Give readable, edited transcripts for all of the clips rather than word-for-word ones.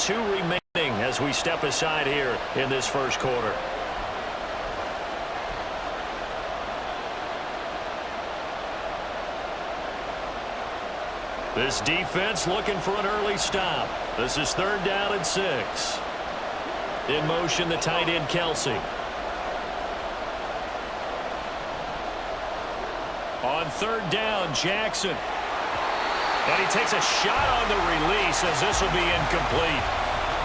2 remaining as we step aside here in this first quarter. This defense looking for an early stop. This is 3rd down and 6. In motion, the tight end, Kelsey. On 3rd down, Jackson. And he takes a shot on the release as this will be incomplete.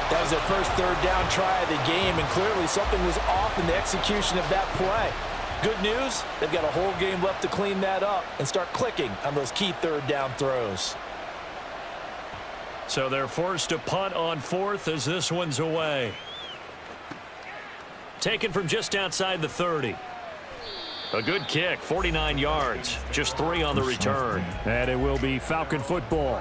That was their first 3rd down try of the game, and clearly something was off in the execution of that play. Good news, they've got a whole game left to clean that up and start clicking on those key 3rd down throws. So they're forced to punt on 4th as this one's away. Taken from just outside the 30. A good kick, 49 yards, just 3 on the return. And it will be Falcon football.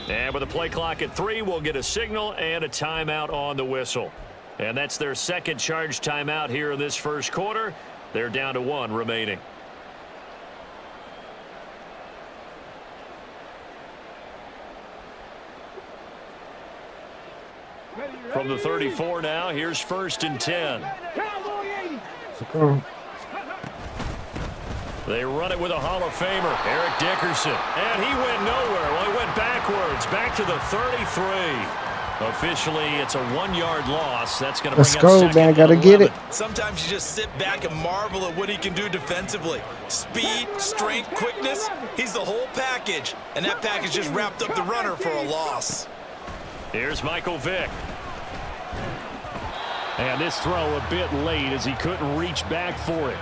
And with the play clock at 3, we'll get a signal and a timeout on the whistle. And that's their second charge timeout here in this first quarter. They're down to 1 remaining. From the 34 now, here's 1st and 10. They run it with a Hall of Famer, Eric Dickerson. And he went nowhere. Well, he went backwards, back to the 33. Officially, it's a 1-yard loss. That's going to bring up second man. Gotta get it. Sometimes you just sit back and marvel at what he can do defensively. Speed, strength, quickness. He's the whole package. And that package just wrapped up the runner for a loss. Here's Michael Vick. And this throw a bit late as he couldn't reach back for it.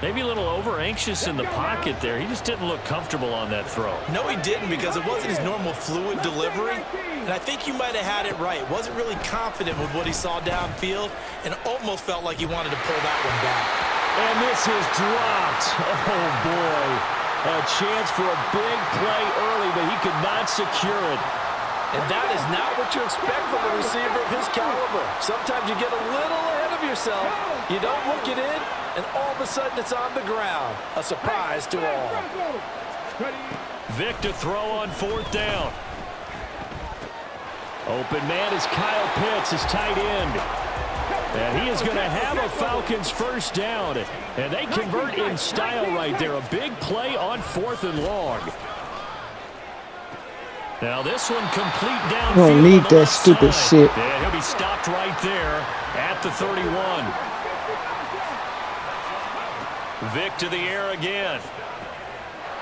Maybe a little over-anxious in the pocket there. He just didn't look comfortable on that throw. No, he didn't, because it wasn't his normal fluid delivery. And I think you might have had it right. Wasn't really confident with what he saw downfield and almost felt like he wanted to pull that one back. And this is dropped. Oh, boy. A chance for a big play early, but he could not secure it. And that is not what you expect from a receiver of his caliber. Sometimes you get a little ahead of yourself. You don't look it in, and all of a sudden it's on the ground. A surprise to all. Vick to throw on 4th down. Open man is Kyle Pitts, his tight end. And he is going to have a Falcons 1st down. And they convert in style right there. A big play on 4th and long. Now this one complete downfield. Don't need that stupid shit. Yeah, he'll be stopped right there at the 31. Vick to the air again.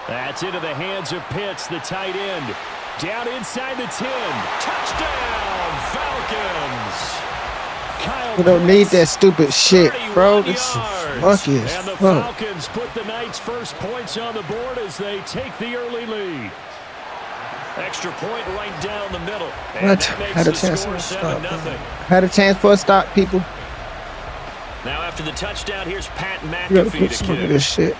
That's into the hands of Pitts, the tight end. Down inside the 10. Touchdown, Falcons. Kyle You don't need that stupid shit, bro. 31 This is yards. fucky as And the fuck. Falcons put the Knights' first points on the board as they take the early lead. Extra point right down the middle. And What? that makes Had a the chance score for a stop. 7-0. Had a chance for a stop, people. Now after the touchdown, here's Pat You gotta McAfee put to some of kick. this shit.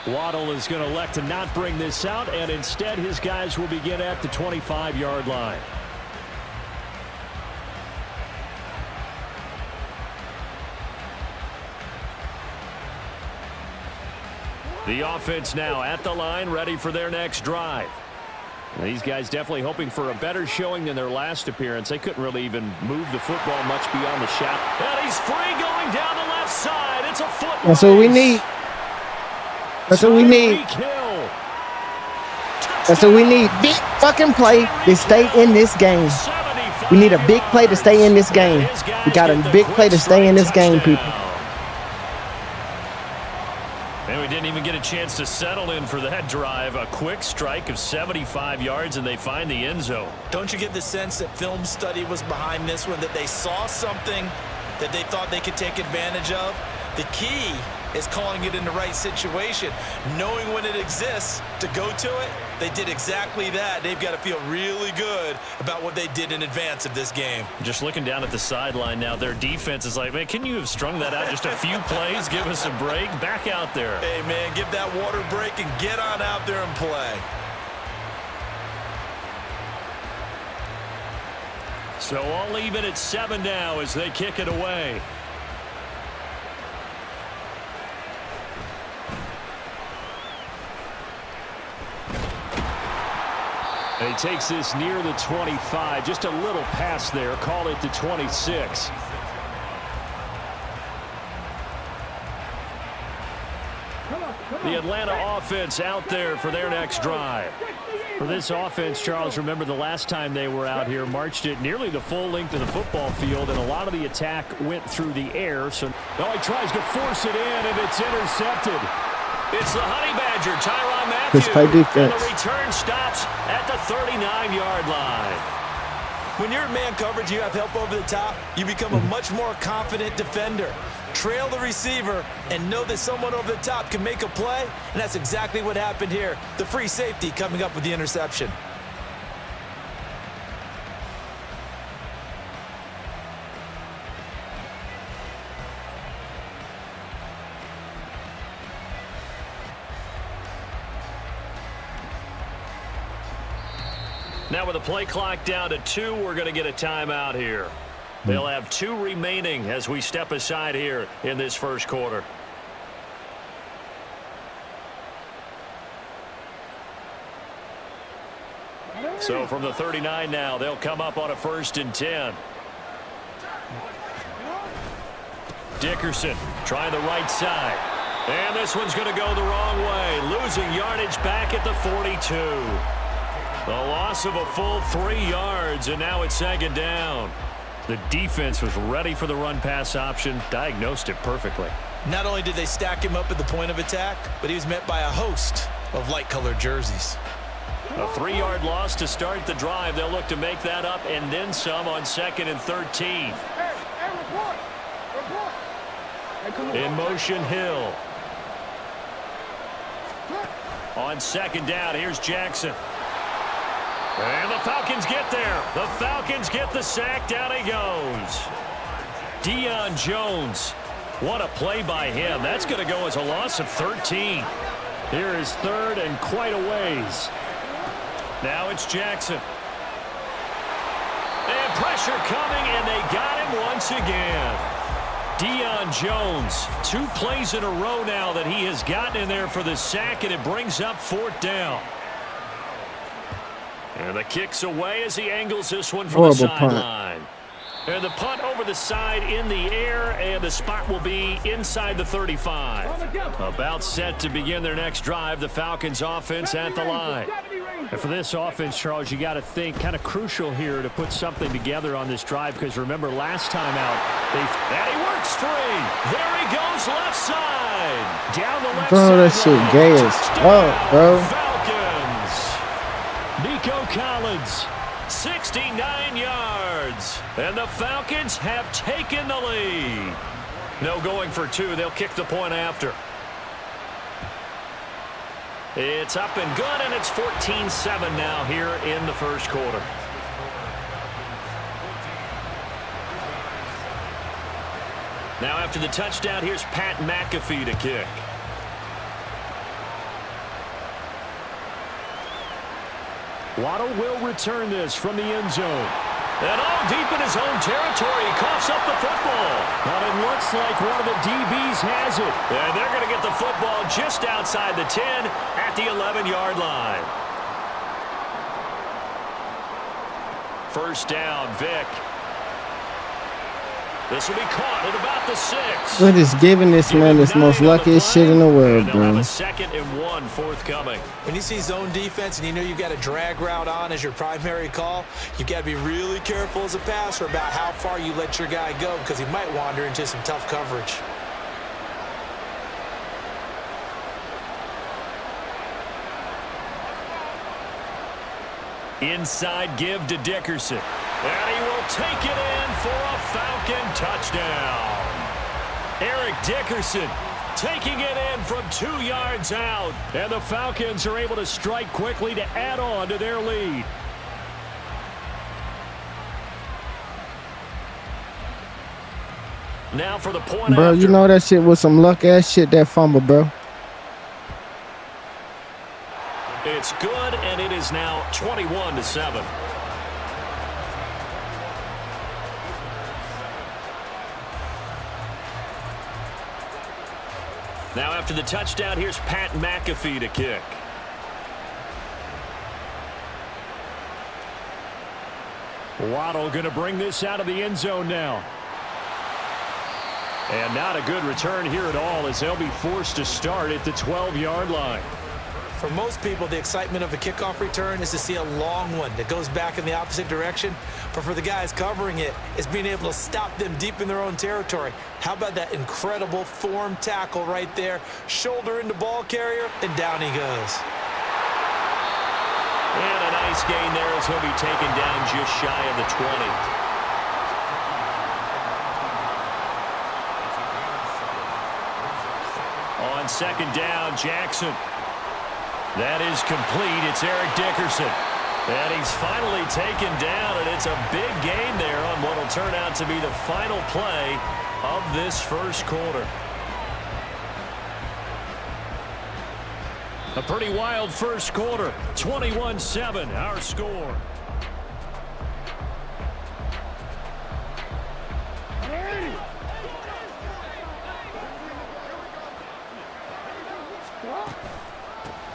Waddle is going to elect to not bring this out, and instead his guys will begin at the 25-yard line. The offense now at the line, ready for their next drive. These guys definitely hoping for a better showing than their last appearance. They couldn't really even move the football much beyond the shot. And he's free going down the left side. It's a foot race. That's what we need. That's what we need. That's what we need. Big fucking play to stay in this game. We need a big play to stay in this game. We got a big play to stay in this game, people. And we didn't even get a chance to settle in for that drive. A quick strike of 75 yards, and they find the end zone. Don't you get the sense that film study was behind this one, that they saw something that they thought they could take advantage of? The key is calling it in the right situation. Knowing when it exists to go to it, they did exactly that. They've got to feel really good about what they did in advance of this game. Just looking down at the sideline now, their defense is like, man, can you have strung that out just a few plays? Give us a break. Back out there. Hey, man, give that water break and get on out there and play. So all even at 7 now as they kick it away. And he takes this near the 25. Just a little pass there. Call it the 26. The Atlanta offense out there for their next drive. For this offense, Charles, remember the last time they were out here, marched it nearly the full length of the football field, and a lot of the attack went through the air. So now he tries to force it in, and it's intercepted. It's the Honey Badger, Tyrann Mathieu. And the return stops at the 39-yard line. When you're in man coverage, you have help over the top, you become a much more confident defender. Trail the receiver and know that someone over the top can make a play, and that's exactly what happened here. The free safety coming up with the interception. Now with the play clock down to 2, we're going to get a timeout here. They'll have 2 remaining as we step aside here in this first quarter. So from the 39 now, they'll come up on a 1st and 10. Dickerson trying the right side. And this one's going to go the wrong way. Losing yardage back at the 42. The loss of a full 3 yards, and now it's 2nd down. The defense was ready for the run-pass option, diagnosed it perfectly. Not only did they stack him up at the point of attack, but he was met by a host of light-colored jerseys. A 3-yard loss to start the drive. They'll look to make that up and then some on 2nd and 13. In motion, Hill. On 2nd down, here's Jackson. And the Falcons get there. The Falcons get the sack. Down he goes. Deion Jones. What a play by him. That's going to go as a loss of 13. Here is 3rd and quite a ways. Now it's Jackson. And pressure coming, and they got him once again. Deion Jones, 2 plays in a row now that he has gotten in there for the sack, and it brings up 4th down. And the kick's away as he angles this one from the sideline. And the punt over the side in the air, and the spot will be inside the 35. About set to begin their next drive, the Falcons offense at the line. And for this offense, Charles, you got to think kind of crucial here to put something together on this drive, because remember last time out, and he works free. There he goes left side. Down the left side. Bro, that shit gay as fuck, bro. Nico Collins, 69 yards, and the Falcons have taken the lead. No going for 2. They'll kick the point after. It's up and good, and it's 14-7 now here in the first quarter. Now after the touchdown, here's Pat McAfee to kick. Waddle will return this from the end zone. And all deep in his own territory, he coughs up the football. But it looks like one of the DBs has it. And they're going to get the football just outside the 10 at the 11-yard line. 1st down, Vic. This will be caught at about the 6. We're just giving this man this most luckiest shit in the world, bro. They'll have a 2nd and 1 forthcoming. When you see zone defense and you know you've got a drag route on as your primary call, you've got to be really careful as a passer about how far you let your guy go, because he might wander into some tough coverage. Inside give to Dickerson. And he will take it in for a Falcon touchdown. Eric Dickerson taking it in from 2 yards out. And the Falcons are able to strike quickly to add on to their lead. Now for the point bro, after. you know that shit was some luck-ass shit, that fumble, bro. It's good, and it is now 21-7. Now after the touchdown, here's Pat McAfee to kick. Waddle going to bring this out of the end zone now. And not a good return here at all, as they'll be forced to start at the 12-yard line. For most people, the excitement of a kickoff return is to see a long one that goes back in the opposite direction. But for the guys covering it, it's being able to stop them deep in their own territory. How about that incredible form tackle right there? Shoulder into ball carrier, and down he goes. And a nice gain there as he'll be taken down just shy of the 20. On second down, Jackson. That is complete. It's Eric Dickerson. And he's finally taken down, and it's a big gain there on what will turn out to be the final play of this first quarter. A pretty wild first quarter. 21-7, our score.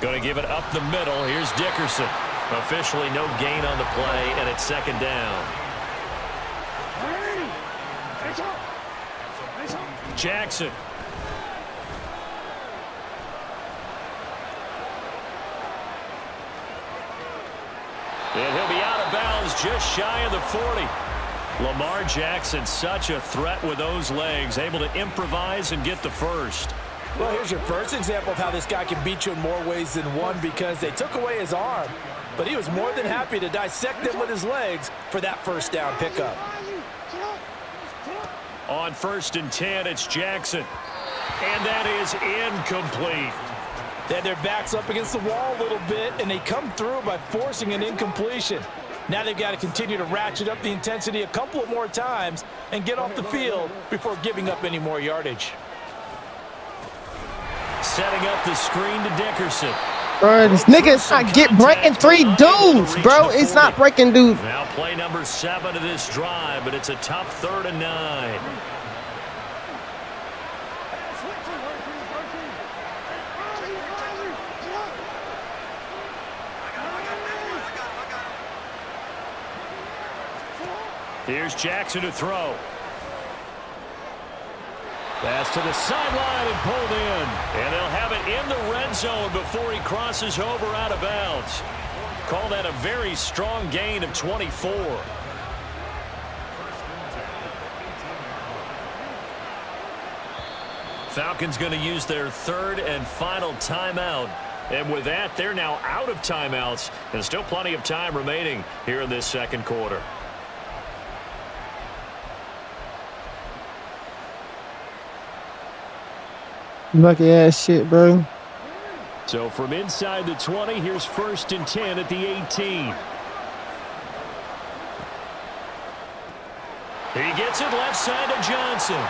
Going to give it up the middle. Here's Dickerson. Officially no gain on the play, and it's second down. Jackson. And he'll be out of bounds just shy of the 40. Lamar Jackson, such a threat with those legs, able to improvise and get the first. Well, here's your first example of how this guy can beat you in more ways than one, because they took away his arm, but he was more than happy to dissect them with his legs for that first down pickup. On 1st and 10, it's Jackson. And that is incomplete. They had their backs up against the wall a little bit, and they come through by forcing an incompletion. Now they've got to continue to ratchet up the intensity a couple of more times and get off the field before giving up any more yardage. Setting up the screen to Dickerson. Bro, this nigga's not breaking 3 dudes, bro. It's not breaking dudes. Now play number 7 of this drive, but it's a tough 3rd and 9. Here's Jackson to throw. Pass to the sideline and pulled in. And they'll have it in the red zone before he crosses over out of bounds. Call that a very strong gain of 24. Falcons going to use their 3rd and final timeout. And with that, they're now out of timeouts. And still plenty of time remaining here in this second quarter. Lucky ass shit, bro. So from inside the 20, here's 1st and 10 at the 18. He gets it left side to Johnson.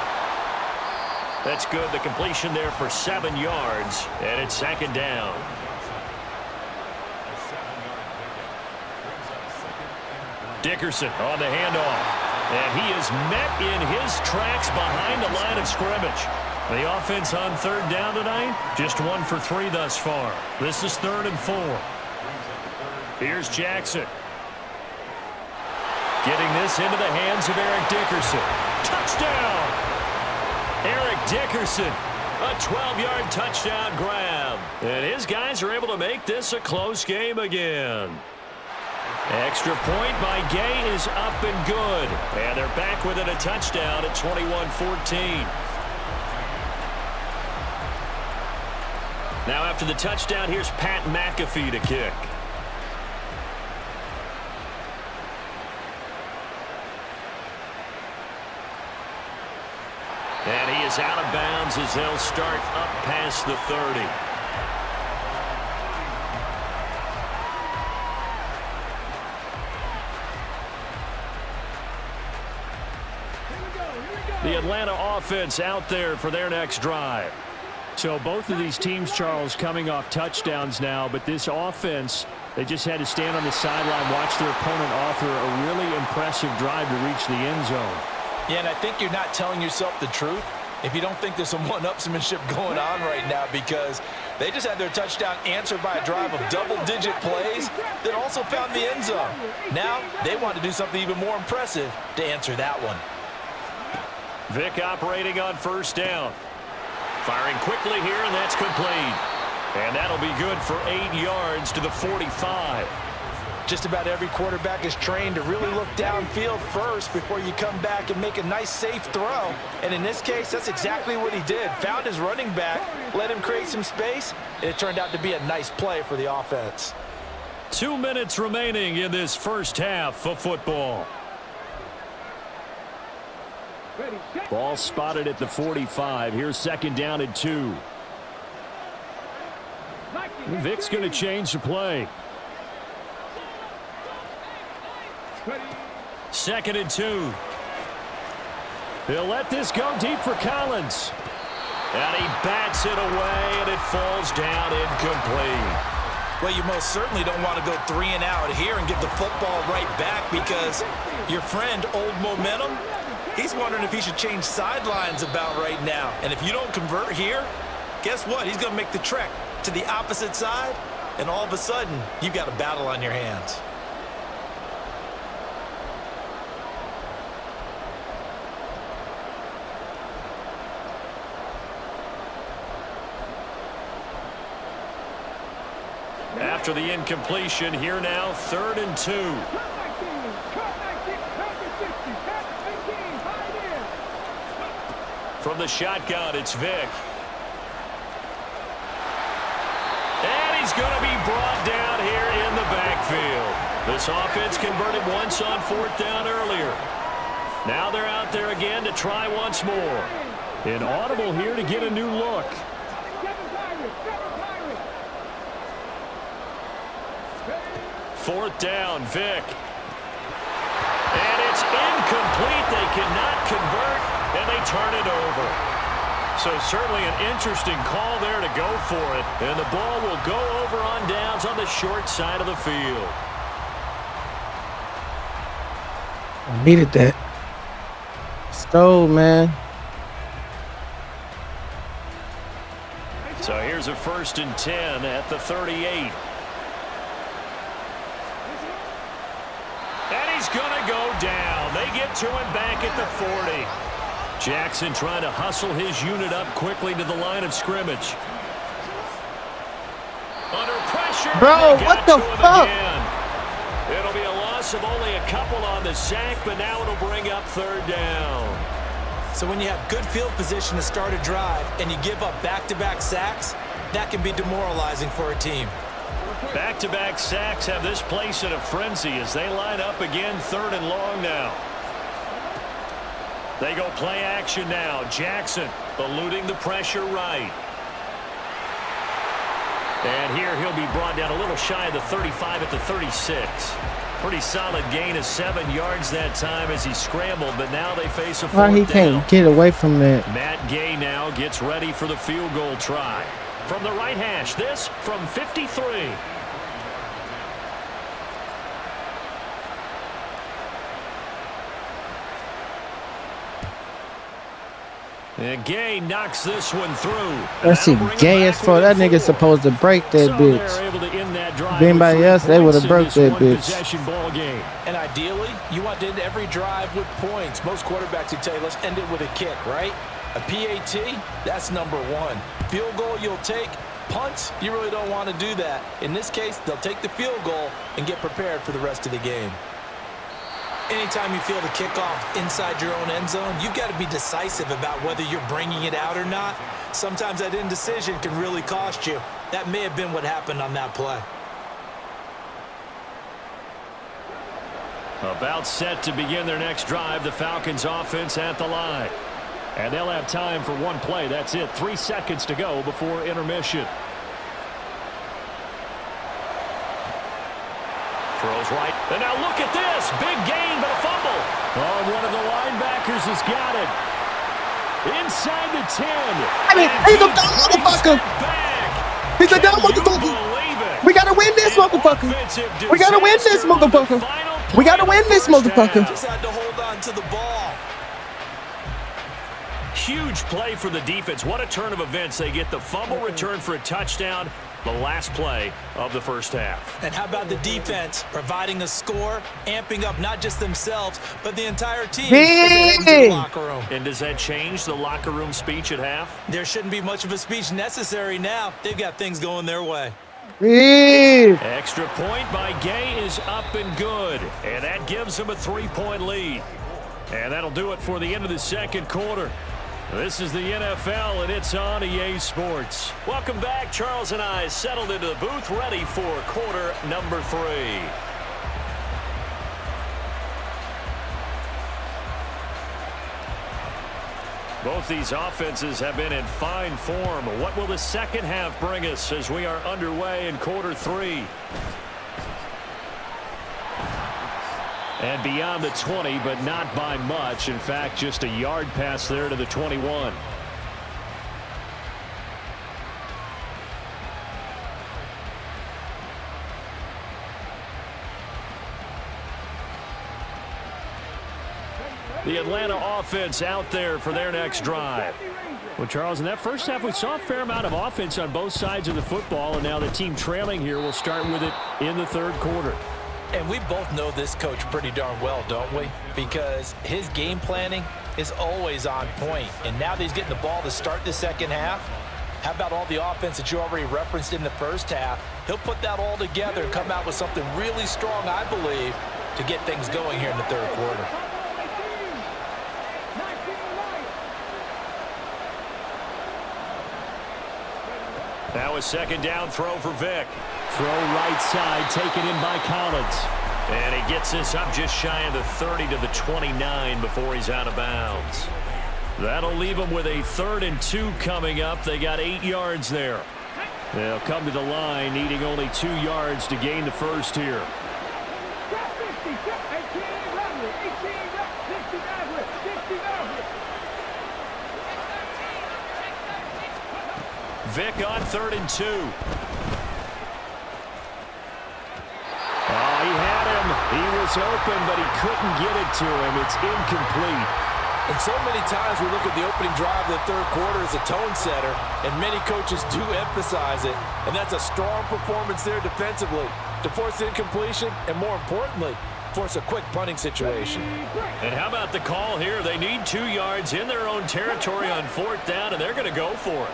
That's good. The completion there for 7 yards, and it's second down. Dickerson on the handoff. And he is met in his tracks behind the line of scrimmage. The offense on 3rd down tonight, just 1 for 3 thus far. This is 3rd and 4. Here's Jackson. Getting this into the hands of Eric Dickerson. Touchdown! Eric Dickerson, a 12-yard touchdown grab. And his guys are able to make this a close game again. Extra point by Gay is up and good. And they're back within a touchdown at 21-14. Now after the touchdown, here's Pat McAfee to kick. And he is out of bounds as they'll start up past the 30. The Atlanta offense out there for their next drive. So both of these teams, Charles, coming off touchdowns now, but this offense, they just had to stand on the sideline, watch their opponent author a really impressive drive to reach the end zone. Yeah, and I think you're not telling yourself the truth if you don't think there's some one-upsmanship going on right now, because they just had their touchdown answered by a drive of double-digit plays that also found the end zone. Now they want to do something even more impressive to answer that one. Vick operating on first down. Firing quickly here, and that's complete. And that'll be good for 8 yards to the 45. Just about every quarterback is trained to really look downfield first before you come back and make a nice, safe throw. And in this case, that's exactly what he did. Found his running back, let him create some space, and it turned out to be a nice play for the offense. 2 minutes remaining in this first half of football. Ball spotted at the 45. Here's second down and 2. Vick's going to change the play. Second and 2. He'll let this go deep for Collins. And he bats it away, and it falls down incomplete. Well, you most certainly don't want to go 3 and out here and give the football right back, because your friend, Old Momentum, he's wondering if he should change sidelines about right now. And if you don't convert here, guess what? He's going to make the trek to the opposite side, and all of a sudden, you've got a battle on your hands. After the incompletion, here now, 3rd and 2. From the shotgun, it's Vick. And he's going to be brought down here in the backfield. This offense converted once on 4th down earlier. Now they're out there again to try once more. An audible here to get a new look. Fourth down, Vick. And it's incomplete. They cannot convert, and they turn it over. So certainly an interesting call there to go for it. And the ball will go over on downs on the short side of the field. I needed that. Stole, man. So here's a 1st and 10 at the 38. And he's going to go down. They get to him back at the 40. Jackson trying to hustle his unit up quickly to the line of scrimmage. Under pressure. Bro, what the fuck? Again. It'll be a loss of only a couple on the sack, but now it'll bring up 3rd down. So when you have good field position to start a drive and you give up back-to-back sacks, that can be demoralizing for a team. Back-to-back sacks have this place in a frenzy as they line up again, 3rd and long now. They go play action now. Jackson eluding the pressure right. And here he'll be brought down a little shy of the 35 at the 36. Pretty solid gain of 7 yards that time as he scrambled, but now they face a 4th down. Why he can't get away from that? Matt Gay now gets ready for the field goal try. From the right hash, this from 53. And Gay knocks this one through. That's he gay as fuck. That nigga's supposed to break that bitch. If anybody else, they would have broke that bitch. And ideally, you want to end every drive with points. Most quarterbacks would tell you, let's end it with a kick, right? A PAT, that's number 1. Field goal you'll take. Punts, you really don't want to do that. In this case, they'll take the field goal and get prepared for the rest of the game. Anytime you feel the kickoff inside your own end zone, you've got to be decisive about whether you're bringing it out or not. Sometimes that indecision can really cost you. That may have been what happened on that play. About set to begin their next drive, the Falcons offense at the line. And they'll have time for one play. That's it. 3 seconds to go before intermission. Throws right. And now look at this. Big gain, but a fumble. Oh, one of the linebackers has got it. Inside the 10. I mean, he's a dumb motherfucker. He's a dumb motherfucker. We got to win this motherfucker. We got to win this motherfucker. We got to win this motherfucker. Just had to hold on to the ball. Huge play for the defense. What a turn of events. They get the fumble return for a touchdown. The last play of the first half. And how about the defense providing a score, amping up not just themselves, but the entire team as they head into the locker room. And does that change the locker room speech at half? There shouldn't be much of a speech necessary now. They've got things going their way. Extra point by Gay is up and good. And that gives them a 3-point lead. And that'll do it for the end of the second quarter. This is the NFL, and it's on EA Sports. Welcome back. Charles and I settled into the booth, ready for quarter number 3. Both these offenses have been in fine form. What will the second half bring us as we are underway in quarter 3? And beyond the 20, but not by much. In fact, just a yard pass there to the 21. The Atlanta offense out there for their next drive. Well, Charles, in that first half, we saw a fair amount of offense on both sides of the football, and now the team trailing here will start with it in the third quarter. And we both know this coach pretty darn well, don't we? Because his game planning is always on point. And now that he's getting the ball to start the second half, how about all the offense that you already referenced in the first half? He'll put that all together and come out with something really strong, I believe, to get things going here in the third quarter. Now a second down throw for Vick. Throw right side, taken in by Collins. And he gets this up just shy of the 30 to the 29 before he's out of bounds. That'll leave them with a 3rd and 2 coming up. They got 8 yards there. They'll come to the line, needing only 2 yards to gain the first here. Vick on 3rd and 2. Oh, he had him. He was open, but he couldn't get it to him. It's incomplete. And so many times we look at the opening drive of the third quarter as a tone setter, and many coaches do emphasize it. And that's a strong performance there defensively to force incompletion and, more importantly, force a quick punting situation. And how about the call here? They need 2 yards in their own territory on 4th down, and they're going to go for it.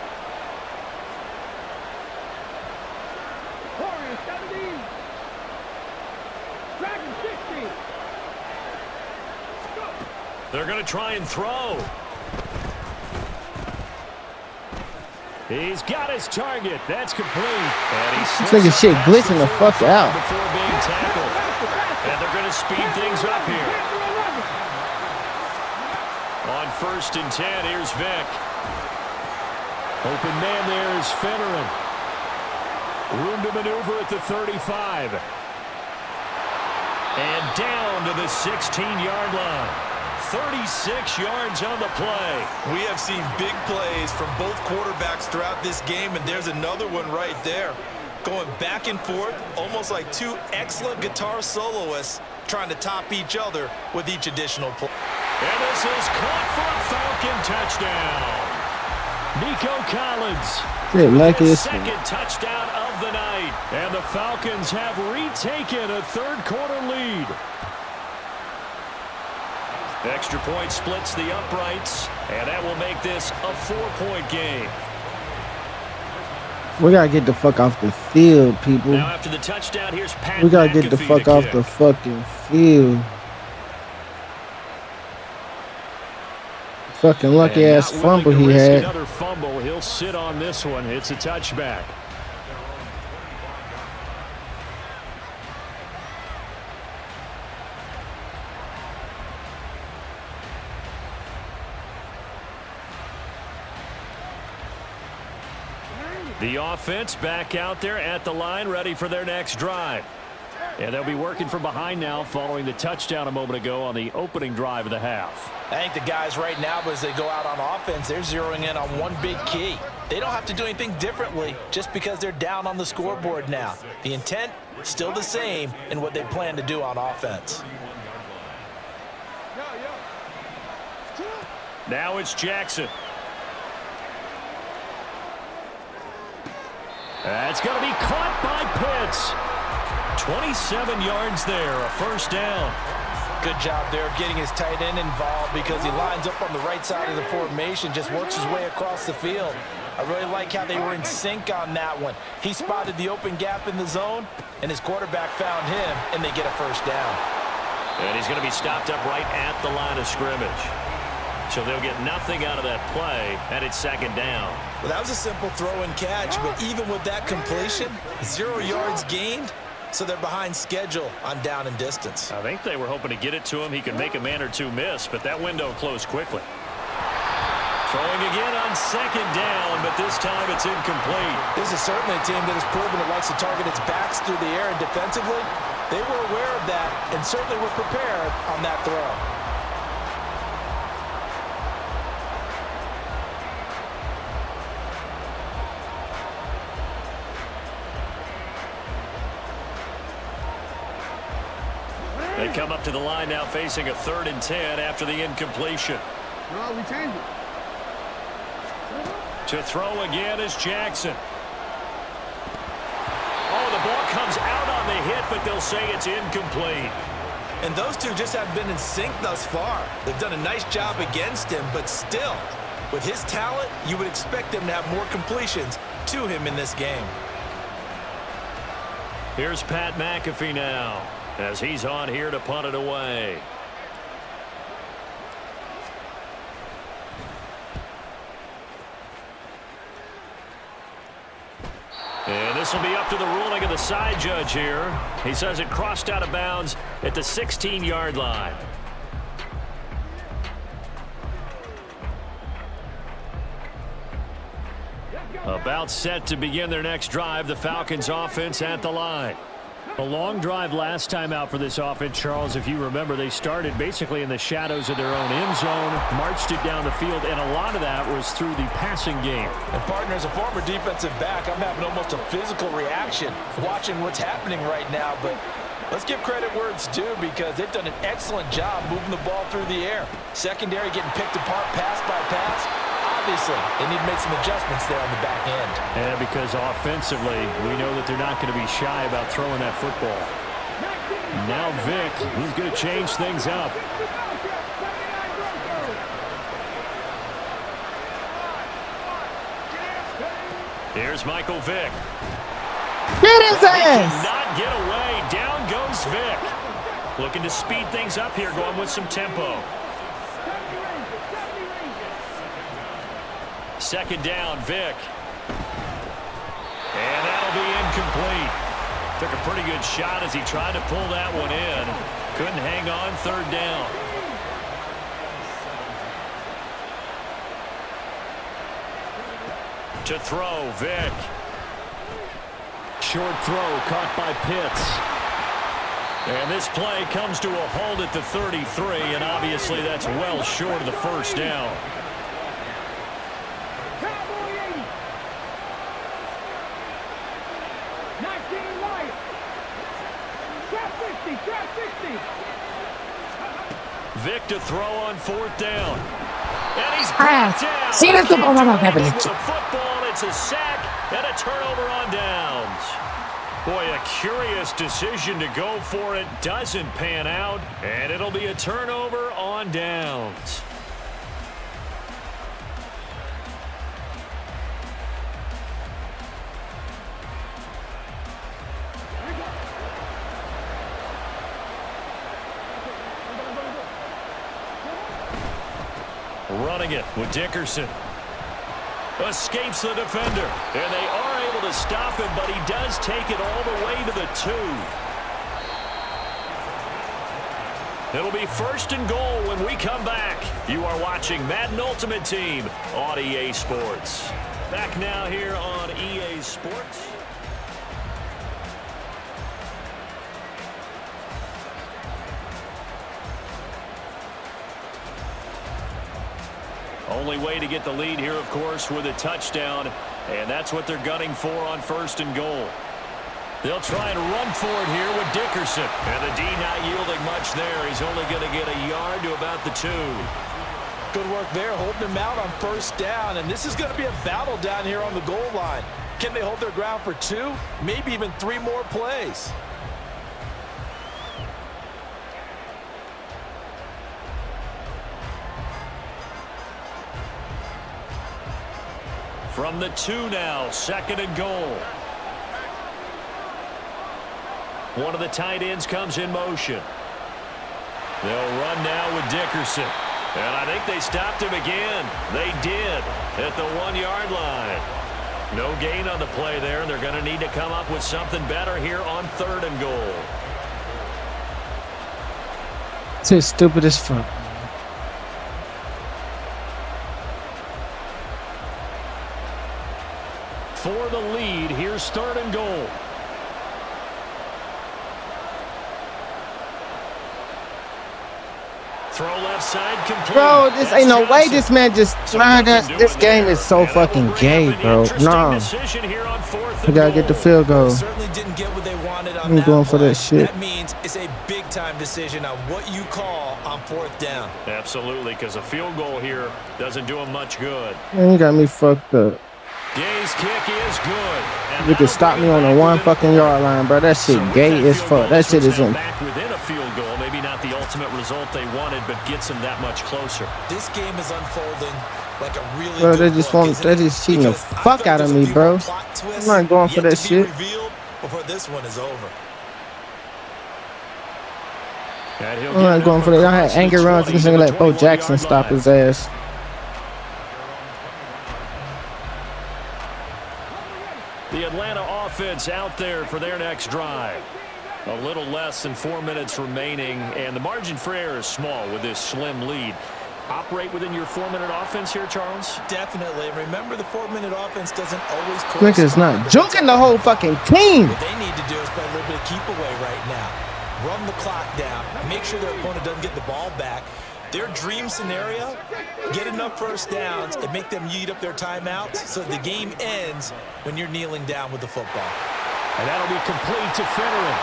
They're going to try and throw. He's got his target. That's complete. And he's taking shit glitching the fuck out. Before being tackled. And they're going to speed things up here. On 1st and 10, here's Vick. Open man there is Fennerin. Room to maneuver at the 35. And down to the 16-yard line. 36 yards on the play. We have seen big plays from both quarterbacks throughout this game, and there's another one right there. Going back and forth, almost like 2 excellent guitar soloists trying to top each other with each additional play. And this is caught for a Falcon touchdown. Nico Collins. His second touchdown of the night. And the Falcons have retaken a third quarter lead. Extra point splits the uprights, and that will make this a 4-point game. We gotta get the fuck off the field, people. Now after the touchdown, here's Pat. We gotta get the fuck off the fucking field. Fucking lucky ass fumble he had. Another fumble. He'll sit on this one. It's a touchback. The offense back out there at the line, ready for their next drive. And they'll be working from behind now following the touchdown a moment ago on the opening drive of the half. I think the guys right now, as they go out on offense, they're zeroing in on one big key. They don't have to do anything differently just because they're down on the scoreboard now. The intent, still the same in what they plan to do on offense. Now it's Jackson. That's going to be caught by Pitts. 27 yards there, a first down. Good job there of getting his tight end involved because he lines up on the right side of the formation, just works his way across the field. I really like how they were in sync on that one. He spotted the open gap in the zone, and his quarterback found him, and they get a first down. And he's going to be stopped up right at the line of scrimmage. So they'll get nothing out of that play, and it's second down. Well, that was a simple throw and catch, but even with that completion, 0 yards gained, so they're behind schedule on down and distance. I think they were hoping to get it to him. He could make a man or two miss, but that window closed quickly. Throwing again on second down, but this time it's incomplete. This is certainly a team that has proven it likes to target its backs through the air, and defensively, they were aware of that and certainly were prepared on that throw. They come up to the line now facing a 3rd and 10 after the incompletion. No, we changed it. To throw again is Jackson. Oh, the ball comes out on the hit, but they'll say it's incomplete. And those two just have been in sync thus far. They've done a nice job against him, but still, with his talent, you would expect them to have more completions to him in this game. Here's Pat McAfee now, as he's on here to punt it away. And this will be up to the ruling of the side judge here. He says it crossed out of bounds at the 16-yard line. About set to begin their next drive, the Falcons offense at the line. A long drive last time out for this offense, Charles. If you remember, they started basically in the shadows of their own end zone, marched it down the field, and a lot of that was through the passing game. And partner, as a former defensive back, I'm having almost a physical reaction watching what's happening right now. But let's give credit where it's due because they've done an excellent job moving the ball through the air. Secondary getting picked apart pass by pass. Obviously, they need to make some adjustments there on the back end. And because offensively, we know that they're not going to be shy about throwing that football. Now Vick, he's going to change things up. Here's Michael Vick. Get his ass! Cannot get away. Down goes Vick. Looking to speed things up here, going with some tempo. Second down, Vick. And that'll be incomplete. Took a pretty good shot as he tried to pull that one in. Couldn't hang on, 3rd down. To throw, Vick. Short throw caught by Pitts. And this play comes to a halt at the 33, and obviously that's well short of the first down. Vick to throw on 4th down. And he's brought down. See, that's the ball I'm having it. Football, it's a sack and a turnover on downs. Boy, a curious decision to go for it. Doesn't pan out, and it'll be a turnover on downs. Running it with Dickerson. Escapes the defender. And they are able to stop him, but he does take it all the way to the 2. It'll be 1st and goal when we come back. You are watching Madden Ultimate Team on EA Sports. Back now here on EA Sports. Only way to get the lead here, of course, with a touchdown, and that's what they're gunning for on 1st and goal. They'll try and run for it here with Dickerson. And the D not yielding much there. He's only going to get a yard to about the 2. Good work there, holding him out on 1st down, and this is going to be a battle down here on the goal line. Can they hold their ground for 2, maybe even 3 more plays? From the 2 now, 2nd and goal. One of the tight ends comes in motion. They'll run now with Dickerson. And I think they stopped him again. They did at the 1-yard line. No gain on the play there, and they're going to need to come up with something better here on 3rd and goal. It's just stupid as fuck. For the lead, here's 3rd and goal. Throw left side complete. Bro, this ain't no way this man just this game is so fucking gay, bro. No. We gotta get the field goal. Certainly didn't get what they wanted on I'm that going for play. that shit. That means it's a big time decision on what you call on 4th down. Absolutely, because a field goal here doesn't do him much good. Man, you got me fucked up. Gay's kick is good. You can stop me on the 1 fucking yard line, bro. That shit gay as fuck. That shit is in. Back within a field goal, maybe not the ultimate result they wanted, but gets them that much closer. This game is unfolding like a really Bro, they good just book, want, they just cheating the fuck out of me, bro. I'm not going for that shit. Before this one is over. I'm not going for that. I had anger runs and gonna let Bo Jackson stop his ass. The Atlanta offense out there for their next drive. A little less than 4 minutes remaining, and the margin for error is small with this slim lead. Operate within your 4-minute offense here, Charles? Definitely. Remember, the 4-minute offense doesn't always Niggas not joking the whole fucking team. What they need to do is play a little bit of keep away right now. Run the clock down. Make sure their opponent doesn't get the ball back. Their dream scenario, get enough 1st downs and make them eat up their timeouts so the game ends when you're kneeling down with the football. And that'll be complete to Finneran.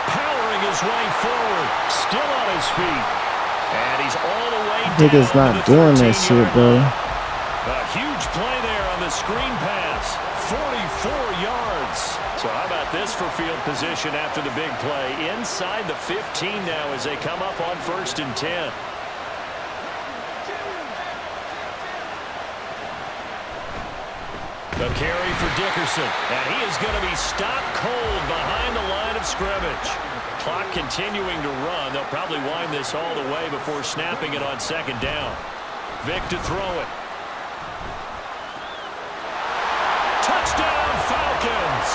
Powering his way forward. Still on his feet. And he's all the way down. Niggas not doing that shit, bro. A huge play there on the screen pass. 44 yards. So how about this for field position after the big play? Inside the 15 now as they come up on 1st and 10. A carry for Dickerson. And he is going to be stopped cold behind the line of scrimmage. Clock continuing to run. They'll probably wind this all the way before snapping it on 2nd down. Vic to throw it. Touchdown, Falcons!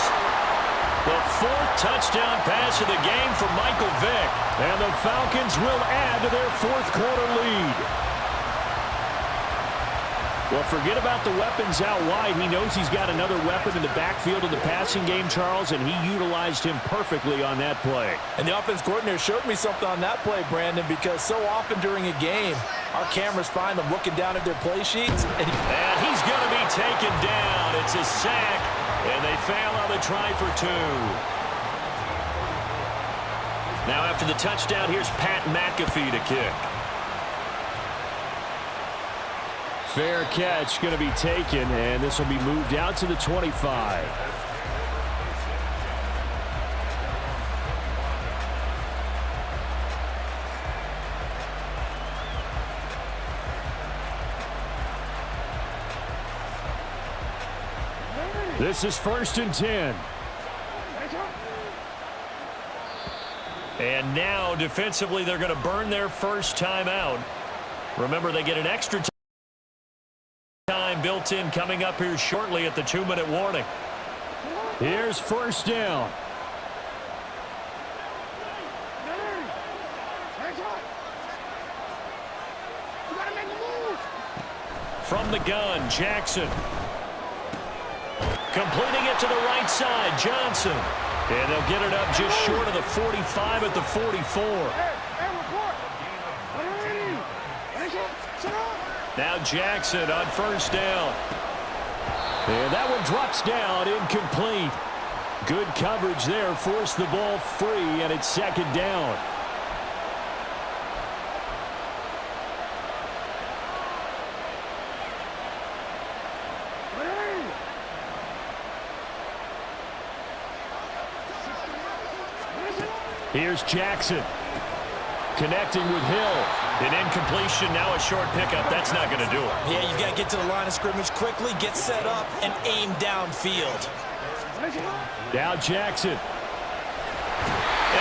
The 4th touchdown pass of the game for Michael Vick. And the Falcons will add to their 4th quarter lead. Well, forget about the weapons out wide. He knows he's got another weapon in the backfield of the passing game, Charles, and he utilized him perfectly on that play. And the offense coordinator showed me something on that play, Brandon, because so often during a game, our cameras find them looking down at their play sheets. And he's going to be taken down. It's a sack, and they fail on the try for 2. Now after the touchdown, here's Pat McAfee to kick. Fair catch going to be taken, and this will be moved out to the 25. This is 1st and 10. And now defensively they're going to burn their first timeout. Remember, they get an extra time built in coming up here shortly at the 2-minute warning. Here's 1st down. from the gun. Jackson. Completing it to the right side. Johnson. And they'll get it up just short of the 45 at the 44. Now Jackson on first down. And that one drops down, incomplete. Good coverage there, forced the ball free, and it's second down. Here's Jackson. Connecting with Hill. An incompletion, now a short pickup. That's not going to do it. Yeah, you've got to get to the line of scrimmage quickly, get set up, and aim downfield. Now Jackson. And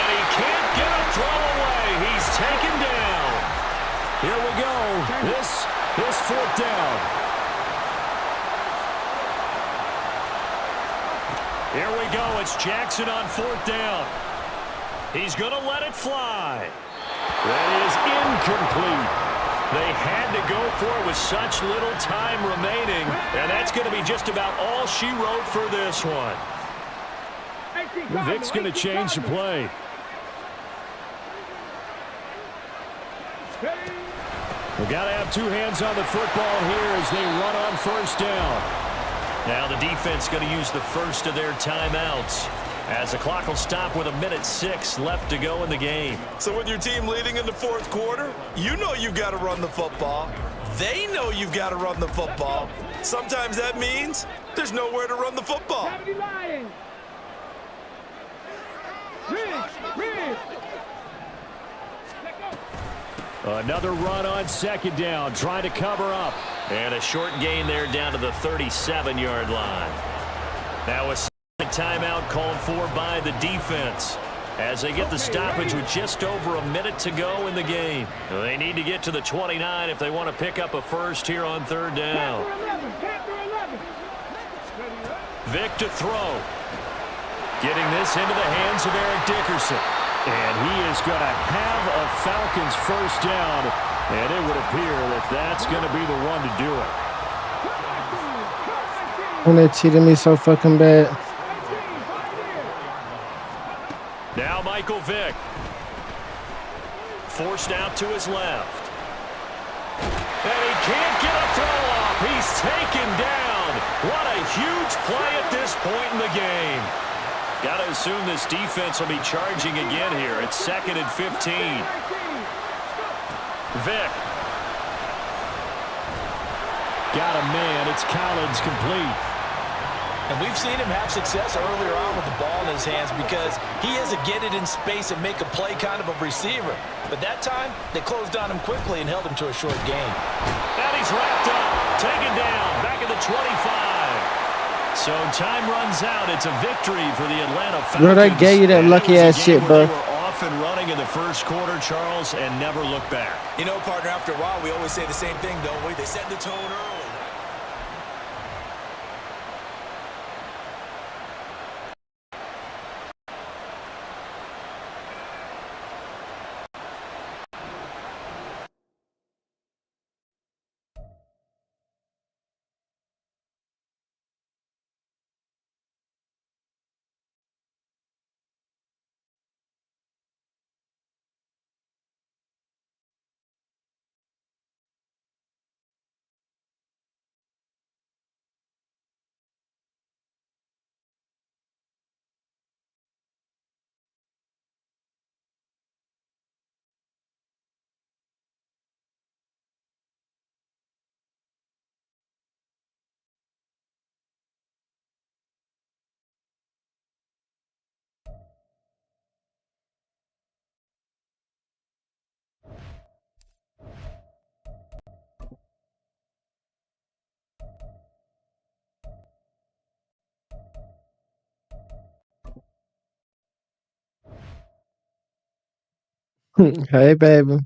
he can't get a throw away. He's taken down. Here we go. This fourth down. Here we go. It's Jackson on fourth down. He's going to let it fly. That is incomplete. They had to go for it with such little time remaining, and that's going to be just about all she wrote for this one. Vic's going to change the play. We've got to have two hands on the football here as they run on first down. Now the defense going to use the first of their timeouts, as the clock will stop with 1:06 left to go in the game. So with your team leading in the fourth quarter, you know you've got to run the football. They know you've got to run the football. Sometimes that means there's nowhere to run the football. Another run on second down, trying to cover up. And a short gain there down to the 37-yard line. Now a timeout called for by the defense as they get the stoppage with just over a minute to go in the game. They need to get to the 29 if they want to pick up a first here on third down. Vic to throw. Getting this into the hands of Eric Dickerson. And he is going to have a Falcons first down, and it would appear that that's going to be the one to do it. And they cheated me so fucking bad. Now Michael Vick. Forced out to his left. And he can't get a throw off. He's taken down. What a huge play at this point in the game. Got to assume this defense will be charging again here. It's 2nd and 15. Vick. Got a man. It's Collins complete. And we've seen him have success earlier on with the ball in his hands because he is a get it in space and make a play kind of a receiver. But that time, they closed on him quickly and held him to a short gain. And he's wrapped up. Taken down. Back at the 25. So time runs out. It's a victory for the Atlanta Falcons. Bro, they gave you that lucky-ass shit, bro. They were off and running in the first quarter, Charles, and never looked back. You know, partner, after a while, we always say the same thing, don't we? They set the tone early. Hey, baby.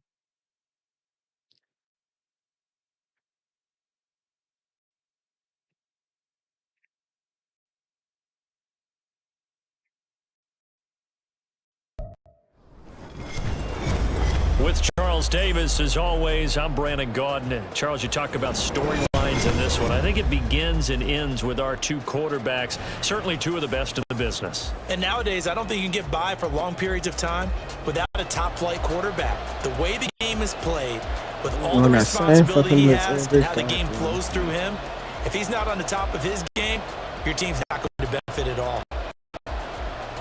With Charles Davis, as always, I'm Brandon Gaudin. Charles, you talk about storylines questions in this one. I think it begins and ends with our two quarterbacks, certainly two of the best in the business. And nowadays, I don't think you can get by for long periods of time without a top-flight quarterback. The way the game is played, with all the responsibility he has and how the game flows through him, if he's not on the top of his game, your team's not going to benefit at all.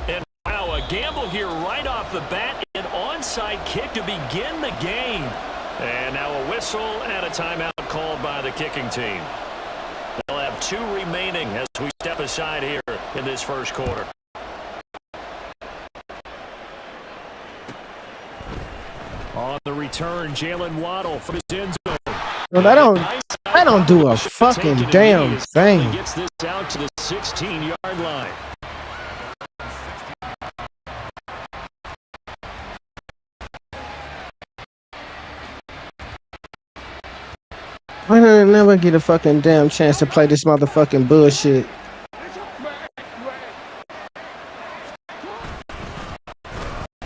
And wow, a gamble here right off the bat, an onside kick to begin the game. And now a whistle and a timeout called by the kicking team. They'll have 2 remaining as we step aside here in this first quarter. On the return, Jalen Waddle from his end zone. Well, I don't do a fucking damn thing. Gets this out to the 16-yard line. I never get a fucking damn chance to play this motherfucking bullshit.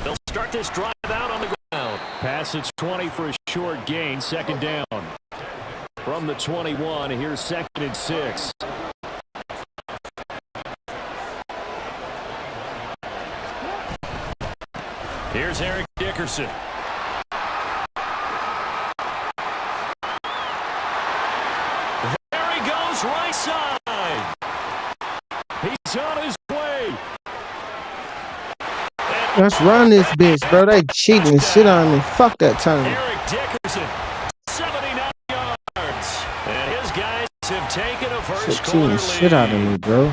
They'll start this drive out on the ground. Pass it's 20 for a short gain, second down. From the 21, here's 2nd and 6. Here's Eric Dickerson. There he goes, right side. He's on his way. Let's run this bitch, bro. They cheating and shit on me. Fuck that time. Eric Dickerson, 79 yards. And his guys have taken a first quarter lead. Shit out of me, bro.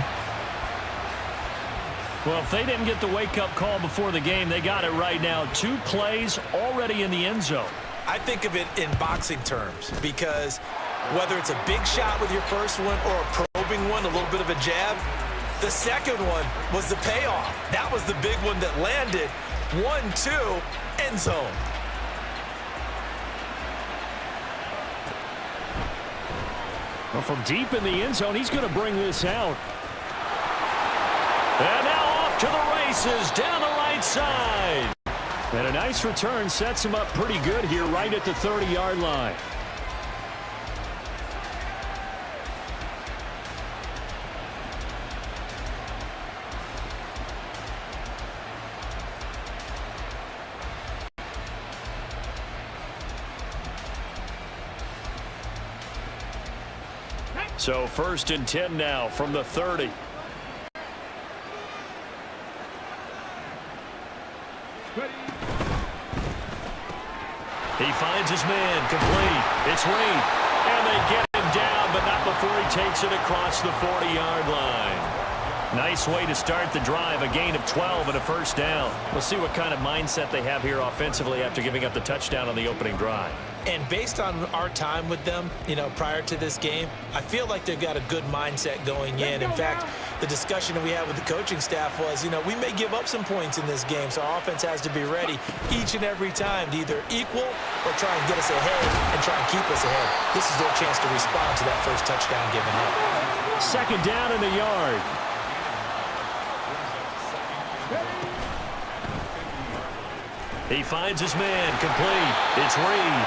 Well, if they didn't get the wake-up call before the game, they got it right now. 2 plays already in the end zone. I think of it in boxing terms because whether it's a big shot with your first one or a probing one, a little bit of a jab, the second one was the payoff. That was the big one that landed. 1-2, end zone. Well, from deep in the end zone, he's going to bring this out. And now off to the races down the right side. And a nice return sets him up pretty good here right at the 30-yard line. So 1st and 10 now from the 30. He finds his man, complete. It's Reed, and they get him down, but not before he takes it across the 40-yard line. Nice way to start the drive, a gain of 12 and a first down. We'll see what kind of mindset they have here offensively after giving up the touchdown on the opening drive. And based on our time with them, prior to this game, I feel like they've got a good mindset going in. In fact, the discussion that we had with the coaching staff was, we may give up some points in this game, so our offense has to be ready each and every time to either equal or try and get us ahead and try and keep us ahead. This is their chance to respond to that first touchdown given up. 2nd down in the yard. He finds his man, complete. It's Reed.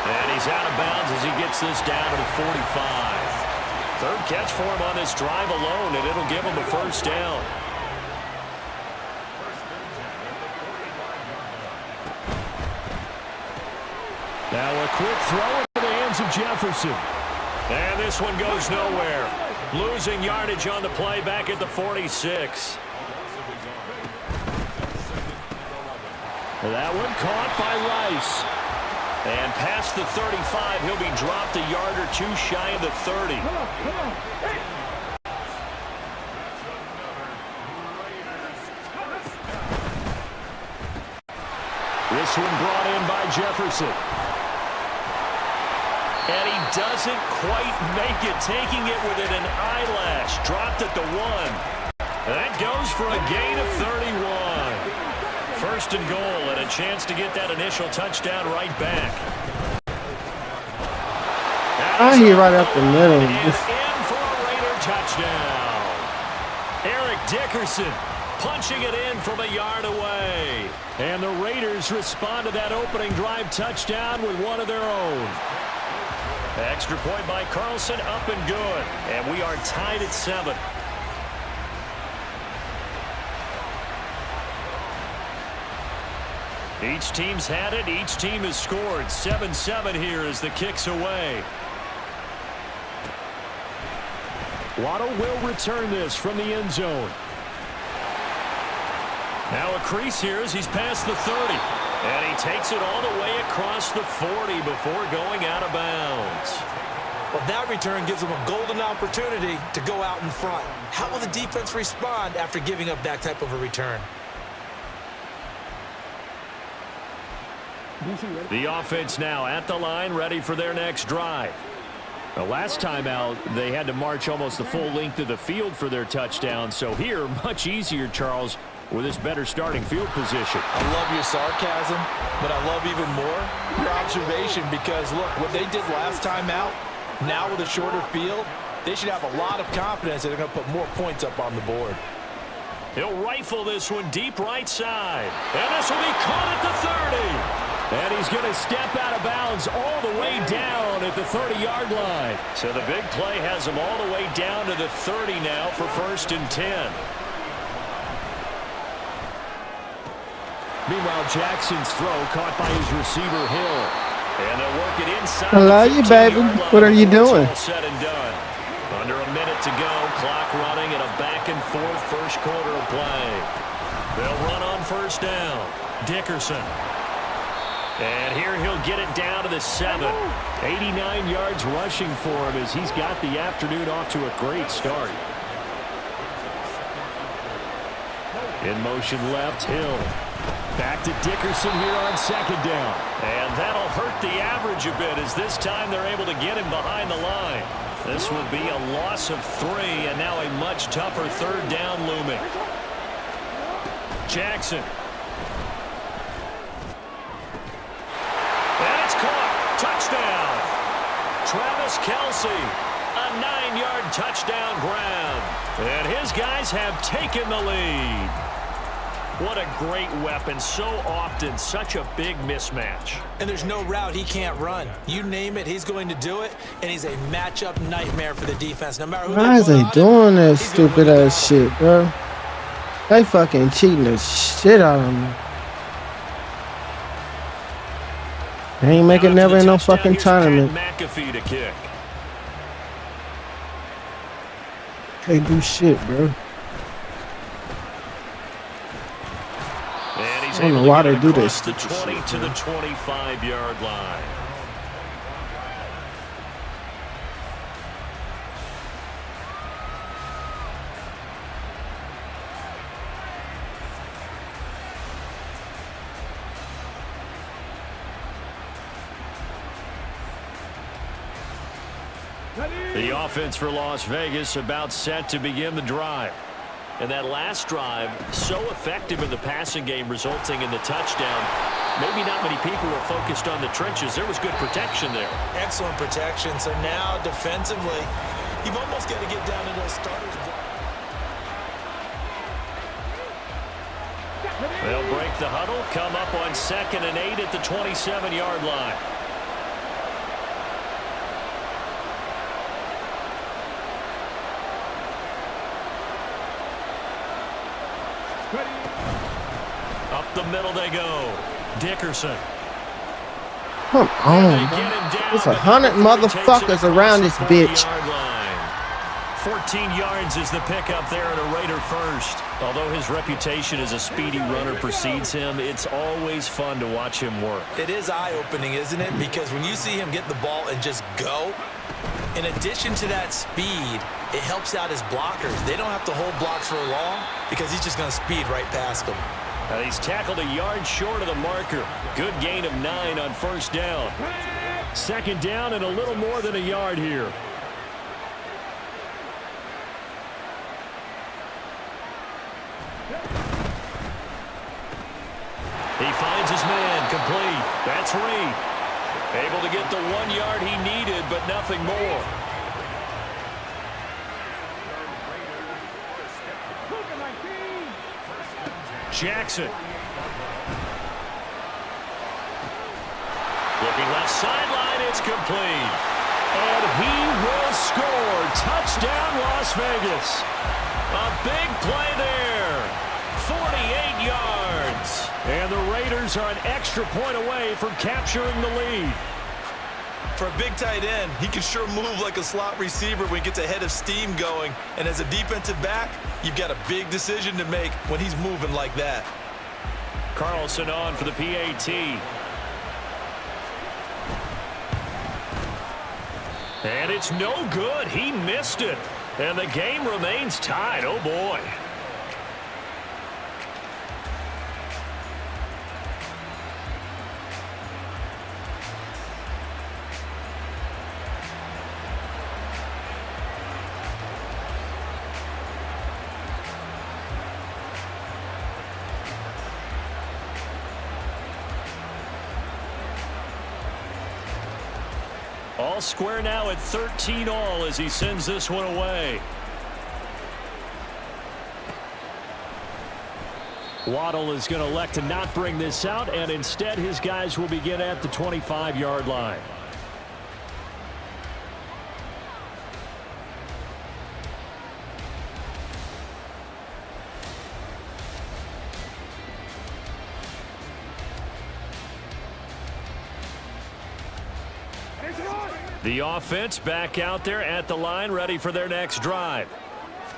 And he's out of bounds as he gets this down to the 45. 3rd catch for him on this drive alone, and it'll give him a first down. Now a quick throw into the hands of Jefferson. And this one goes nowhere. Losing yardage on the play back at the 46. That one caught by Rice. And past the 35, he'll be dropped a yard or 2 shy of the 30. This one brought in by Jefferson. And he doesn't quite make it, taking it within an eyelash. Dropped at the 1. That goes for a gain of 31. 1st and goal, and a chance to get that initial touchdown right back. I hear right up the middle. In for a Raider touchdown. Eric Dickerson punching it in from a yard away. And the Raiders respond to that opening drive touchdown with one of their own. Extra point by Carlson, up and good. And we are tied at 7. Each team's had it. Each team has scored. 7-7 here as the kick's away. Waddle will return this from the end zone. Now a crease here as he's past the 30. And he takes it all the way across the 40 before going out of bounds. Well, that return gives them a golden opportunity to go out in front. How will the defense respond after giving up that type of a return? The offense now at the line, ready for their next drive. The last time out, they had to march almost the full length of the field for their touchdown. So here, much easier, Charles, with this better starting field position. I love your sarcasm, but I love even more your observation because, look, what they did last time out, now with a shorter field, they should have a lot of confidence that they're going to put more points up on the board. He'll rifle this one deep right side. And this will be caught at the 30. And he's going to step out of bounds all the way down at the 30-yard line. So the big play has him all the way down to the 30 now for 1st and 10. Meanwhile, Jackson's throw caught by his receiver, Hill. And they'll work it inside. I love you, baby. What are you doing? All said and done. Under a minute to go. Clock running in a back-and-forth first quarter of play. They'll run on 1st down. Dickerson. And here he'll get it down to the 7. 89 yards rushing for him as he's got the afternoon off to a great start. In motion left, Hill. Back to Dickerson here on 2nd down. And that'll hurt the average a bit as this time they're able to get him behind the line. This will be a loss of 3 and now a much tougher 3rd down looming. Jackson. And it's caught. Touchdown. Travis Kelce. A 9-yard touchdown grab. And his guys have taken the lead. What a great weapon. So often such a big mismatch. And there's no route he can't run. You name it, he's going to do it. And he's a matchup nightmare for the defense. No matter who Why is they doing that stupid ass shit, bro? They fucking cheating the shit out of me. They ain't making never in no fucking tournament. McAfee to kick. They do shit, bro. And he's I don't know why they do this. The 20 to the 25-yard line. The offense for Las Vegas about set to begin the drive. And that last drive, so effective in the passing game, resulting in the touchdown. Maybe not many people were focused on the trenches. There was good protection there. Excellent protection. So now, defensively, you've almost got to get down to those starters. They'll break the huddle, come up on 2nd and 8 at the 27-yard line. Up the middle they go. Dickerson. Come on, there's 100 motherfuckers around this bitch. 14 yards is the pickup there at a Raider first. Although his reputation as a speedy runner precedes him, it's always fun to watch him work. It is eye-opening, isn't it? Because when you see him get the ball and just go, in addition to that speed, it helps out his blockers. They don't have to hold blocks for long because he's just going to speed right past them. And he's tackled a yard short of the marker. Good gain of 9 on 1st down. 2nd down and a little more than a yard here. He finds his man, complete. That's Reed. Able to get the 1 yard he needed, but nothing more. Jackson. Looking left sideline, it's complete. And he will score. Touchdown, Las Vegas. A big play there. 48 yards. And the Raiders are an extra point away from capturing the lead. For a big tight end, he can sure move like a slot receiver when he gets a head of steam going. And as a defensive back, you've got a big decision to make when he's moving like that. Carlson on for the PAT. And it's no good. He missed it. And the game remains tied. Oh, boy. All square now at 13 all as he sends this one away. Waddle is going to elect to not bring this out, and instead his guys will begin at the 25-yard line. The offense back out there at the line, ready for their next drive.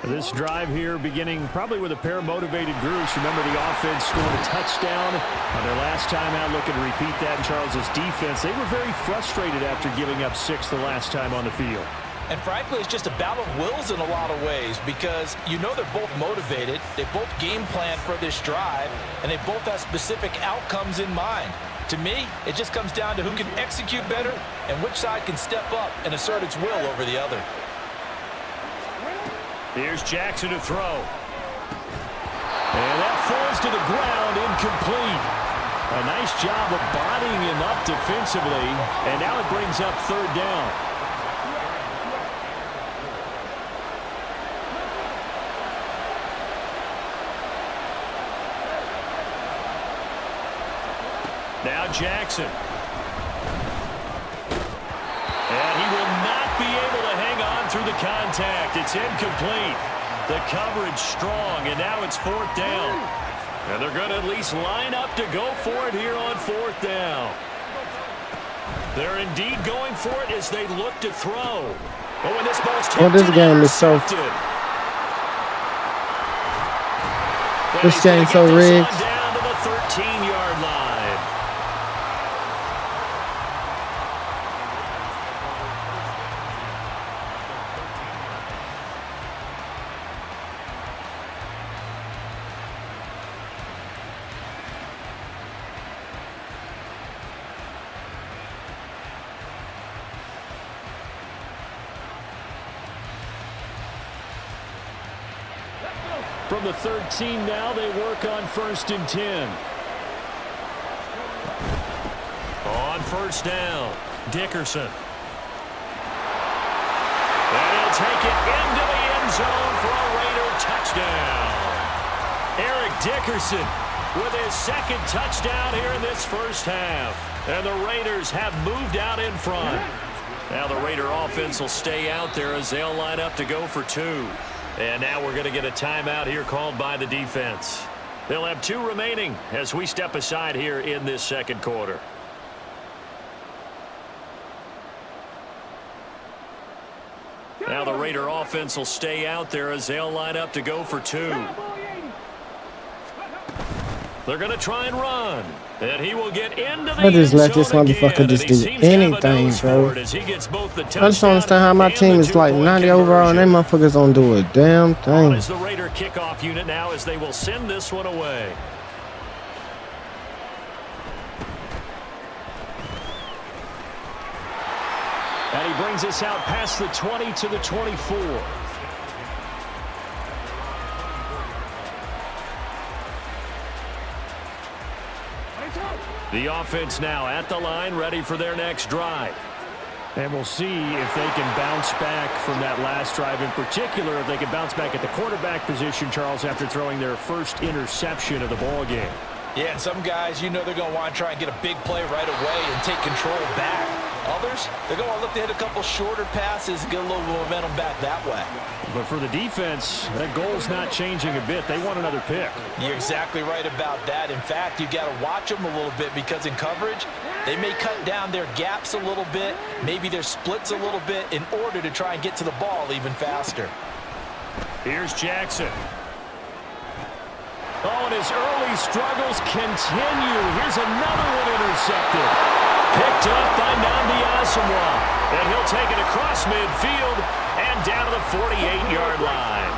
This drive here beginning probably with a pair of motivated groups. Remember, the offense scored a touchdown on their last time out, looking to repeat that in Charles's defense. They were very frustrated after giving up 6 the last time on the field. And frankly, it's just a battle of wills in a lot of ways because you know they're both motivated, they both game plan for this drive, and they both have specific outcomes in mind. To me, it just comes down to who can execute better and which side can step up and assert its will over the other. Here's Jackson to throw. And that falls to the ground, incomplete. A nice job of bodying him up defensively, and now it brings up third down. Now Jackson. And he will not be able to hang on through the contact. It's incomplete. The coverage strong, and now it's fourth down. And they're going to at least line up to go for it here on fourth down. They're indeed going for it as they look to throw. Oh, and this ball's tipped. Oh, this game is so... This game's so rigged. Down to the 13-yard line. From the 13 now, they work on 1st and 10. On first down, Dickerson. And he'll take it into the end zone for a Raider touchdown. Eric Dickerson with his second touchdown here in this first half. And the Raiders have moved out in front. Now the Raider offense will stay out there as they'll line up to go for 2. And now we're going to get a timeout here called by the defense. They'll have 2 remaining as we step aside here in this second quarter. Now the Raider offense will stay out there as they'll line up to go for 2. They're going to try and run. And he will get into the I just let this end zone motherfucker again, just and he do seems to have a anything, nose bro. for it as he gets both the I just don't understand how my touchdown team and is the like 2-point 90 overall and they conversion. motherfuckers don't do a damn On thing. is the Raider kickoff unit now as they will send this one away. And he brings us out past the 20 to the 24. The offense now at the line, ready for their next drive. And we'll see if they can bounce back from that last drive. In particular, if they can bounce back at the quarterback position, Charles, after throwing their first interception of the ball game. Yeah, and some guys, you know they're going to want to try and get a big play right away and take control back. Others, they're going to look to hit a couple shorter passes and get a little momentum back that way. But for the defense, that goal's not changing a bit. They want another pick. You're exactly right about that. In fact, you got to watch them a little bit because in coverage, they may cut down their gaps a little bit, maybe their splits a little bit in order to try and get to the ball even faster. Here's Jackson. Oh, and his early struggles continue. Here's another one intercepted. Picked up by Nnamdi Asomugha. And he'll take it across midfield and down to the 48-yard line.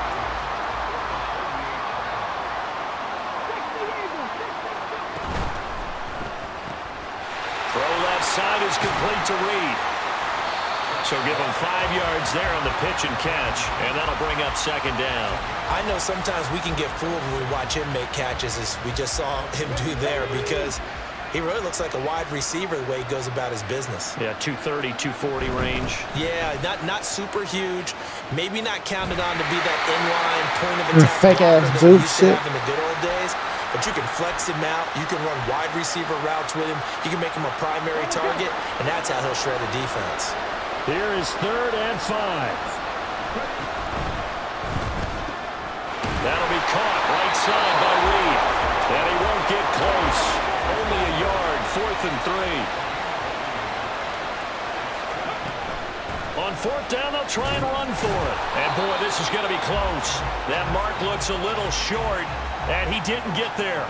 Throw left side is complete to Reed. So give him 5 yards there on the pitch and catch, and that'll bring up second down. I know sometimes we can get fooled when we watch him make catches, as we just saw him do there, because he really looks like a wide receiver the way he goes about his business. Yeah, 230, 240 range. Yeah, not super huge. Maybe not counted on to be that inline point of attack fake-ass that Duke we used to have in the good old days. But you can flex him out. You can run wide receiver routes with him. You can make him a primary target, and that's how he'll shred a defense. Here is 3rd and 5. That'll be caught right side by Reed. And he won't get close. Only a yard, 4th and 3. On 4th down, they'll try and run for it. And boy, this is going to be close. That mark looks a little short, and he didn't get there.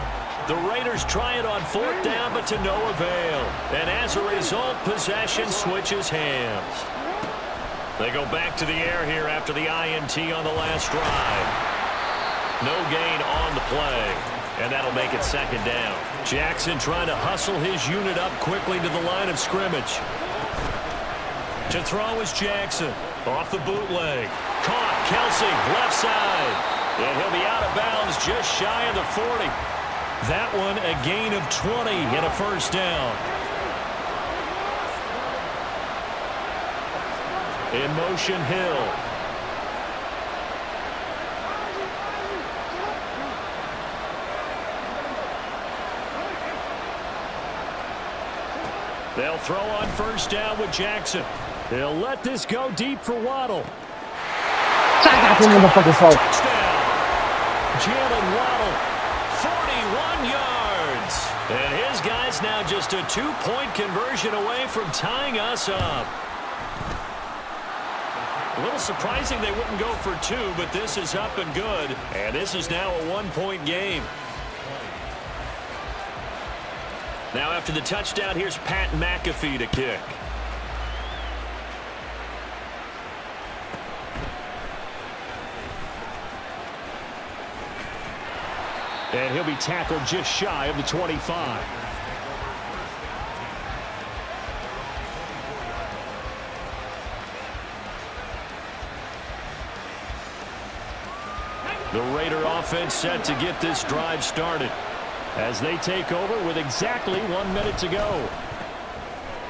The Raiders try it on 4th down, but to no avail. And as a result, possession switches hands. They go back to the air here after the INT on the last drive. No gain on the play. And that'll make it second down. Jackson trying to hustle his unit up quickly to the line of scrimmage. To throw is Jackson. Off the bootleg. Caught. Kelsey, left side. And he'll be out of bounds just shy of the 40. That one a gain of 20 and a first down. In motion, Hill. They'll throw on first down with Jackson. They'll let this go deep for Waddle. Touchdown. Jalen Waddle. 41 yards. And his guy's now just a 2-point conversion away from tying us up. A little surprising they wouldn't go for 2, but this is up and good. And this is now a 1-point game. Now after the touchdown, here's Pat McAfee to kick. And he'll be tackled just shy of the 25. The Raider offense set to get this drive started as they take over with exactly 1 minute to go.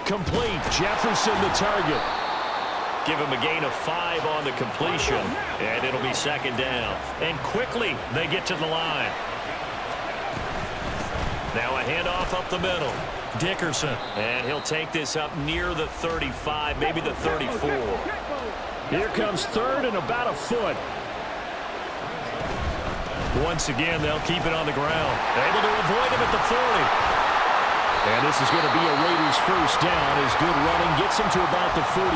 Complete. Jefferson the target. Give him a gain of 5 on the completion, and it'll be second down. And quickly they get to the line. Now a handoff up the middle. Dickerson. And he'll take this up near the 35, maybe the 34. Here comes 3rd and about a foot. Once again, they'll keep it on the ground. Able to avoid him at the 40. And this is going to be a Raiders first down as good running gets them to about the 44.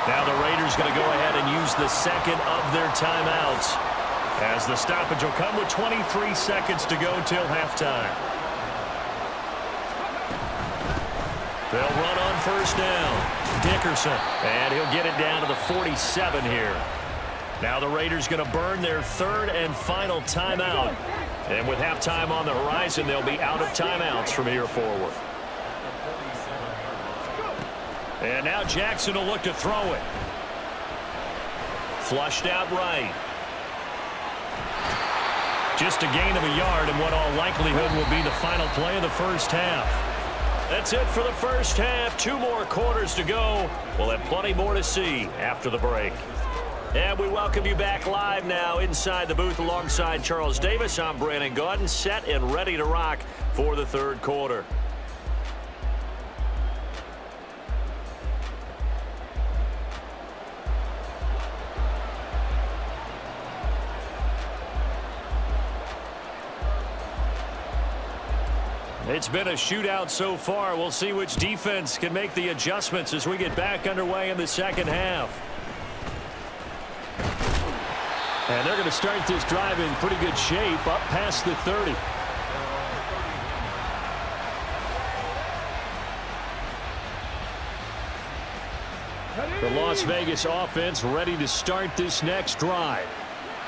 Now the Raiders going to go ahead and use the second of their timeouts, as the stoppage will come with 23 seconds to go till halftime. They'll run on first down. Dickerson. And he'll get it down to the 47 here. Now the Raiders going to burn their 3rd and final timeout. And with halftime on the horizon, they'll be out of timeouts from here forward. And now Jackson will look to throw it. Flushed out right. Just a gain of a yard, and what all likelihood will be the final play of the first half. That's it for the first half. 2 more quarters to go. We'll have plenty more to see after the break. And we welcome you back live now inside the booth alongside Charles Davis. I'm Brandon Gaudin, set and ready to rock for the 3rd quarter. It's been a shootout so far. We'll see which defense can make the adjustments as we get back underway in the second half. And they're going to start this drive in pretty good shape up past the 30. The Las Vegas offense ready to start this next drive.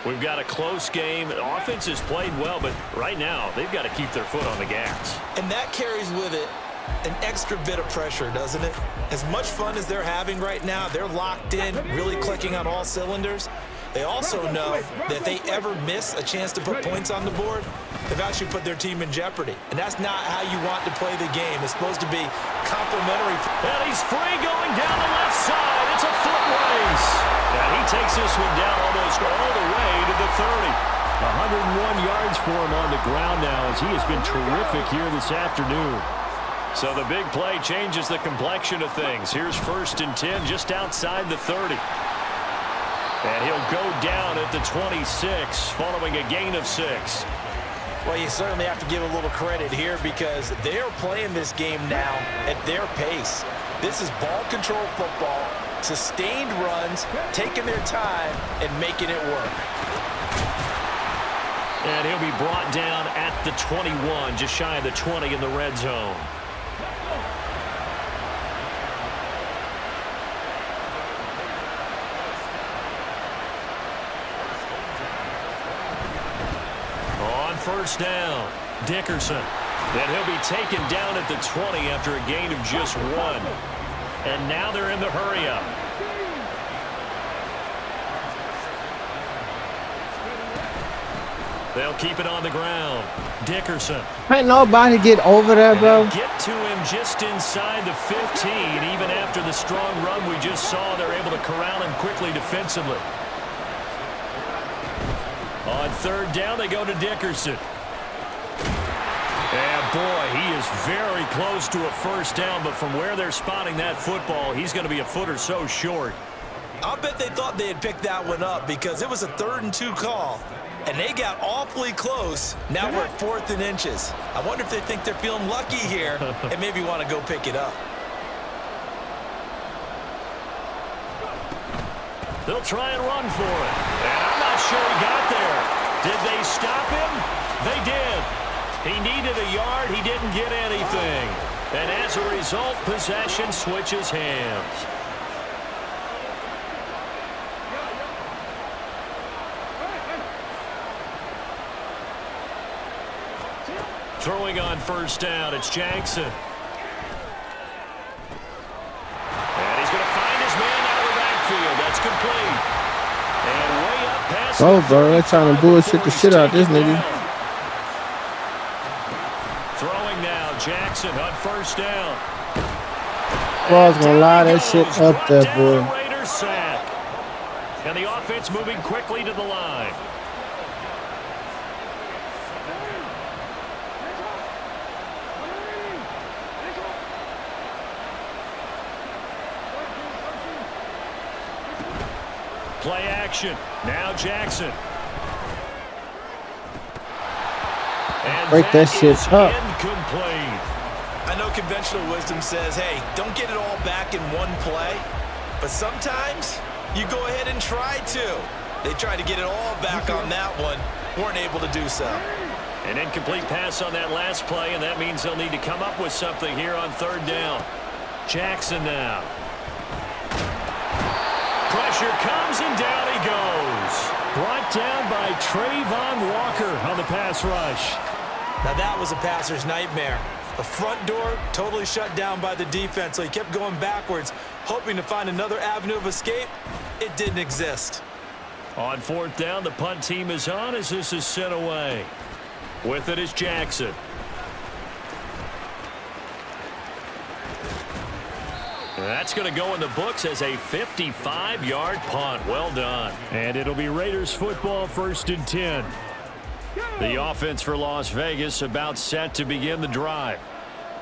We've got a close game. The offense has played well, but right now they've got to keep their foot on the gas. And that carries with it an extra bit of pressure, doesn't it? As much fun as they're having right now, they're locked in, really clicking on all cylinders. They also know that if they ever miss a chance to put points on the board, they've actually put their team in jeopardy. And that's not how you want to play the game. It's supposed to be complimentary. And he's free going down the left side. It's a foot race. And he takes this one down almost all the way to the 30. 101 yards for him on the ground now as he has been terrific here this afternoon. So the big play changes the complexion of things. Here's 1st and 10 just outside the 30. And he'll go down at the 26 following a gain of 6. Well, you certainly have to give a little credit here because they're playing this game now at their pace. This is ball control football, sustained runs, taking their time and making it work. And he'll be brought down at the 21, just shy of the 20 in the red zone. First down, Dickerson. Then he'll be taken down at the 20 after a gain of just 1. And now they're in the hurry-up. They'll keep it on the ground. Dickerson. Ain't nobody get over there, bro. Get to him just inside the 15. Even after the strong run we just saw, they're able to corral him quickly defensively. On 3rd down, they go to Dickerson. And boy, he is very close to a first down, but from where they're spotting that football, he's going to be a foot or so short. I'll bet they thought they had picked that one up because it was a 3rd and 2 call, and they got awfully close. Now we're at 4th and inches. I wonder if they think they're feeling lucky here and maybe want to go pick it up. They'll try and run for it. And I'm not sure he got there. Did they stop him? They did. He needed a yard. He didn't get anything. And as a result, possession switches hands. Throwing on 1st down, it's Jackson. And he's going to find his man out of the backfield. That's complete. And way up past bro, they're trying to bullshit the shit out of this nigga. Throwing now, Jackson on 1st down. I was gonna lie that shit up there, boy. Raiders sack. And the offense moving quickly to the line. Play action. Now Jackson. And break that shit up. Incomplete. I know conventional wisdom says, hey, don't get it all back in one play. But sometimes you go ahead and try to. They tried to get it all back on that one. Weren't able to do so. An incomplete pass on that last play, and that means they'll need to come up with something here on 3rd down. Jackson now. Pressure comes, and down he goes. Brought down by Trayvon Walker on the pass rush. Now that was a passer's nightmare. The front door totally shut down by the defense, so he kept going backwards, hoping to find another avenue of escape. It didn't exist. On 4th down, the punt team is on as this is sent away. With it is Jackson. That's going to go in the books as a 55-yard punt. Well done. And it'll be Raiders football, 1st and 10. The offense for Las Vegas about set to begin the drive.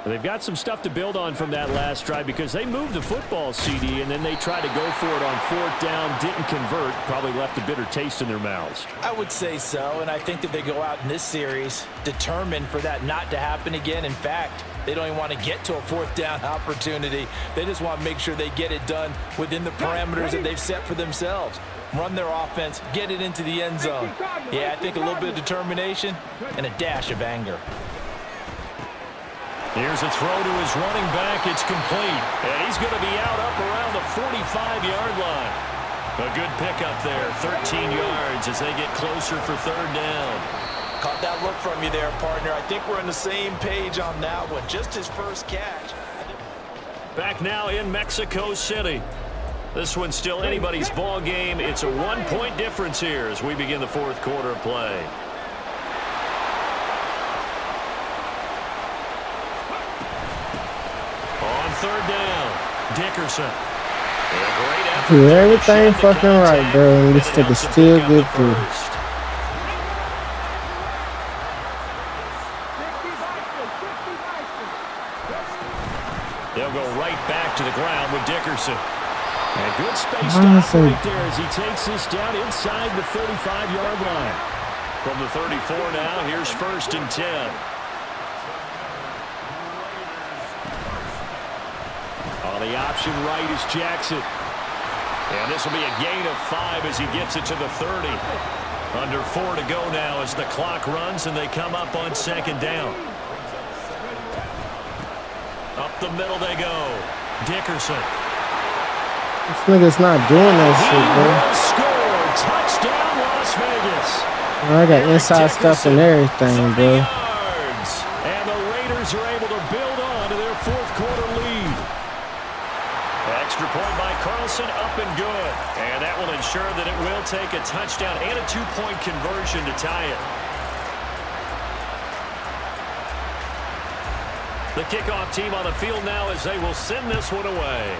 They've got some stuff to build on from that last drive because they moved the football, CD, and then they tried to go for it on 4th down, didn't convert, probably left a bitter taste in their mouths. I would say so, and I think that they go out in this series determined for that not to happen again. In fact, they don't even want to get to a 4th down opportunity. They just want to make sure they get it done within the parameters that they've set for themselves. Run their offense, get it into the end zone. Yeah, I think a little bit of determination and a dash of anger. Here's a throw to his running back. It's complete. And he's going to be out up around the 45-yard line. A good pickup there, 13 yards as they get closer for 3rd down. Caught that look from you there, partner. I think we're on the same page on that one. Just his first catch. Back now in Mexico City. This one's still anybody's ball game. It's a 1-point difference here as we begin the 4th quarter of play. On 3rd down, Dickerson. Do everything fucking right, bro, and this took a still good through. They'll go right back to the ground with Dickerson. And good space to operate there as he takes this down inside the 35-yard line. From the 34 now, here's 1st and 10. On the option right is Jackson. And this will be a gain of 5 as he gets it to the 30. Under 4 to go now as the clock runs and they come up on 2nd down. Up the middle they go. Dickerson. This nigga's not doing that shit, bro. Score. Touchdown, Las Vegas. I got inside stuff and everything, bro. And the Raiders are able to build on to their 4th quarter lead. Extra point by Carlson, up and good. And that will ensure that it will take a touchdown and a 2-point conversion to tie it. The kickoff team on the field now as they will send this one away.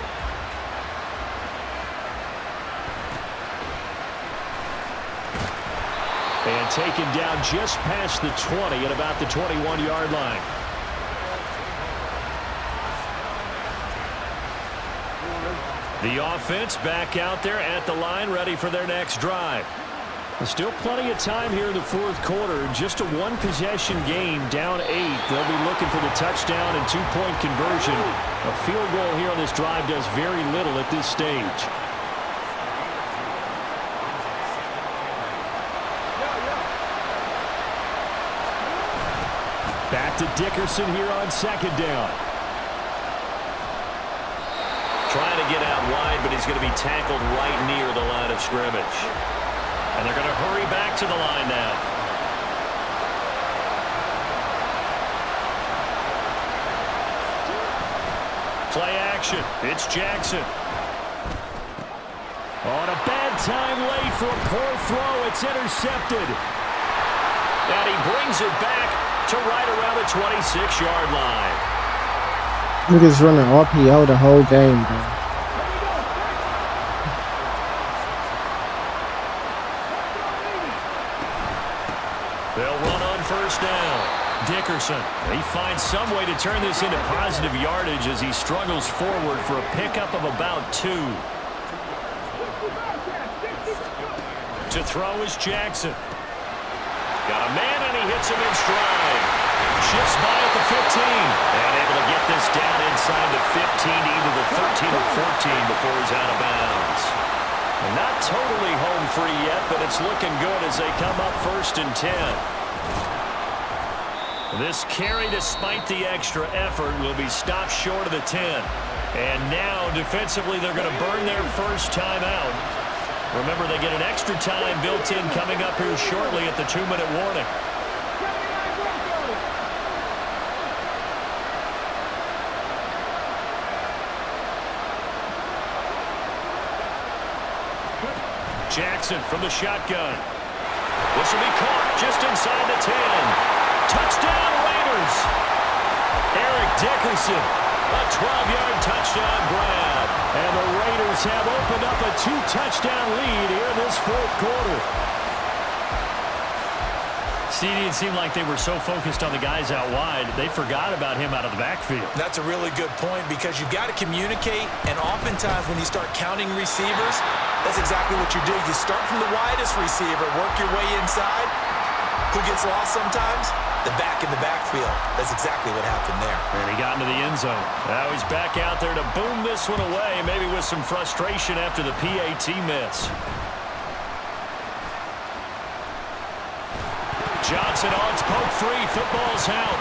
And taken down just past the 20 at about the 21-yard line. The offense back out there at the line, ready for their next drive. There's still plenty of time here in the 4th quarter. Just a 1-possession game, down 8. They'll be looking for the touchdown and 2-point conversion. A field goal here on this drive does very little at this stage. Back to Dickerson here on 2nd down. Trying to get out wide, but he's going to be tackled right near the line of scrimmage. And they're going to hurry back to the line now. Play action. It's Jackson. On a bad time late for a poor throw. It's intercepted. And he brings it back to right around the 26-yard line. Niggas running RPO the whole game, bro. They'll run on 1st down. Dickerson. He finds some way to turn this into positive yardage as he struggles forward for a pickup of about 2. To throw is Jackson. Got a man and he hits him in stride. Shifts by at the 15. And able to get this down inside the 15 to either the 13 or 14 before he's out of bounds. Not totally home free yet, but it's looking good as they come up 1st and 10. This carry, despite the extra effort, will be stopped short of the 10. And now, defensively, they're going to burn their first time out. Remember, they get an extra time built in coming up here shortly at the 2-minute warning. Jackson from the shotgun. This will be caught just inside the 10. Touchdown, Raiders. Eric Dickerson, a 12-yard touchdown grab. And the Raiders have opened up a 2-touchdown lead here in this 4th quarter. CD, it seemed like they were so focused on the guys out wide, they forgot about him out of the backfield. That's a really good point because you've got to communicate, and oftentimes when you start counting receivers, that's exactly what you do. You start from the widest receiver, work your way inside. Who gets lost sometimes? The back in the backfield. That's exactly what happened there. And he got into the end zone. Now he's back out there to boom this one away, maybe with some frustration after the PAT miss. Johnson on poke free. Football's out.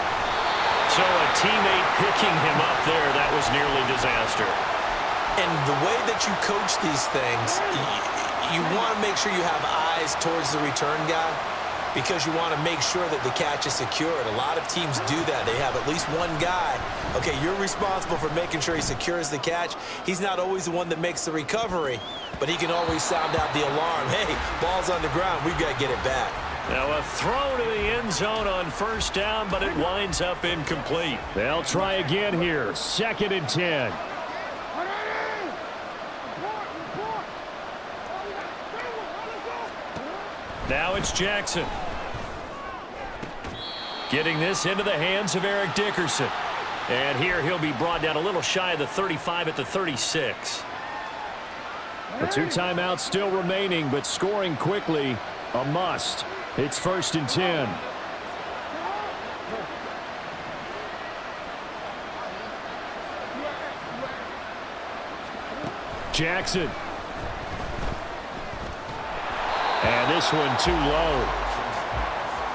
So a teammate picking him up there, that was nearly disaster. And the way that you coach these things, you want to make sure you have eyes towards the return guy because you want to make sure that the catch is secured. A lot of teams do that. They have at least one guy. Okay, you're responsible for making sure he secures the catch. He's not always the one that makes the recovery, but he can always sound out the alarm. Hey, ball's on the ground. We've got to get it back. Now a throw to the end zone on first down, but it winds up incomplete. They'll try again here. 2nd and 10. Now it's Jackson. Getting this into the hands of Eric Dickerson. And here he'll be brought down a little shy of the 35 at the 36. The 2 timeouts still remaining, but scoring quickly, a must. It's 1st and 10. Jackson. And this one too low.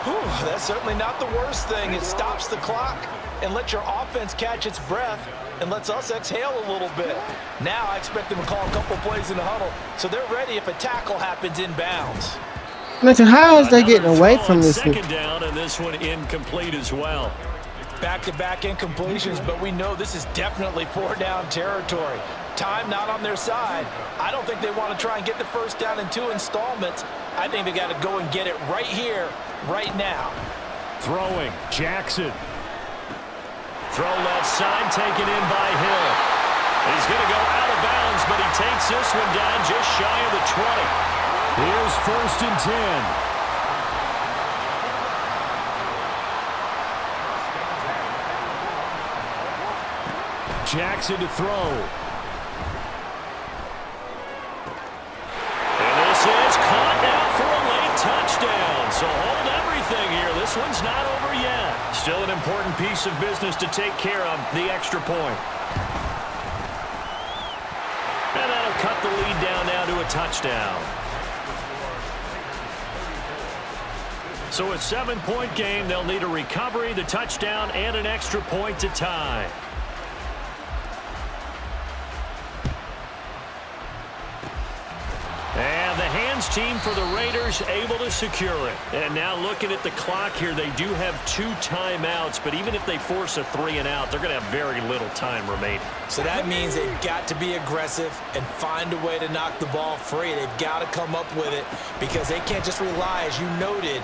Whew, that's certainly not the worst thing. It stops the clock and lets your offense catch its breath and lets us exhale a little bit. Now I expect them to call a couple plays in the huddle so they're ready if a tackle happens in bounds. Listen, how is they getting away from this? 2nd down, and this one incomplete as well. Back-to-back incompletions, but we know this is definitely 4-down territory. Time not on their side. I don't think they want to try and get the first down in 2 installments. I think they got to go and get it right here, right now. Throwing, Jackson. Throw left side, taken in by Hill. He's going to go out of bounds, but he takes this one down just shy of the 20. Here's 1st and 10. Jackson to throw. And this is caught now for a late touchdown. So hold everything here. This one's not over yet. Still an important piece of business to take care of, the extra point. And that'll cut the lead down now to a touchdown. So a 7-point game. They'll need a recovery, the touchdown, and an extra point to tie. And the hands team for the Raiders able to secure it. And now looking at the clock here, they do have 2 timeouts, but even if they force a 3-and-out, they're going to have very little time remaining. So that means they've got to be aggressive and find a way to knock the ball free. They've got to come up with it because they can't just rely, as you noted.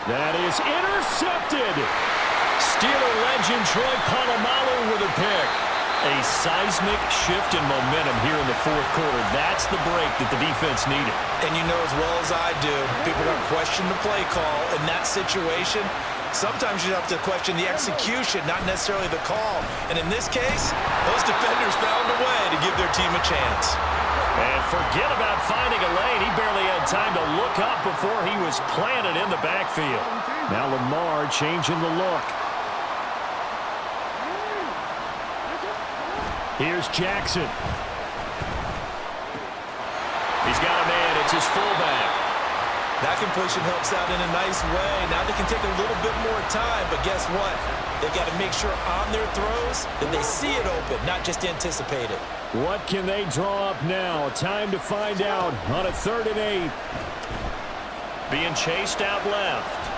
That is intercepted. Steeler legend Troy Polamalu with a pick. A seismic shift in momentum here in the 4th quarter. That's the break that the defense needed. And you know as well as I do, people are going to question the play call in that situation. Sometimes you have to question the execution, not necessarily the call. And in this case, those defenders found a way to give their team a chance. And forget about finding a lane. He barely had time to look up before he was planted in the backfield. Now Lamar changing the look. Here's Jackson. He's got a man. It's his fullback. That completion helps out in a nice way. Now they can take a little bit more time, but guess what? They've got to make sure on their throws that they see it open, not just anticipate it. What can they draw up now? Time to find out on a 3rd and 8. Being chased out left.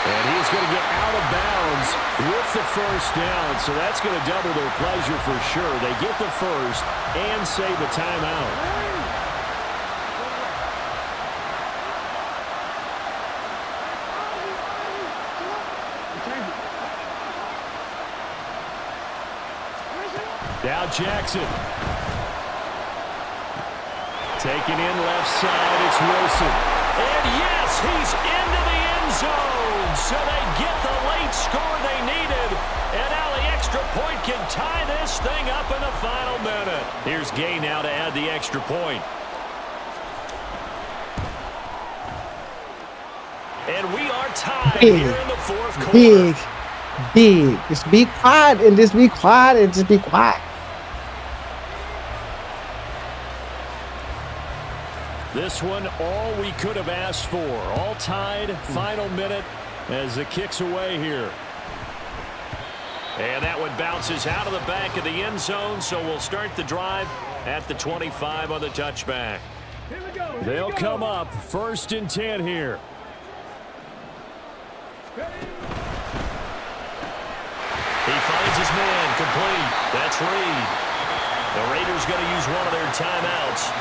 And he's going to get out of bounds with the first down. So that's going to double their pleasure for sure. They get the first and save a timeout. Now Jackson. Taken in left side, it's Wilson. And yes, he's into the end zone. So they get the late score they needed. And now the extra point can tie this thing up in the final minute. Here's Gay now to add the extra point. And we are tied here in the fourth quarter. Big. Just be quiet and just be quiet and just be quiet. This one, all we could have asked for. All tied, final minute as it kicks away here. And that one bounces out of the back of the end zone, so we'll start the drive at the 25 on the touchback. They'll come up 1st and 10 here. He finds his man complete. That's Reed. The Raiders going to use one of their timeouts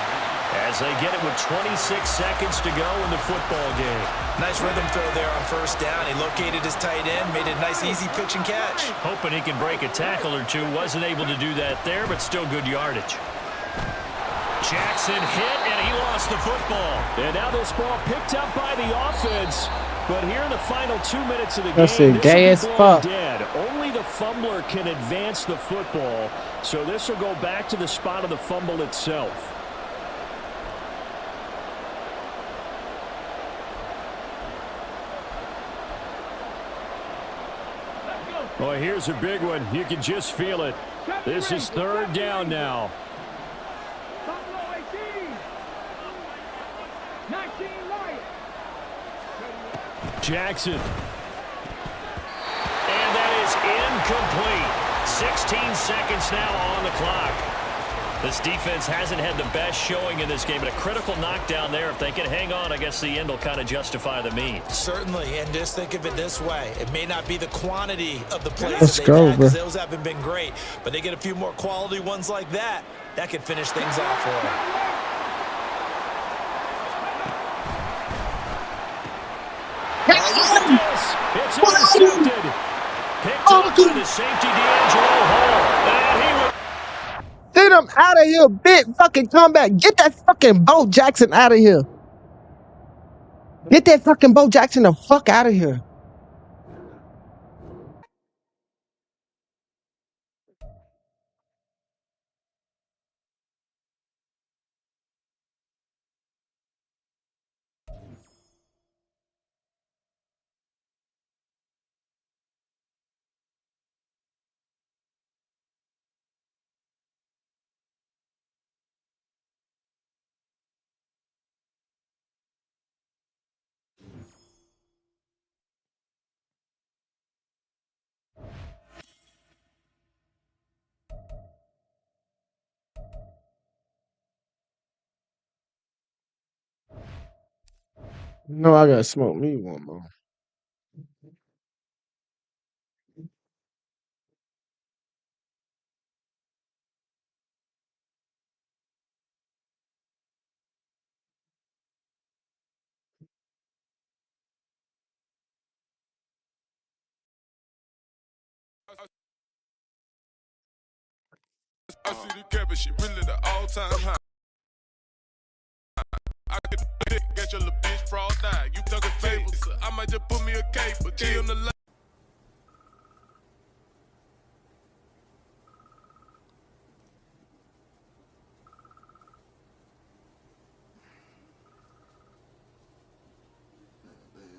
as they get it with 26 seconds to go in the football game. Nice rhythm throw there on 1st down. He located his tight end, made it a nice easy pitch and catch. Hoping he can break a tackle or two. Wasn't able to do that there, but still good yardage. Jackson hit, and he lost the football. And now this ball picked up by the offense. But here in the final 2 minutes of the game, gay as fuck. Dead. Only the fumbler can advance the football. So this will go back to the spot of the fumble itself. Well, here's a big one. You can just feel it. This is 3rd down now. Jackson. And that is incomplete. 16 seconds now on the clock. This defense hasn't had the best showing in this game, but a critical knockdown there. If they can hang on, I guess the end will kind of justify the means. Certainly, and just think of it this way. It may not be the quantity of the plays Let's that go, they've had, bro. because those haven't been great, but they get a few more quality ones like that. That could finish things off for them. It's intercepted. Picked up by the safety, D'Angelo Hall. And he was... Get him out of here, big fucking comeback. Get that fucking Bo Jackson out of here. Get that fucking Bo Jackson the fuck out of here. No, I gotta smoke me one more. I see the cap and shit really the all-time high. I get your little bitch fraud die. You talking favors, so I might just put me a cape, but G on the line.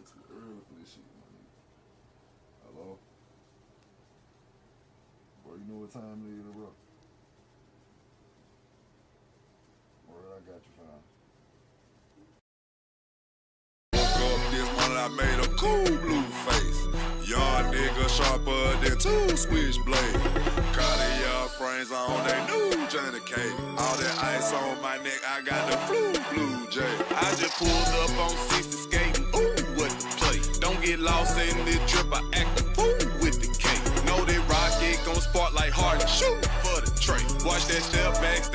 It's too early for this shit, man. Hello? Bro, you know what time it is, bro? Word, I got you, fam. Woke up this morning, I made a cool blue face. Young nigga sharper than 2 switchblades. Cartier frames on they new Johnny K. All that ice on my neck, I got the blue J. I just pulled up on 60 skating, ooh, what the play. Don't get lost in this trip, I act a fool with the K. Know that rocket gon' spark like Harden, shoot for the tray. Watch that step back,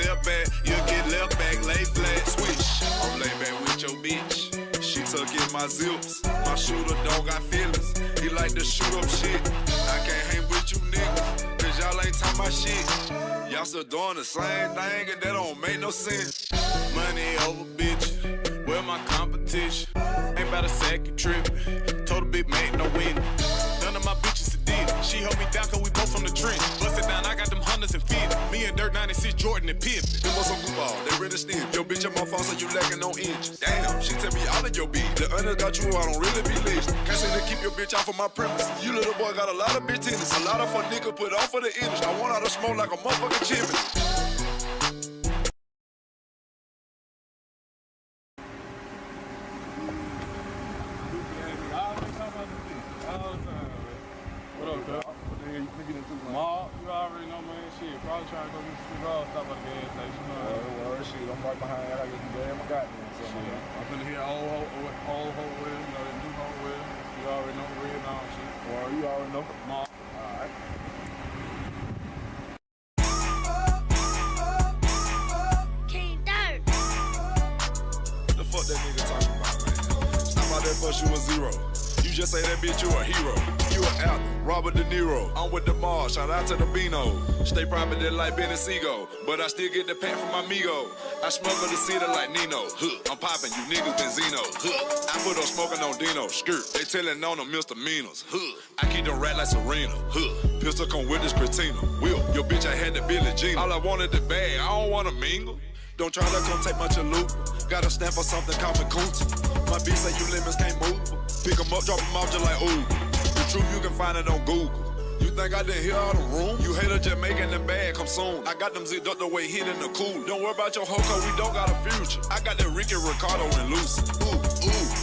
you get left back, lay flat, switch. I'm lay back with your bitch. She tuck in my zips, my shooter don't got feelings. He like to shoot up shit. I can't hang with you niggas, cause y'all ain't talking my shit. Y'all still doing the same thing and that don't make no sense. Money over bitches, where my competition? competition. Ain't about a second trip. Told a big man no win. None of my bitches did. She held me down cause we both from the trench. Bust it down, I got them hunters and 50. Me and Dirt 96, Jordan and Pip. Them was some ball, they really stem. Your bitch on my phone, so you lacking on inches. Damn, she tell me all of your beat. The under got you, I don't really be listening. Can't say to keep your bitch off of my premise. You little boy got a lot of bitch tennis. A lot of fun nigga put off for the industry. I want her to smoke like a motherfucking chimney. Mob, you already know, man. Shit, probably trying to go get some cigars, stop at the gas station. Well, shit, I'm right behind you. I gotta get some gas. I got me. I'm finna hear old hoe well, you know, that new hoe well. You already know the red on shit. Well, you already know. Mob. Alright. King Dirt. The fuck that nigga talking about, man? Stop out there first, you a zero. You just say that bitch, you a hero. You an actor, Robert De Niro. I'm with the Mars, shout out to the Beano. Stay private like Benny Seago, but I still get the pack from my Migo. I smuggle the cedar like Nino. Huh, I'm popping, you niggas Benzino. Huh, I put on smoking on Dino. Skirt, they telling on them misdemeanors. Huh, I keep them rat like Serena. Huh, pistol come with this Christina. Will, your bitch, I had the Billie Jean. All I wanted the bag, I don't wanna mingle. Don't try to come take my chalupa. Got a stamp for something called me Kunta. My bitch say you limits can't move. Pick them up, drop them off just like ooh. The truth, you can find it on Google. You think I didn't hear all the room? You hate a Jamaican, the bag come soon. I got them zipped up the way hit in the cool. Don't worry about your hoe, cause we don't got a future. I got that Ricky, Ricardo, and Lucy. Ooh,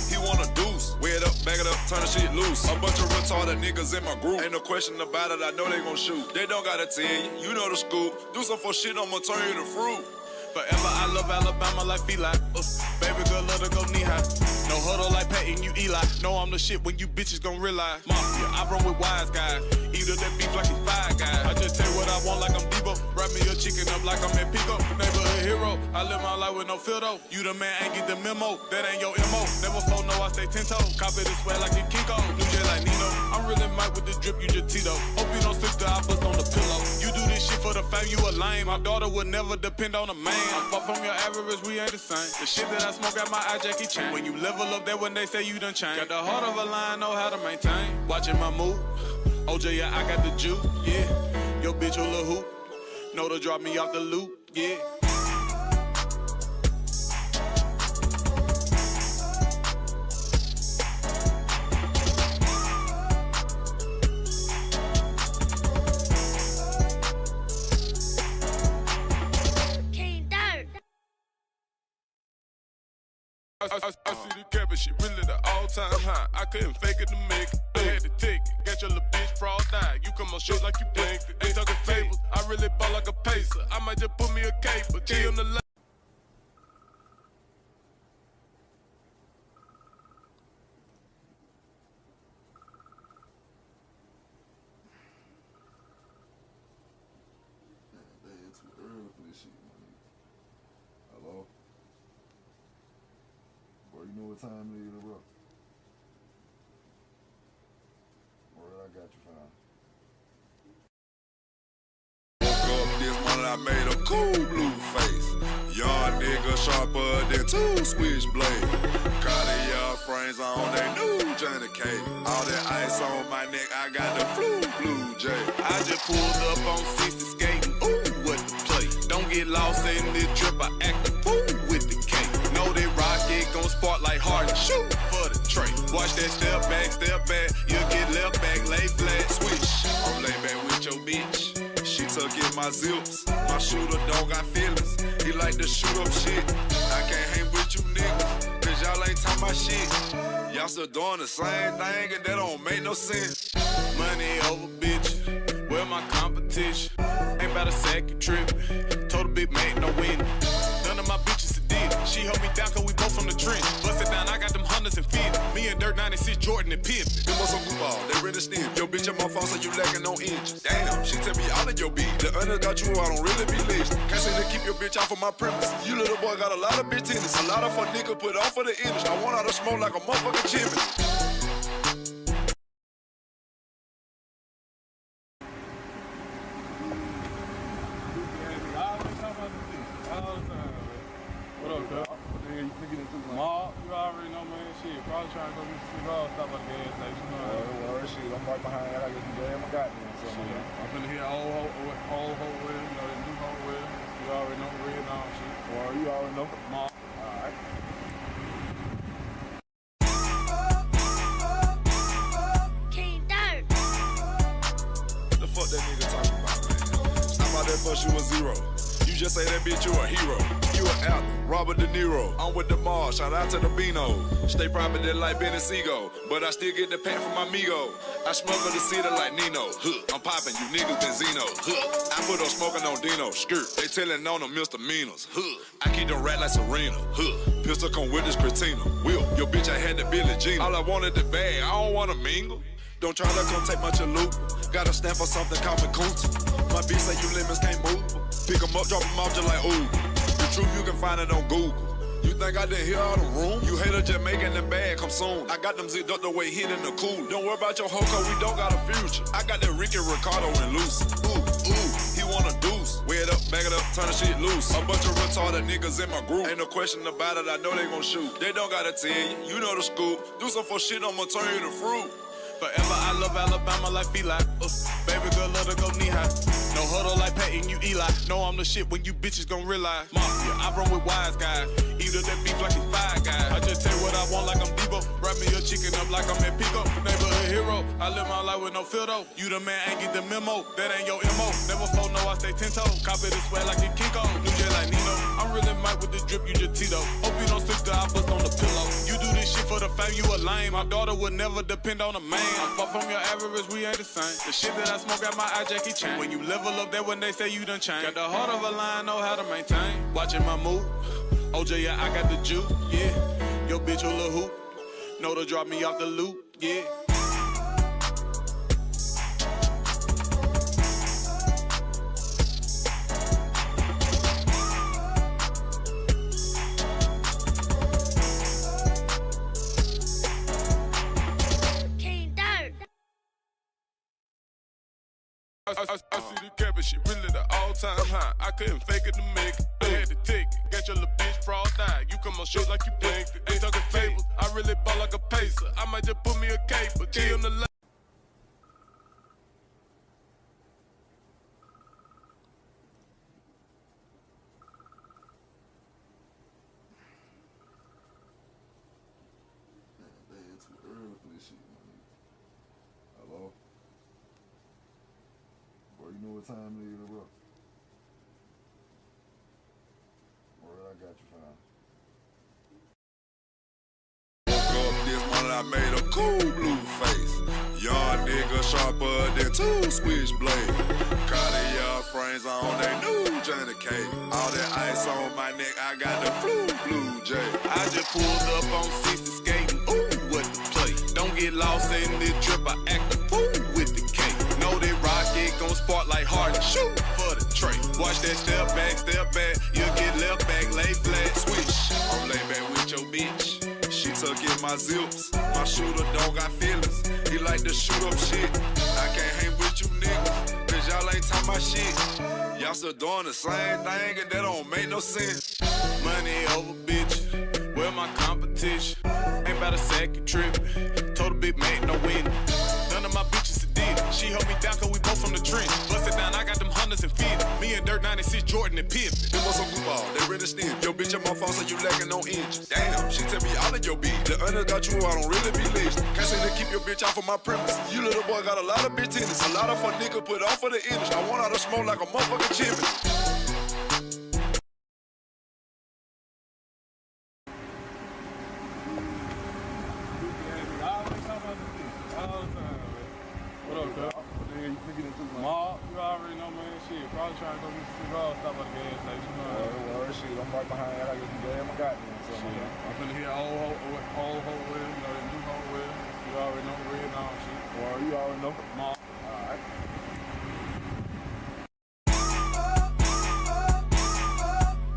he want a deuce. Wear it up, bag it up, turn the shit loose. A bunch of retarded niggas in my group. Ain't no question about it, I know they gon' shoot. They don't gotta tell you, you know the scoop. Do some for shit, I'ma turn you to fruit. Forever I love Alabama like Feli. Baby girl love to go knee high. No huddle like Peyton, you Eli. Know I'm the shit when you bitches gon' realize. Mafia, I run with wise guys. Eat up that beef like it's Five Guys. I just tell what I want like I'm Debo. Wrap me a chicken up like I'm at Pico. Neighborhood hero. I live my life with no filter. You the man, ain't get the memo. That ain't your MO. Never phone, no, I stay 10 toes. Copy the sweat like a Kiko. New J like Nino. I'm really Mike with the drip, you just Tito. Hope you don't slip the bust on the pillow. You do this shit for the fame, you a lame. My daughter would never depend on a man. I'm far from your average, we ain't the same. The shit that I smoke at my eye, Jackie Chan. When you level up, that when they say you done change. Got the heart of a lion, know how to maintain. Watching my move. OJ, yeah, I got the juice, yeah. Yo, bitch, a little hoop. Know to drop me off the loop, yeah. King Dirt. I see the cabbage shit really the all-time high. I couldn't fake it to make it. I had to take it. Got your little bitch fraud die. You come on shit like you blinked. Ain't talking tables. I really ball like a pacer. I might just put me a caper. G on the left. Damn, too early for this shit, man. Hello? Bro, you know what time it is, bro? Word, I got you, fam. Woke up this morning, I made a cool blue face. Young nigga sharper than two switchblades. Cartier frames on that new Johnny K. All that ice on my neck, I got the blue J. I just pulled up on 60 skating. Ooh, what the play. Don't get lost in this trip. I act a fool with the K. Know that rocket gon' spark like Harden. Shoot for the tray. Watch that step back. You'll get left back, lay flat, switch. I'm laid back with your bitch. She tuck in my zips. My shooter don't got feelings. He like to shoot up shit. I can't hang with you niggas, cause y'all ain't talking about shit. Y'all still doing the same thing and that don't make no sense. Money over bitch. Where my competition? Ain't about a second trip. Told a big man no win. None of my bitches did. She held me down cause we both from the trench. Bust it down, I got them hunters and 50. Me and Dirt 96, Jordan and Pip. Them was some ball, they really stem. Your bitch on my phone, so you lacking on inches. Damn, she tell me all of your beat. The under got you, I don't really be listening. Can't say to keep your bitch off of my premise. You little boy got a lot of bitch tennis. A lot of fun nigga put on for the industry. I want her to smoke like a motherfucking chimney. What up, dog? You already know, shit, probably trying to go get some cigars, stop at the gas station, you know. Shit, I'm right behind that. I get some gas, I got me something. I'm finna hit old hoe with, you know, the new hoe with. You already know the red on shit. Well, you already know. Mark. Alright. King Dirt. The fuck that nigga talking about, man? Stop out there first, you a zero. You just say that bitch, you a hero. You an actor, Robert De Niro. I'm with the Mars, shout out to the Beano. Stay private like Benny Seago, but I still get the pack from my amigo. I smuggle the cedar like Nino. Huh. I'm popping, you niggas Benzino. Huh. I put on smoking on Dino. Skirt, they telling on them misdemeanors. Huh. I keep them rat like Serena. Huh. Pistol come with this Cretina. Will, your bitch, I had the Billie Jean. All I wanted the bag, I don't wanna mingle. Don't try to come take my chalupa. Gotta stand for something, call me Kunta. My bitch say you lemons can't move. Pick them up, drop them off just like ooh. The truth, you can find it on Google. You think I didn't hear all the room? You hater just making the bag come soon. I got them zipped up the way hit in the cool. Don't worry about your hoe, cause we don't got a future. I got that Ricky, Ricardo, and Lucy. Ooh, he want a deuce. Wear it up, bag it up, turn the shit loose. A bunch of retarded niggas in my group. Ain't no question about it, I know they gon' shoot. They don't gotta tell you, you know the school. Do some for shit, I'ma turn you to fruit. Forever I love Alabama like Feli. Baby girl love to go knee high. No huddle like Peyton, you Eli. Know I'm the shit when you bitches gon' realize. Mafia, I run with wise guys. Either that beef like it's five guys. I just tell what I want like I'm Debo. Wrap me your chicken up like I'm at Pico. Neighborhood hero. I live my life with no filter. You the man, ain't get the memo. That ain't your MO. Never fold, no, I stay 10 toes. Copy the sweat like a Kiko. New jet like Nino. I'm really Mike with the drip, you just Tito. Hope you don't slip the I bust on the pillow. You do this shit for the fame, you a lame. My daughter would never depend on a man. I'm far from your average, we ain't the same. The shit that I smoke got my eye Jackie chain. When you level up, that when they say you done changed. Got the heart of a lion, know how to maintain. Watching my move. OJ, yeah, I got the juice, yeah. Your bitch a little hoop. Know to drop me off the loop, yeah. King Dirt. I see the cap and shit really the all-time high. I couldn't fake it to make it. I had to take it. Got your little bitch fraud die. You come on shit like you blinked it. Ain't talking fables. I really ball like a pacer. I might just put me a cape, but kill him the left. It's too early for this shit, man. Hello? Bro, you know what time it is, bro? Word, I got you, fam. Woke up this morning, I made a cool blue face. Young nigga sharper than two switchblades. Cartier frames on they new Johnny K. All that ice on my neck, I got the blue J. I just pulled up on 60 skating. Ooh, what the play? Don't get lost in this trip. I act a fool with the cake. Know that rocket gon' spark like Harden. Shoot for the tray. Watch that step back. You'll get left back, lay flat. Switch. I'm laid back with your bitch. She tuck in my zips. My shooter don't got feelings. He like to shoot up shit. I can't hang with you niggas, cause y'all ain't talking my shit. Y'all still doing the same thing and that don't make no sense. Money over bitch. Where my competition? Ain't about a second trip. Told a big man no win. None of my bitches are dead. She held me down cause we both from the trench. Bust it down, I got them hunters and fit. Me and Dirt 96, Jordan and Pip. Them was some good ball, they really stem. Your bitch on my phone, so you lacking on inch. Damn, she tell me all of your beat. The under got you, I don't really be leashed. Can't say to keep your bitch off of my premise. You little boy got a lot of bitch tennis. A lot of fun nigga put on for the image. I want all to smoke like a motherfucking chimney. Mark, you already know, man. Shit, probably trying to go get some cigars, stop at the gas station. Shit, I'm right behind that. I get some gas, I got me something. I'm finna hit old hoe with, you know, the new hoe with. You already know the red on shit. Well, you already know. Mark. Alright.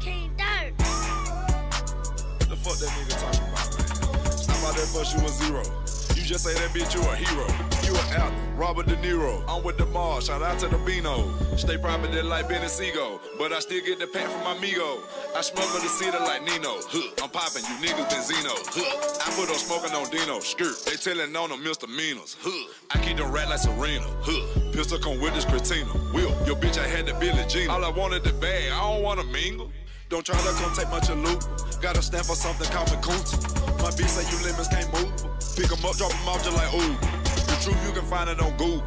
King Dirt. The fuck that nigga talking about, man? Stop out there first, you a zero. You just say that bitch you a hero. You an actor, Robert De Niro. I'm with the Mars, shout out to the Beano. Stay private like Benny Seago, but I still get the pack from my amigo. I smuggle the cedar like Nino. Huh. I'm popping, you niggas Benzino. Huh. I put on smoking on Dino. Skirt, they telling on them misdemeanors. Huh. I keep them rat like Serena. Huh. Pistol come with this Cretina. Will, your bitch, I had the Billie Jean. All I wanted the bag, I don't wanna mingle. Don't try to come take my chalupa. Gotta stand for something called Kunta. My bitch say you lemons can't move. Pick 'em up, drop 'em off just like ooh. The truth you can find it on Google.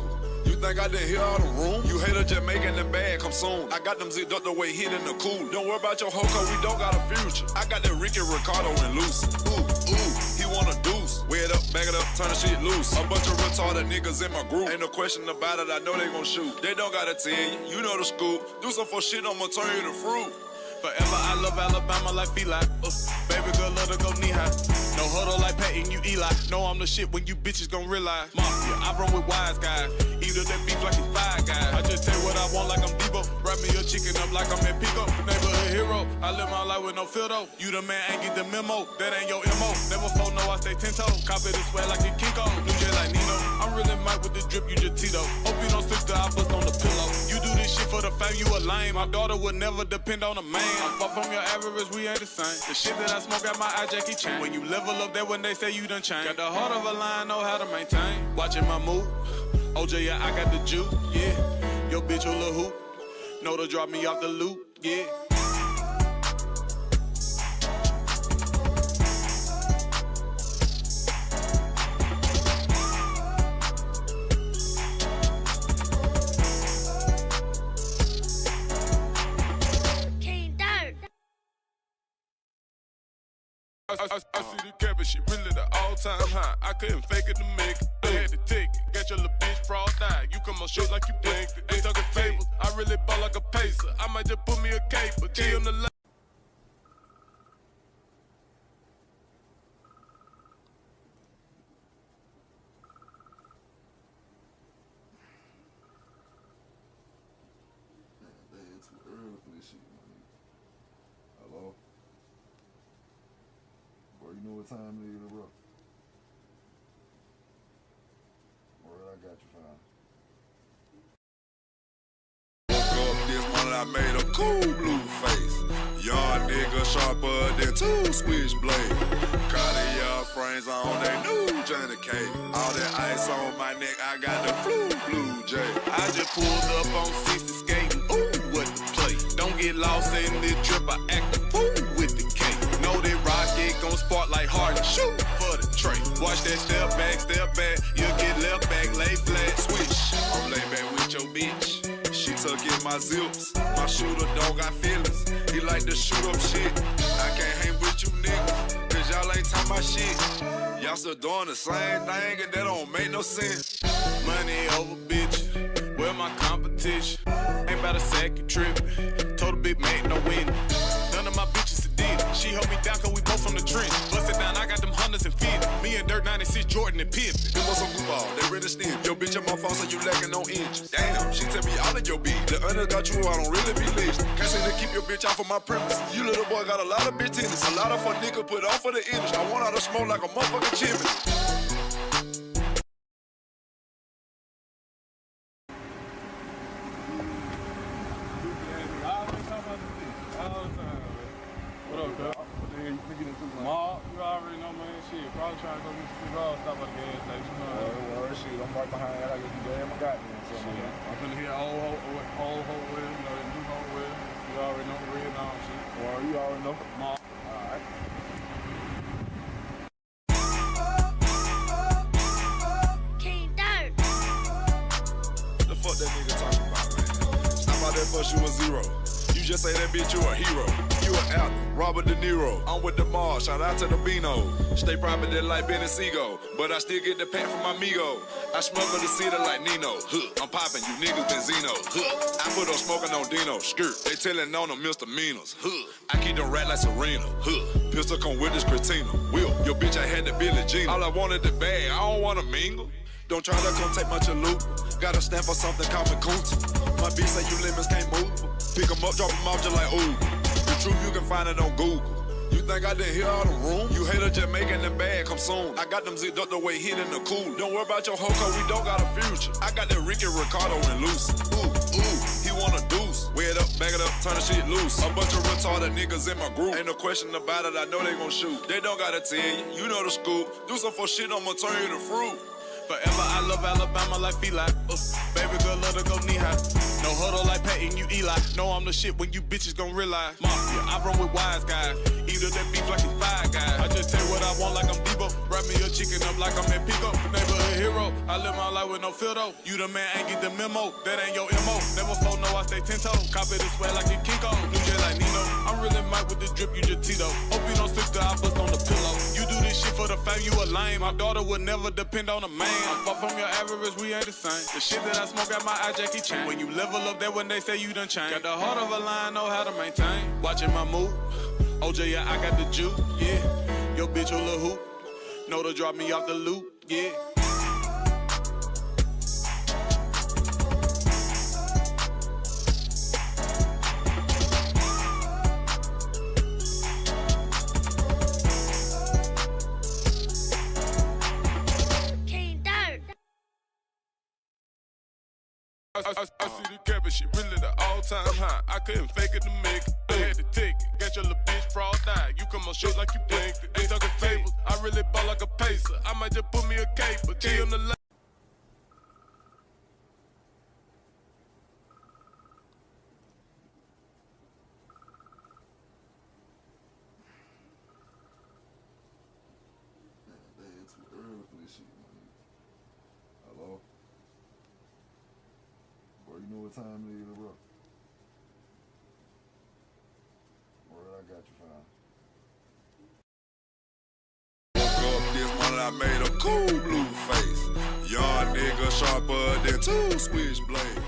You think I didn't hear all the room? You hater just making the bag come soon. I got them zipped up the way hit in the cool. Don't worry about your hoe, cause we don't got a future. I got that Ricky Ricardo and Lucy. Ooh, he want a deuce. Wear it up, back it up, turn the shit loose. A bunch of retarded niggas in my group. Ain't no question about it, I know they gon' shoot. They don't gotta tell you, you know the scoop. Do some for shit, I'ma turn you to fruit. Forever I love Alabama like Feli. Baby girl love to go knee high. No huddle like Peyton, you Eli. Know I'm the shit when you bitches gon' realize. Mafia, I run with wise guys. Either that beef like it's five guys. I just tell what I want like I'm Debo. Wrap me a chicken up like I'm at Pico. Neighborhood hero. I live my life with no filter. You the man, ain't get the memo. That ain't your MO. Never phone, no, I stay 10 toes. Copy the sweat like a Kiko. New J like Nino. I'm really Mike with the drip, you just Tito. Hope you don't slip the I bust on the pillow. You do this shit for the fame, you a lame. My daughter would never depend on a man. I'm far from your average, we ain't the same. The shit that I smoke got my eye Jackie Chan. When you level up, that when they say you done changed. Got the heart of a lion, know how to maintain. Watching my move. OJ, yeah, I got the juice, yeah. Yo, bitch, a little hoop. Know to drop me off the loop, yeah. I see the cap and shit really the all-time high. I couldn't fake it to make it. I had to take it. Got your little bitch fraud die. You come on shit like you blinked it. Ain't talking fables. I really ball like a pacer. I might just put me a cape, but G on the left. It's too early for this shit, man. Hello? Bro, you know what time it is, bro? Alright, I got you, fam. Woke up this morning, I made a cool blue face. Young nigga sharper than two switchblades. Cartier frames on that new Johnny K. All that ice on my neck, I got the blue J. I just pulled up on 60 skating. Ooh, what the play? Don't get lost in this trip. I act a fool with the cake. Know that rocket gon' spark like Harden. Shoot for the tray. Watch that step back. You'll get left back, lay flat. Switch. I'm laid back with your bitch. She tuck in my zips. My shooter don't got feelings. He like to shoot up shit. I can't hang with you niggas, cause y'all ain't talking my shit. Y'all still doing the same thing and that don't make no sense. Money over bitches. Where my competition? Ain't about a sack, you trippin'. Told a big man, no win. None of my bitches did it. She held me down cause we both from the trench. Bust it down, I got them hunters and 50. Me and Dirt 96, Jordan and Pippen. Them was some good ball, they ready to steal. Yo, bitch, I'm my phone, so you lacking on inches. Damn, she tell me all of your beat. The under got you, I don't really be listening. Can't say to keep your bitch off of my premise. You little boy got a lot of bitch tennis. A lot of fun nigga put off for the industry. I want all to smoke like a motherfucking chimney. You already know, man. Shit, probably trying to go get some cigars, stop at the gas station. Shit, I'm right behind that. I get some damn goddamn something. I'm finna hear old hoe with him, the new hoe with him. You already know the red and all shit. Well, you already know. Alright. King Dirt. The fuck that nigga talking about, man? Stop out there first, you a zero. You just say that bitch, you a hero. You an actor, Robert De Niro. I'm with the Mars, shout out to the Beano. Stay private like Benny Seago, but I still get the pack from my amigo. I smuggle the cedar like Nino. I'm popping, you niggas Benzino. I put on smoking on Dino. Skirt, they telling on them misdemeanors. I keep them rat like Serena. Pistol come with this Cretina. Will, your bitch, I had the Billie Jean. All I wanted the bag, I don't wanna mingle. Don't try to come take my chalupa. Gotta stand for something called Kunta. My bitch say you lemons can't move. Pick 'em up, drop 'em off just like ooh. The truth you can find it on Google. You think I didn't hear all the room? You hater just making the bag come soon. I got them zipped up the way hit in the cool. Don't worry about your hoe, cause we don't got a future. I got that Ricky Ricardo and loose. He want a deuce. Wear it up, back it up, turn the shit loose. A bunch of retarded niggas in my group. Ain't no question about it, I know they gon' shoot. They don't gotta tell you, you know the scoop. Do some for shit, I'ma turn you to fruit. Forever I love Alabama like Eli. Baby girl love to go knee high. No huddle like Peyton, you Eli. Know I'm the shit when you bitches gon' realize. Mafia, I run with wise guys. Either that beef like it's five guys. I just tell what I want like I'm Debo. Wrap me a chicken up like I'm at Pico. Neighborhood hero. I live my life with no filter. You the man, ain't get the memo. That ain't your MO. Never fall, no, I stay 10 toes. Copy the sweat like a Kiko. New J like Nino. I'm really Mike with the drip, you just Tito. Hope you don't stick the opposite on the pillow. You do this shit for the fame, you a lame. My daughter would never depend on a man. I'm far from your average, we ain't the same. The shit that I smoke got my eye Jackie chain. When you level up, that when they say you done change. Got the heart of a lion, know how to maintain. Watching my move. OJ, yeah, I got the juke, yeah. Your bitch a little hoop. Know to drop me off the loop, yeah. I see the cabbage shit really the all-time high. I couldn't fake it to make it. I had to take it. Got your little bitch fraud die. You come on shit like you blinked. Ain't talking tables. I really ball like a pacer. I might just put me a cape, but G on the left. Man, too early for this shit, man. Hello? Bro, you know what time it is, bro? Word, I got you, fam. Woke up this morning, I made a cool blue face. Young nigga sharper than two switchblades.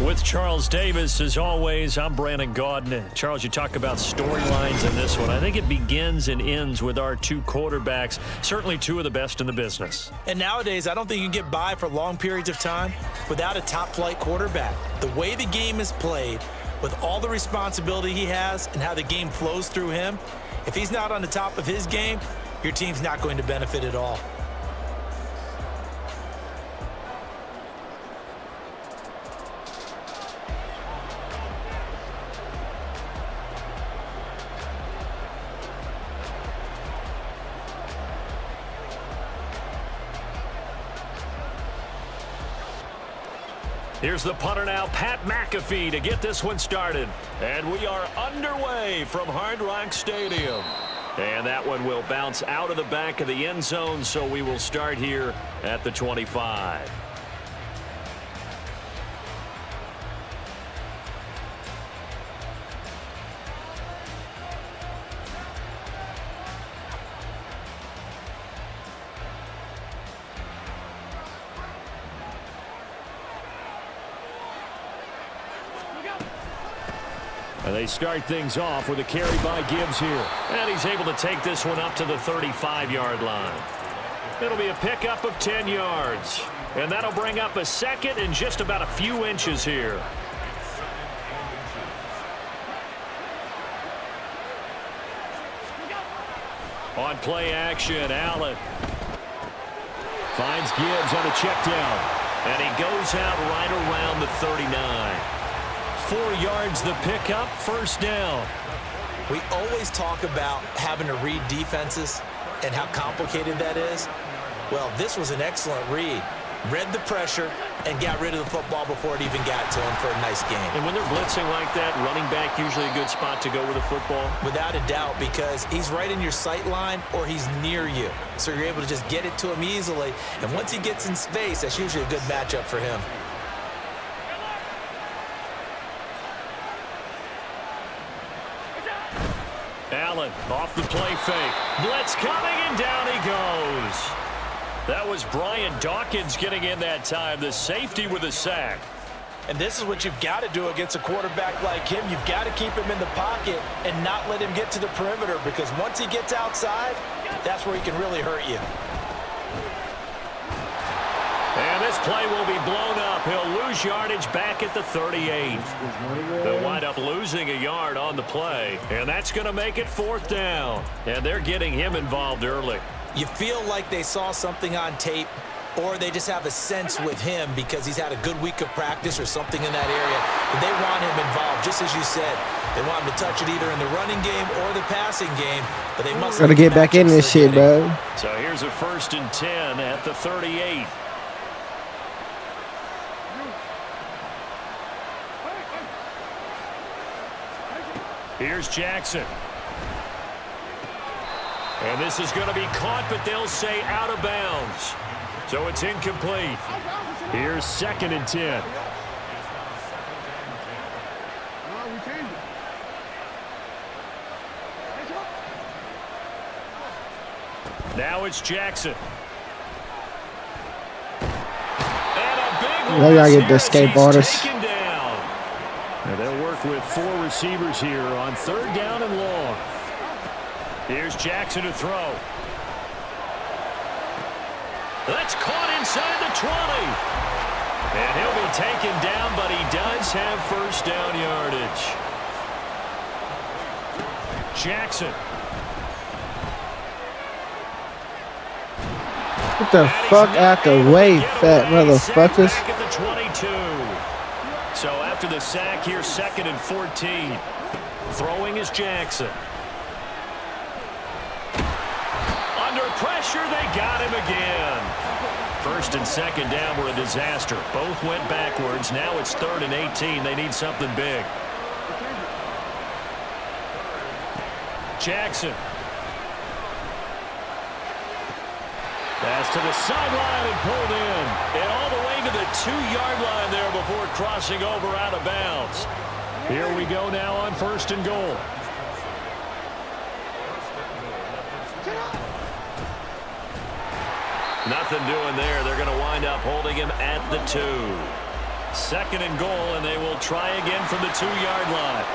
With Charles Davis, as always, I'm Brandon Gaudin. Charles, you talk about storylines in this one. I think it begins and ends with our two quarterbacks, certainly two of the best in the business. And nowadays, I don't think you can get by for long periods of time without a top-flight quarterback. The way the game is played, with all the responsibility he has and how the game flows through him, if he's not on the top of his game, your team's not going to benefit at all. Here's the punter now, Pat McAfee, to get this one started. And we are underway from Hard Rock Stadium. And that one will bounce out of the back of the end zone, so we will start here at the 25. And they start things off with a carry by Gibbs here. And he's able to take this one up to the 35-yard line. It'll be a pickup of 10 yards. And that'll bring up a second and just about a few inches here. On play action, Allen finds Gibbs on a check down. And he goes out right around the 39. 4 yards the pickup, first down. We always talk about having to read defenses and how complicated that is. Well, this was an excellent read. Read the pressure, and got rid of the football before it even got to him for a nice game. And when they're blitzing like that, running back usually a good spot to go with the football? Without a doubt, because he's right in your sight line or he's near you. So you're able to just get it to him easily. And once he gets in space, that's usually a good matchup for him. Allen off the play fake. Blitz coming, and down he goes. That was Brian Dawkins getting in that time, the safety with a sack. And this is what you've got to do against a quarterback like him. You've got to keep him in the pocket and not let him get to the perimeter, because once he gets outside, that's where he can really hurt you. And this play will be blown up. He'll lose yardage back at the 38. They'll wind up losing a yard on the play, and that's going to make it 4th down. And they're getting him involved early. You feel like they saw something on tape, or they just have a sense with him because he's had a good week of practice or something in that area. But they want him involved, just as you said. They want him to touch it either in the running game or the passing game, but they must gotta get back in this shit, bro. So here's a 1st and 10 at the 38. Here's Jackson. And this is going to be caught, but they'll say out of bounds. So it's incomplete. Here's 2nd and 10. Now it's Jackson. And a big They gotta get the skateboarders. And they'll work with 4 receivers here on 3rd down and long. Here's Jackson to throw. That's caught inside the 20. And he'll be taken down, but he does have 1st down yardage. Jackson. Get the fuck out the way, fat motherfuckers. Back at the 22. So after the sack, here's 2nd and 14. Throwing is Jackson. Under pressure, they got him again. 1st and 2nd down were a disaster. Both went backwards. Now it's 3rd and 18. They need something big. Jackson. Pass to the sideline and pulled in. And all the way to the 2-yard line there before crossing over out of bounds. Here we go now on 1st and goal. Nothing doing there. They're going to wind up holding him at the 2. 2nd and goal, and they will try again from the 2-yard line.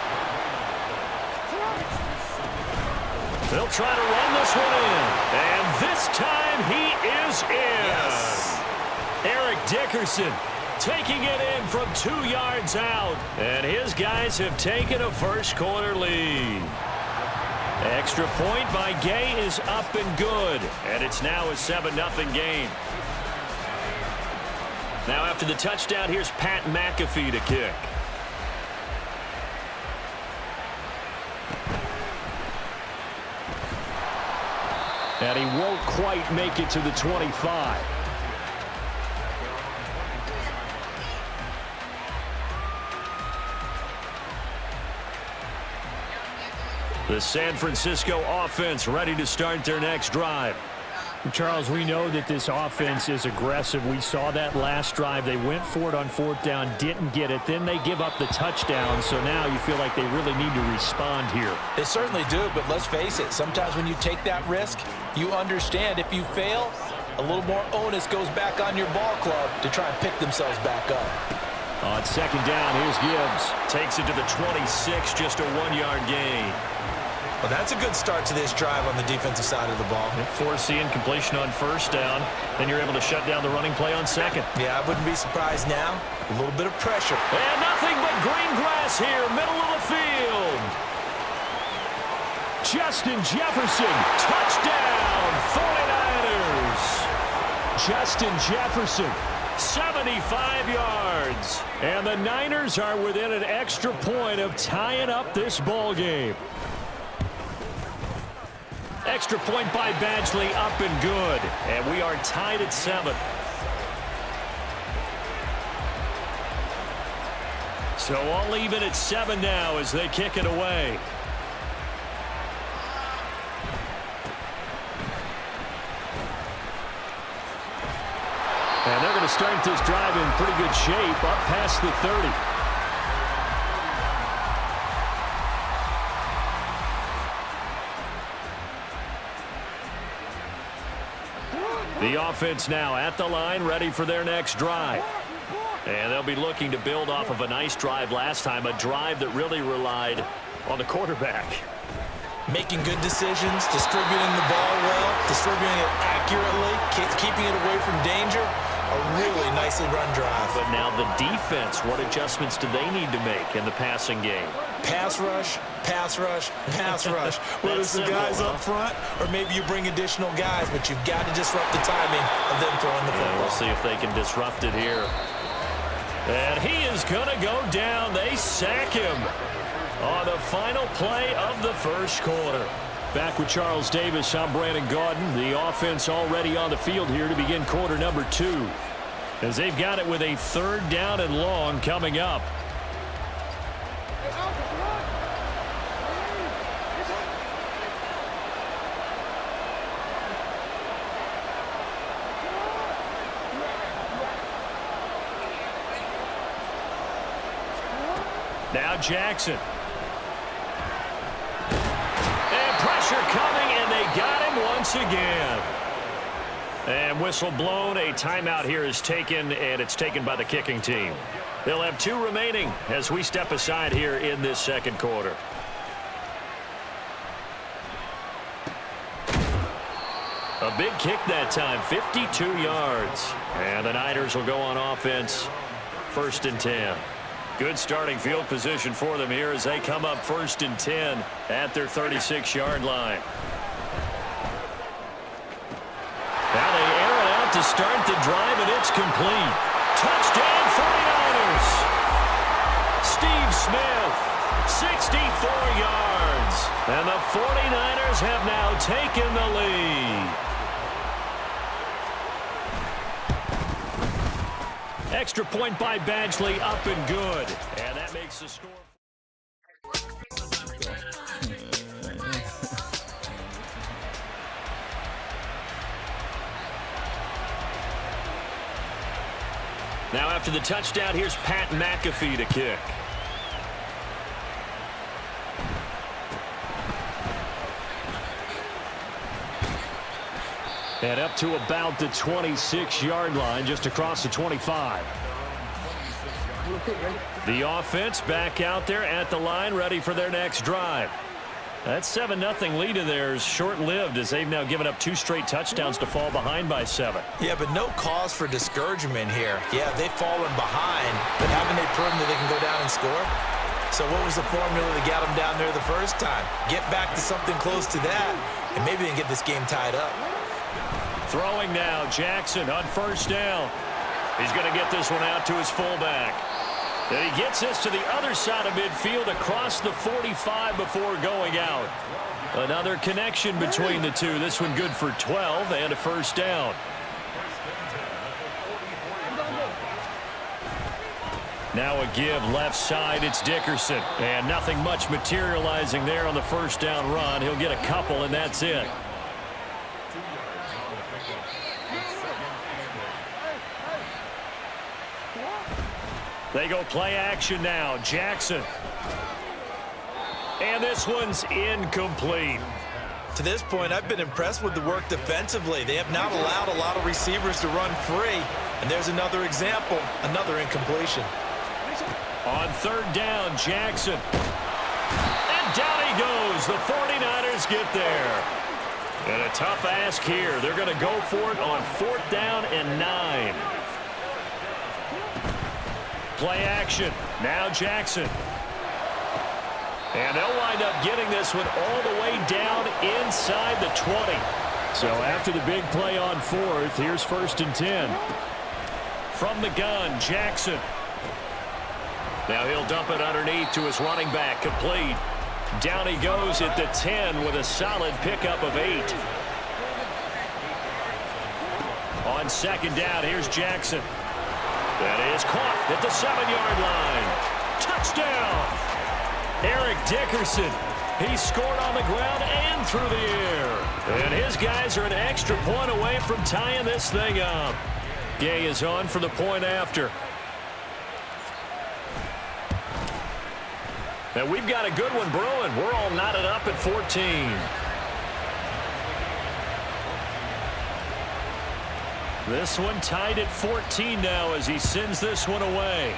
They'll try to run this one in. And this time he is in. Yes. Eric Dickerson taking it in from 2 yards out. And his guys have taken a first-quarter lead. Extra point by Gay is up and good. And it's now a 7-0 game. Now after the touchdown, here's Pat McAfee to kick. And he won't quite make it to the 25. The San Francisco offense ready to start their next drive. Charles, we know that this offense is aggressive. We saw that last drive. They went for it on 4th down, didn't get it. Then they give up the touchdown. So now you feel like they really need to respond here. They certainly do, but let's face it. Sometimes when you take that risk, you understand if you fail, a little more onus goes back on your ball club to try and pick themselves back up. On 2nd down, here's Gibbs. Takes it to the 26, just a 1-yard gain. Well, that's a good start to this drive on the defensive side of the ball. Forcing completion on 1st down. Then you're able to shut down the running play on 2nd. Yeah, I wouldn't be surprised now. A little bit of pressure. And nothing but green grass here, middle of the field. Justin Jefferson, touchdown, 49ers. Justin Jefferson, 75 yards. And the Niners are within an extra point of tying up this ball game. Extra point by Badgley, up and good. And we are tied at 7. So all even at 7 now as they kick it away. And they're going to start this drive in pretty good shape up past the 30. The offense now at the line, ready for their next drive. And they'll be looking to build off of a nice drive last time, a drive that really relied on the quarterback. Making good decisions, distributing the ball well, distributing it accurately, keeping it away from danger. A really nicely run drive. But now the defense, what adjustments do they need to make in the passing game? Pass rush, pass rush, pass rush. Whether it's the guys up front or maybe you bring additional guys, but you've got to disrupt the timing of them throwing the football. We'll see if they can disrupt it here. And he is going to go down. They sack him on the final play of the first quarter. Back with Charles Davis, I'm Brandon Gaudin. The offense already on the field here to begin quarter number 2. As they've got it with a 3rd down and long coming up. Now Jackson. And pressure coming, and they got him once again. And whistle blown. A timeout here is taken, and it's taken by the kicking team. They'll have 2 remaining as we step aside here in this second quarter. A big kick that time, 52 yards. And the Niners will go on offense, 1st and 10. Good starting field position for them here as they come up 1st and 10 at their 36-yard line. Now they air it out to start the drive, and it's complete. Touchdown 49ers. Steve Smith, 64 yards. And the 49ers have now taken the lead. Extra point by Badgley, up and good. And that makes the score. Now after the touchdown, here's Pat McAfee to kick. And up to about the 26-yard line, just across the 25. The offense back out there at the line, ready for their next drive. That 7-0 lead of theirs short-lived as they've now given up 2 straight touchdowns to fall behind by 7. Yeah, but no cause for discouragement here. Yeah, they've fallen behind, but haven't they proven that they can go down and score? So what was the formula that got them down there the first time? Get back to something close to that, and maybe they can get this game tied up. Throwing now, Jackson on 1st down. He's going to get this one out to his fullback. And he gets this to the other side of midfield across the 45 before going out. Another connection between the two. This one good for 12 and a 1st down. Now a give left side. It's Dickerson. And nothing much materializing there on the 1st down run. He'll get a couple, and that's it. They go play action now. Jackson. And this one's incomplete. To this point, I've been impressed with the work defensively. They have not allowed a lot of receivers to run free. And there's another example, another incompletion. On 3rd down, Jackson. And down he goes. The 49ers get there. And a tough ask here. They're going to go for it on 4th down and 9. Play action. Now Jackson. And they'll wind up getting this one all the way down inside the 20. So after the big play on 4th, here's 1st and 10. From the gun, Jackson. Now he'll dump it underneath to his running back, complete. Down he goes at the 10 with a solid pickup of 8. On 2nd down, here's Jackson. That is caught at the 7-yard line. Touchdown! Eric Dickerson. He scored on the ground and through the air. And his guys are an extra point away from tying this thing up. Gay is on for the point after. And we've got a good one brewing. We're all knotted up at 14. This one tied at 14 now as he sends this one away.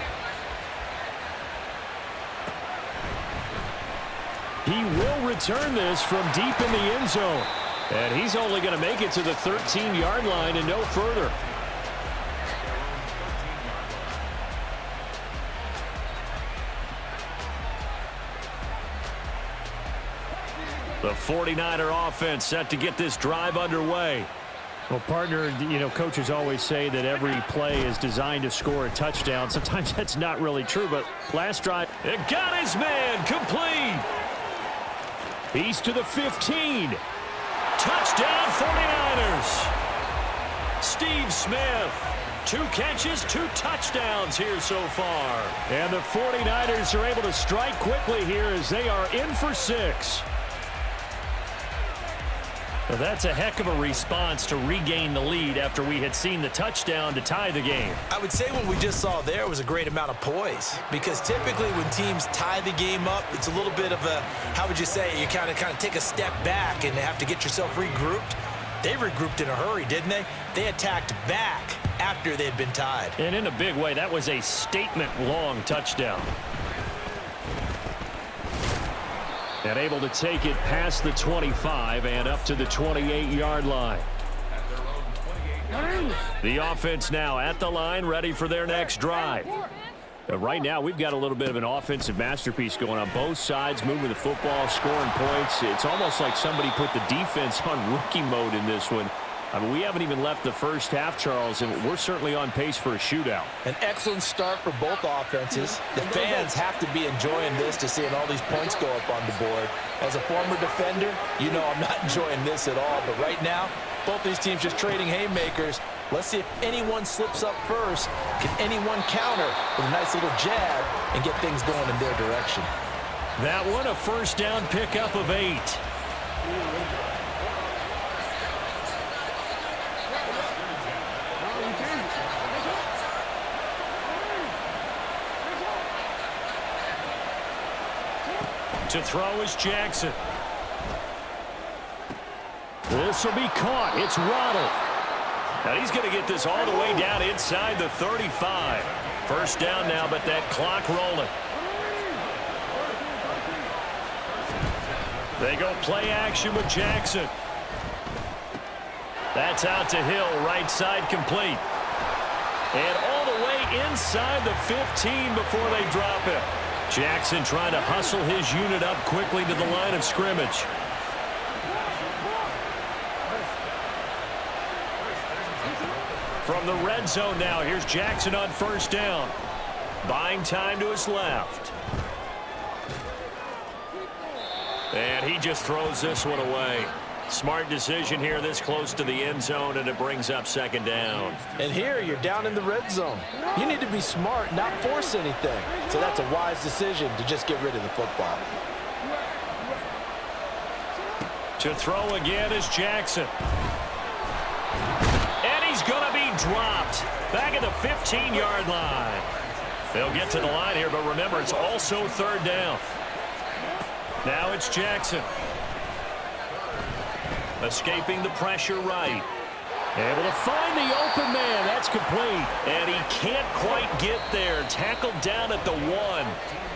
He will return this from deep in the end zone. And he's only going to make it to the 13-yard line and no further. The 49er offense set to get this drive underway. Well, partner, you know, coaches always say that every play is designed to score a touchdown. Sometimes that's not really true, but last drive, it got his man complete. He's to the 15. Touchdown 49ers. Steve Smith. 2 catches, 2 touchdowns here so far. And the 49ers are able to strike quickly here as they are in for 6. Well, that's a heck of a response to regain the lead after we had seen the touchdown to tie the game. I would say what we just saw there was a great amount of poise, because typically when teams tie the game up, it's a little bit of a, how would you say, you kind of take a step back and have to get yourself regrouped. They regrouped in a hurry, didn't they? They attacked back after they'd been tied. And in a big way, that was a statement-long touchdown. And able to take it past the 25 and up to the 28-yard line. The offense now at the line, ready for their next drive. Right now, we've got a little bit of an offensive masterpiece going on both sides, moving the football, scoring points. It's almost like somebody put the defense on rookie mode in this one. I mean, we haven't even left the first half, Charles, and we're certainly on pace for a shootout. An excellent start for both offenses. The fans have to be enjoying this to seeing all these points go up on the board. As a former defender, you know I'm not enjoying this at all. But right now, both these teams just trading haymakers. Let's see if anyone slips up first. Can anyone counter with a nice little jab and get things going in their direction? That one, a first down pickup of 8. To throw is Jackson. This will be caught. It's Waddle. Now he's going to get this all the way down inside the 35. First down now, but that clock rolling. They go play action with Jackson. That's out to Hill, right side complete. And all the way inside the 15 before they drop it. Jackson trying to hustle his unit up quickly to the line of scrimmage. From the red zone now, here's Jackson on first down. Buying time to his left. And he just throws this one away. Smart decision here this close to the end zone, and it brings up second down. And here you're down in the red zone. You need to be smart, not force anything. So that's a wise decision to just get rid of the football. To throw again is Jackson. And he's going to be dropped back at the 15-yard line. They'll get to the line here, but remember, it's also third down. Now it's Jackson. Escaping the pressure right. Able to find the open man. That's complete. And he can't quite get there. Tackled down at the 1.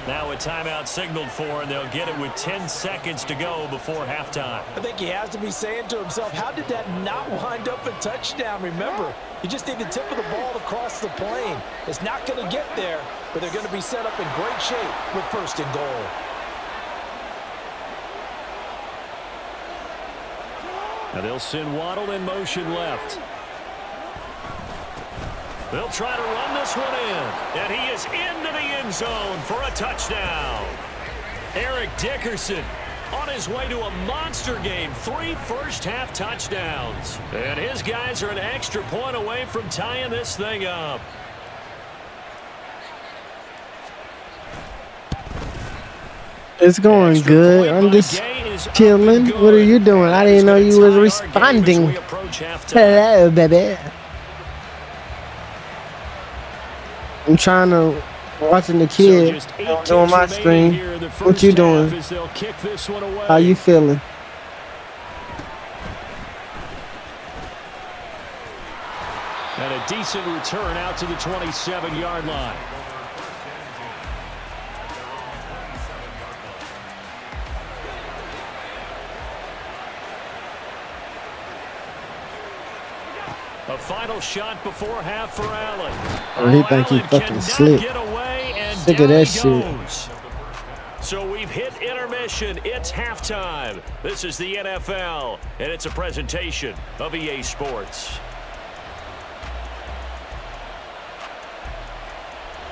Now a timeout signaled for, and they'll get it with 10 seconds to go before halftime. I think he has to be saying to himself, how did that not wind up a touchdown? Remember, you just need the tip of the ball to cross the plane. It's not going to get there, but they're going to be set up in great shape with first and goal. Now they'll send Waddle in motion left. They'll try to run this one in. And he is into the end zone for a touchdown. Eric Dickerson on his way to a monster game. 3 first-half touchdowns. And his guys are an extra point away from tying this thing up. It's going good. I'm just chilling. What are you doing? I didn't know you was responding. Hello, baby. I'm trying to watching the kid on my screen. What you doing? How you feeling? And a decent return out to the 27-yard line. A final shot before half for Allen. Oh, he think he fucking slick. Sick of that shit. So we've hit intermission. It's halftime. This is the NFL, and it's a presentation of EA Sports.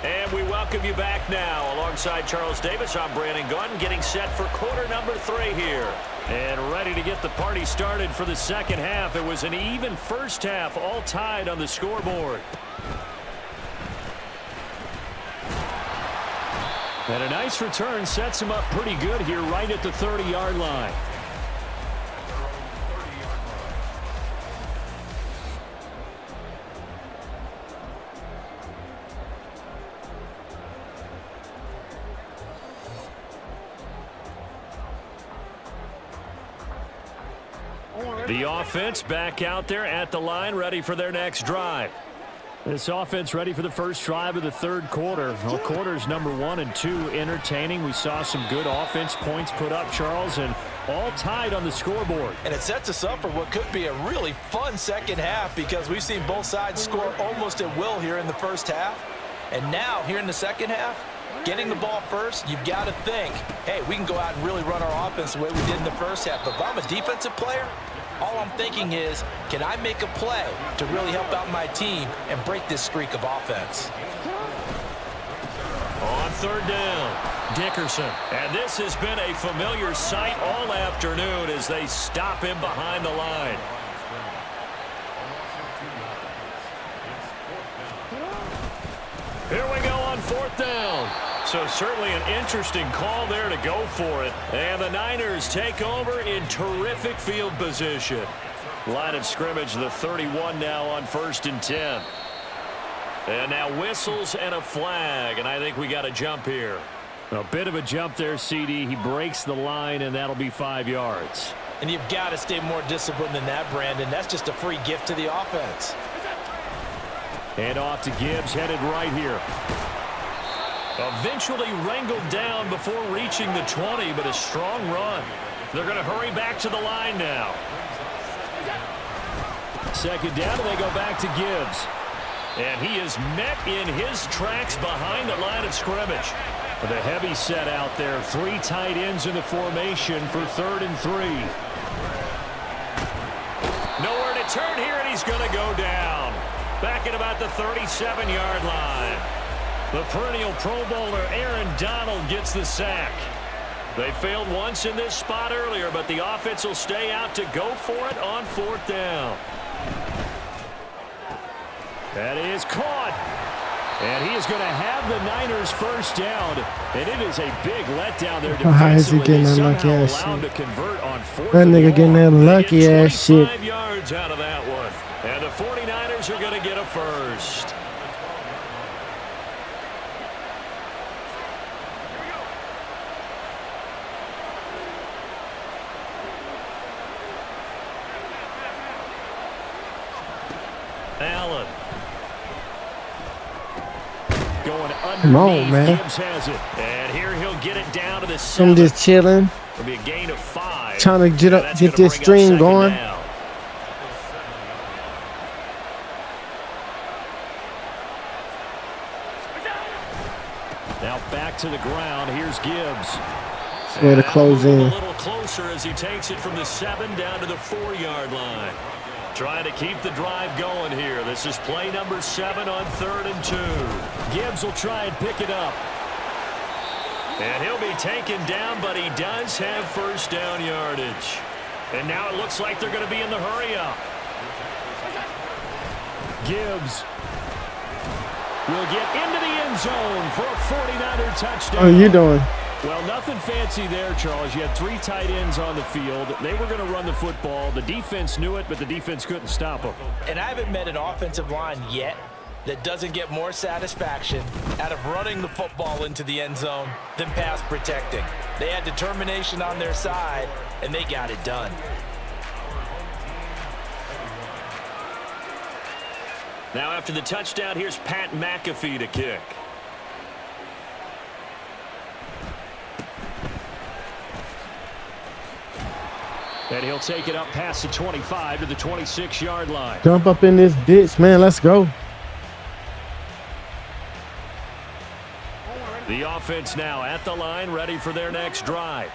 And we welcome you back now. Alongside Charles Davis, I'm Brandon Gunn, getting set for quarter number 3 here. And ready to get the party started for the second half. It was an even first half, all tied on the scoreboard. And a nice return sets him up pretty good here right at the 30-yard line. The offense back out there at the line, ready for their next drive. This offense ready for the first drive of the third quarter. Well, quarters number 1 and 2 entertaining. We saw some good offense points put up, Charles, and all tied on the scoreboard. And it sets us up for what could be a really fun second half because we've seen both sides score almost at will here in the first half. And now, here in the second half, getting the ball first, you've got to think, hey, we can go out and really run our offense the way we did in the first half. But if I'm a defensive player, all I'm thinking is, can I make a play to really help out my team and break this streak of offense? On third down, Dickerson. And this has been a familiar sight all afternoon as they stop him behind the line. Here we go on fourth down. So certainly an interesting call there to go for it. And the Niners take over in terrific field position. Line of scrimmage, the 31 now on 1st and 10. And now whistles and a flag. And I think we got a jump here. A bit of a jump there, CD. He breaks the line, and that'll be 5 yards. And you've got to stay more disciplined than that, Brandon. That's just a free gift to the offense. And off to Gibbs, headed right here. Eventually wrangled down before reaching the 20, but a strong run. They're going to hurry back to the line now. Second down, and they go back to Gibbs. And he is met in his tracks behind the line of scrimmage. With a heavy set out there, 3 tight ends in the formation for 3rd and 3. Nowhere to turn here, and he's going to go down. Back at about the 37-yard line. The perennial Pro Bowler Aaron Donald gets the sack. They failed once in this spot earlier, but the offense will stay out to go for it on 4th down. That is caught. And he is going to have the Niners first down. And it is a big letdown there. How is he getting that lucky ass shit? That nigga getting that lucky ass shit. 5 yards out of that one. And the 49ers are going to get a first. Allen. Going underneath. Come on, man. Gibbs has it. And here he'll get it down to the 7. I'm just chilling. It'll be a gain of 5. Trying to get this stream going. Down. Now back to the ground. Here's Gibbs. Way to close in. A little closer as he takes it from the 7 down to the 4-yard line. Trying to keep the drive going here. This is play number 7 on 3rd and 2. Gibbs will try and pick it up. And he'll be taken down, but he does have first down yardage. And now it looks like they're going to be in the hurry-up. Gibbs will get into the end zone for a 49er touchdown. How are you doing? Well, nothing fancy there, Charles. You had 3 tight ends on the field. They were going to run the football. The defense knew it, but the defense couldn't stop them. And I haven't met an offensive line yet that doesn't get more satisfaction out of running the football into the end zone than pass protecting. They had determination on their side, and they got it done. Now after the touchdown, here's Pat McAfee to kick. And he'll take it up past the 25 to the 26-yard line. Jump up in this ditch, man. Let's go. The offense now at the line, ready for their next drive.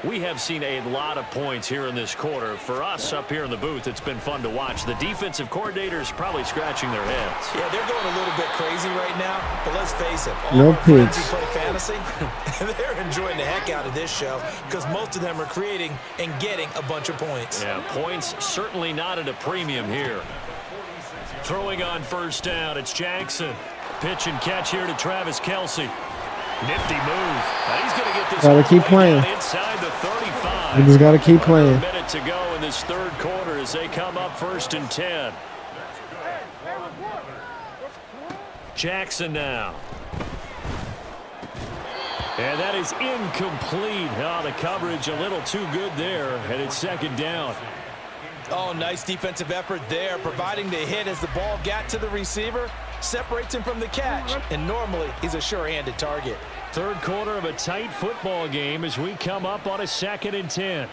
We have seen a lot of points here in this quarter. For us up here in the booth, it's been fun to watch. The defensive coordinators probably scratching their heads. Yeah, they're going a little bit crazy right now, but let's face it, all No our friends picks. who play fantasy, they're enjoying the heck out of this show because most of them are creating and getting a bunch of points. Yeah, points certainly not at a premium here. Throwing on first down, it's Jackson. Pitch and catch here to Travis Kelce. Nifty move. He's going to get this Gotta keep playing. inside the 35. We just got to keep playing. A minute to go in this third quarter as they come up 1st and 10. Jackson now. And that is incomplete. Oh, the coverage a little too good there, and it's 2nd down. Oh, nice defensive effort there, providing the hit as the ball got to the receiver, separates him from the catch, and normally he's a sure-handed target. Third quarter of a tight football game as we come up on a 2nd and 10.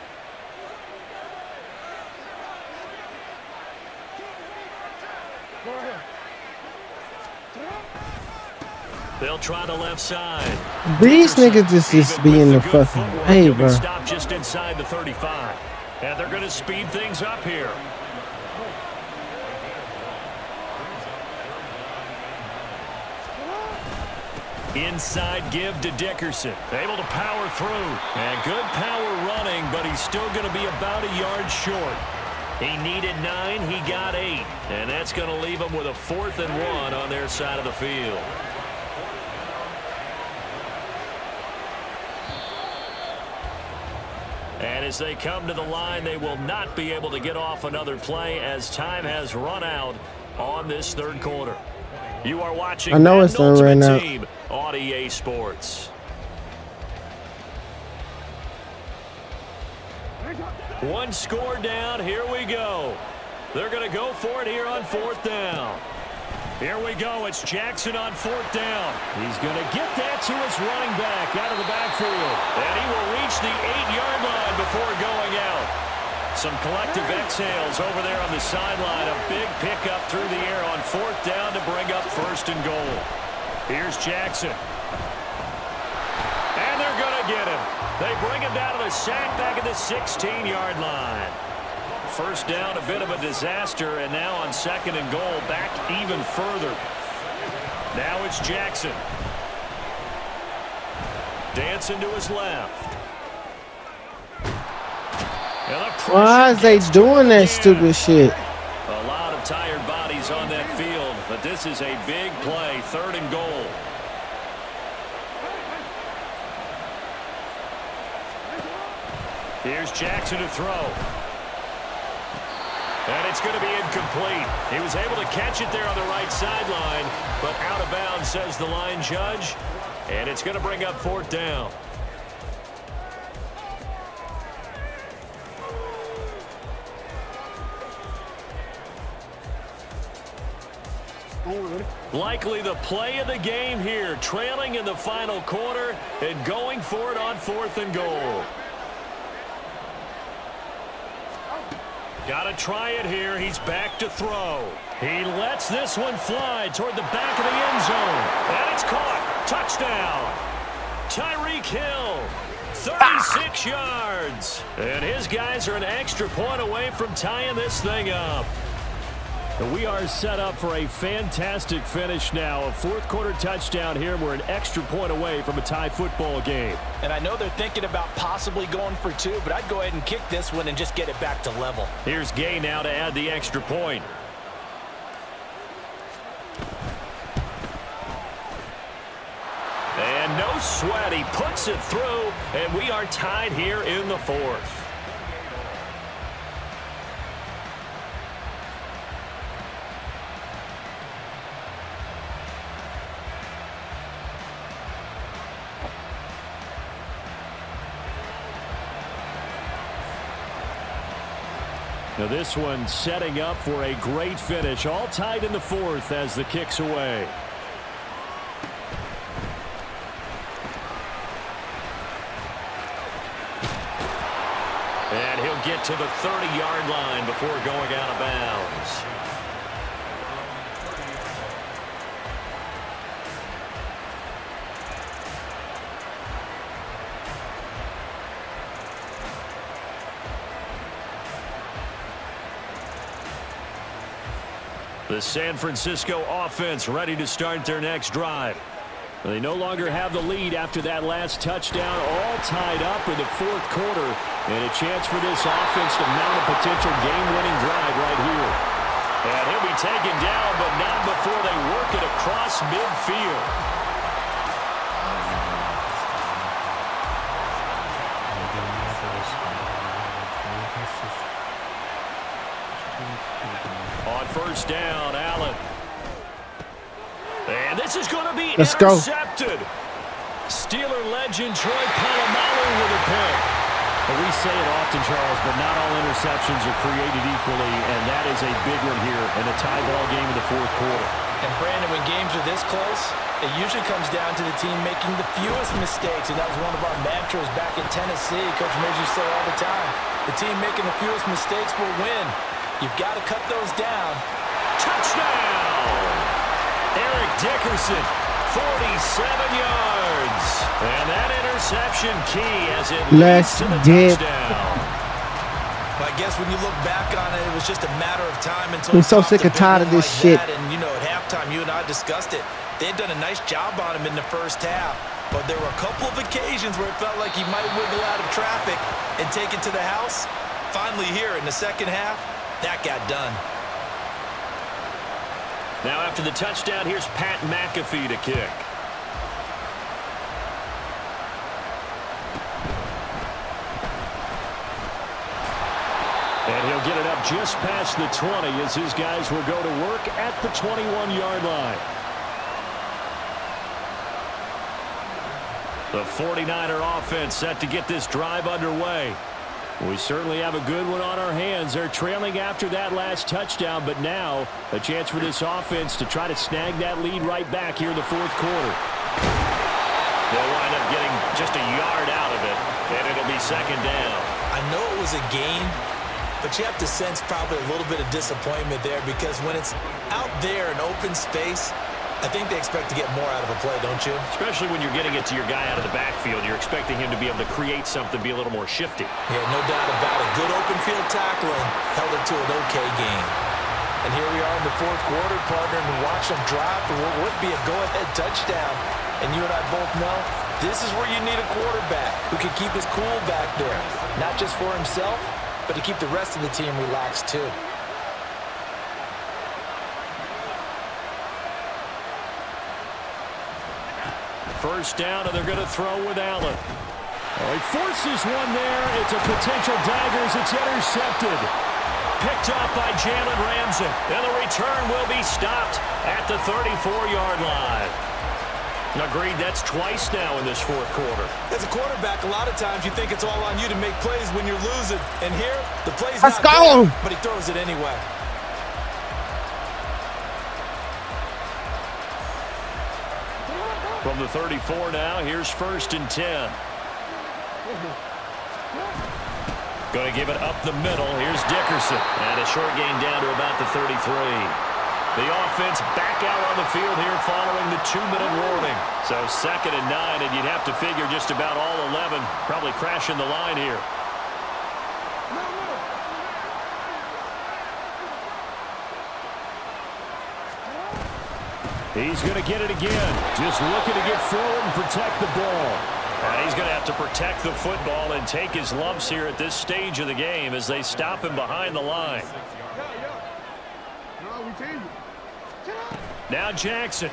They'll try the left side. These niggas just be in the fucking way, bro. Stop just inside the 35. And they're going to speed things up here. Inside give to Dickerson. Able to power through. And good power running, but he's still going to be about a yard short. He needed 9, he got 8. And that's going to leave him with a 4th and 1 on their side of the field. And as they come to the line, they will not be able to get off another play as time has run out on this third quarter. You are watching I know it's done right now. Team on EA Sports. One score down. Here we go. They're going to go for it here on 4th down. Here we go. It's Jackson on 4th down. He's going to get that to his running back out of the backfield. And he will reach the 8-yard line before going out. Some collective exhales over there on the sideline. A big pickup through the air on 4th down to bring up 1st and goal. Here's Jackson. And they're going to get him. They bring him down to the sack back at the 16-yard line. 1st down, a bit of a disaster, and now on 2nd and goal, back even further. Now it's Jackson. Dancing to his left. Why is they doing that stupid shit? A lot of tired bodies on that field, but this is a big play, 3rd and goal. Here's Jackson to throw. And it's going to be incomplete. He was able to catch it there on the right sideline, but out of bounds, says the line judge. And it's going to bring up 4th down. Likely the play of the game here, trailing in the final quarter and going for it on 4th and goal. Got to try it here. He's back to throw. He lets this one fly toward the back of the end zone. And it's caught. Touchdown. Tyreek Hill. 36 yards. And his guys are an extra point away from tying this thing up. We are set up for a fantastic finish now. A 4th quarter touchdown here. We're an extra point away from a tie football game. And I know they're thinking about possibly going for 2, but I'd go ahead and kick this one and just get it back to level. Here's Gay now to add the extra point. And no sweat. He puts it through, and we are tied here in the fourth. Now this one setting up for a great finish. All tied in the fourth as the kick's away. And he'll get to the 30-yard line before going out of bounds. The San Francisco offense ready to start their next drive. They no longer have the lead after that last touchdown, all tied up in the fourth quarter, and a chance for this offense to mount a potential game-winning drive right here. And he'll be taken down, but not before they work it across midfield. On first down, Allen. And this is going to be intercepted. Steeler legend Troy Polamalu with a pick. And we say it often, Charles, but not all interceptions are created equally, and that is a big one here in a tie ball game in the fourth quarter. And Brandon, when games are this close, it usually comes down to the team making the fewest mistakes, and that was one of our mantras back in Tennessee. Coach Midge used to say all the time, the team making the fewest mistakes will win. You've got to cut those down. Touchdown! Eric Dickerson, 47 yards. And that interception key as it leads to the touchdown. But I guess when you look back on it, it was just a matter of time until we're so sick and tired of this shit. And, you know, at halftime, you and I discussed it. They had done a nice job on him in the first half. But there were a couple of occasions where it felt like he might wiggle out of traffic and take it to the house. Finally here in the second half, that got done. Now after the touchdown, here's Pat McAfee to kick. And he'll get it up just past the 20 as his guys will go to work at the 21-yard line. The 49er offense set to get this drive underway. We certainly have a good one on our hands. They're trailing after that last touchdown, but now a chance for this offense to try to snag that lead right back here in the fourth quarter. They'll wind up getting just a yard out of it, and it'll be second down. I know it was a gain, but you have to sense probably a little bit of disappointment there because when it's out there in open space, I think they expect to get more out of a play, don't you? Especially when you're getting it to your guy out of the backfield. You're expecting him to be able to create something, be a little more shifty. Yeah, no doubt about it. Good open field tackling held it to an okay game. And here we are in the fourth quarter, partner, and watch them drive for what would be a go-ahead touchdown. And you and I both know this is where you need a quarterback who can keep his cool back there. Not just for himself, but to keep the rest of the team relaxed too. First down, and they're going to throw with Allen. Oh, he forces one there. It's a potential dagger as it's intercepted. Picked up by Jalen Ramsey. And the return will be stopped at the 34-yard line. Agreed, that's twice now in this fourth quarter. As a quarterback, a lot of times you think it's all on you to make plays when you're losing. And here, the play's not there, but he throws it anyway. From the 34 now, here's first and 10. Going to give it up the middle. Here's Dickerson. And a short gain down to about the 33. The offense back out on the field here following the 2-minute warning. So second and 9, and you'd have to figure just about all 11 probably crashing the line here. He's going to get it again. Just looking to get forward and protect the ball. And he's going to have to protect the football and take his lumps here at this stage of the game as they stop him behind the line. Now Jackson.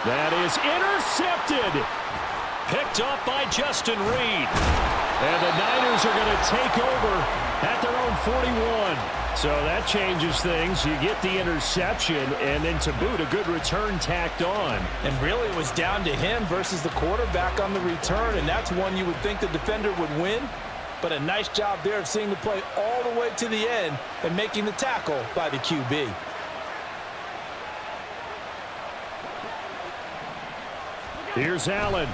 That is intercepted. Picked up by Justin Reed. And the Niners are going to take over at their own 41. So that changes things. You get the interception, and then to boot, a good return tacked on. And really it was down to him versus the quarterback on the return, and that's one you would think the defender would win. But a nice job there of seeing the play all the way to the end and making the tackle by the QB. Here's Allen.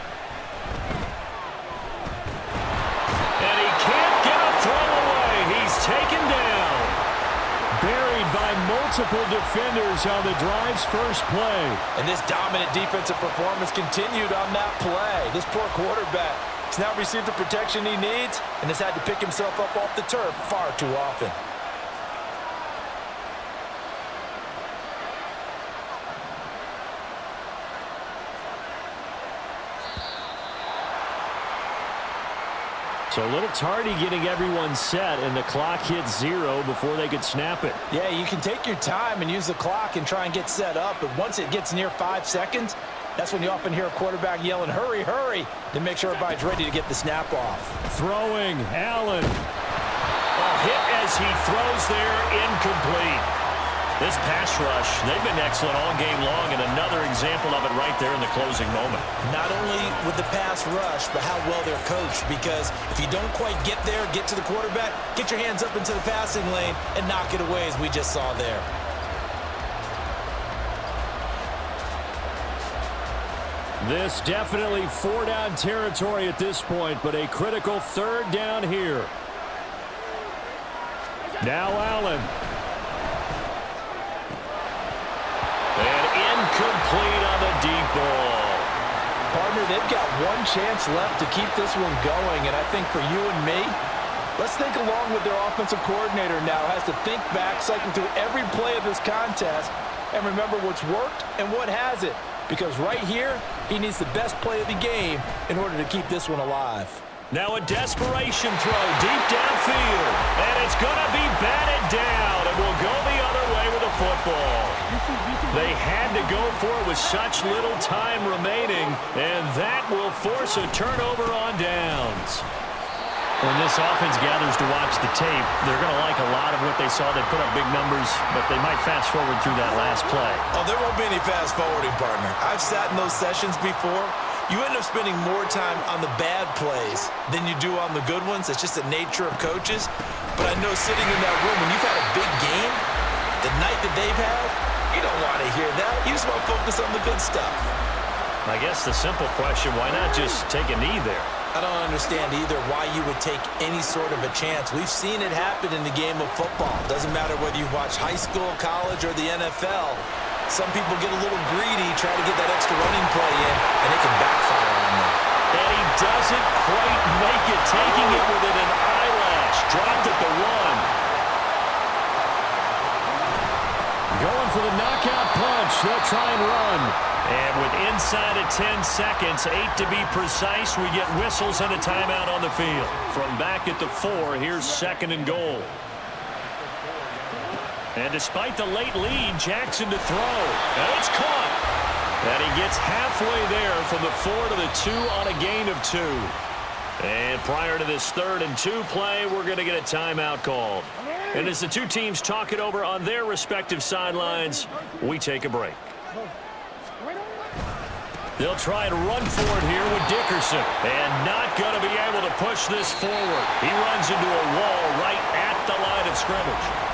And he can't get a throw away. He's taken down. Buried by multiple defenders on the drive's first play. And this dominant defensive performance continued on that play. This poor quarterback has now received the protection he needs and has had to pick himself up off the turf far too often. So a little tardy getting everyone set, and the clock hits 0 before they could snap it. Yeah, you can take your time and use the clock and try and get set up, but once it gets near 5 seconds, that's when you often hear a quarterback yelling, hurry, hurry, to make sure everybody's ready to get the snap off. Throwing, Allen. A hit as he throws there, incomplete. This pass rush, they've been excellent all game long, and another example of it right there in the closing moment. Not only with the pass rush, but how well they're coached, because if you don't quite get there, get to the quarterback, get your hands up into the passing lane and knock it away as we just saw there. This definitely 4-down territory at this point, but a critical 3rd down here. Now Allen. And incomplete on the deep ball. Partner, they've got one chance left to keep this one going, and I think for you and me, let's think along with their offensive coordinator now. Has to think back, cycle through every play of this contest, and remember what's worked and what hasn't. Because right here, he needs the best play of the game in order to keep this one alive. Now a desperation throw deep downfield. And it's going to be batted down. And will go the other way with the football. They had to go for it with such little time remaining. And that will force a turnover on downs. When this offense gathers to watch the tape, they're going to like a lot of what they saw. They put up big numbers, but they might fast forward through that last play. Oh, there won't be any fast forwarding, partner. I've sat in those sessions before. You end up spending more time on the bad plays than you do on the good ones. It's just the nature of coaches. But I know sitting in that room, when you've had a big game, the night that they've had, you don't want to hear that. You just want to focus on the good stuff. I guess the simple question, why not just take a knee there? I don't understand either why you would take any sort of a chance. We've seen it happen in the game of football. Doesn't matter whether you watch high school, college, or the NFL. Some people get a little greedy, try to get that extra running play in, and it can backfire on them. And he doesn't quite make it, taking it within an eyelash. Dropped at the 1. Going for the knockout punch. They'll try and run. And with inside of 10 seconds, 8 to be precise, we get whistles and a timeout on the field. From back at the 4, here's 2nd and goal. And despite the late lead, Jackson to throw. And it's caught. And he gets halfway there from the 4 to the 2 on a gain of 2. And prior to this 3rd and 2 play, we're going to get a timeout called. And as the two teams talk it over on their respective sidelines, we take a break. They'll try and run for it here with Dickerson. And not going to be able to push this forward. He runs into a wall right at the line of scrimmage.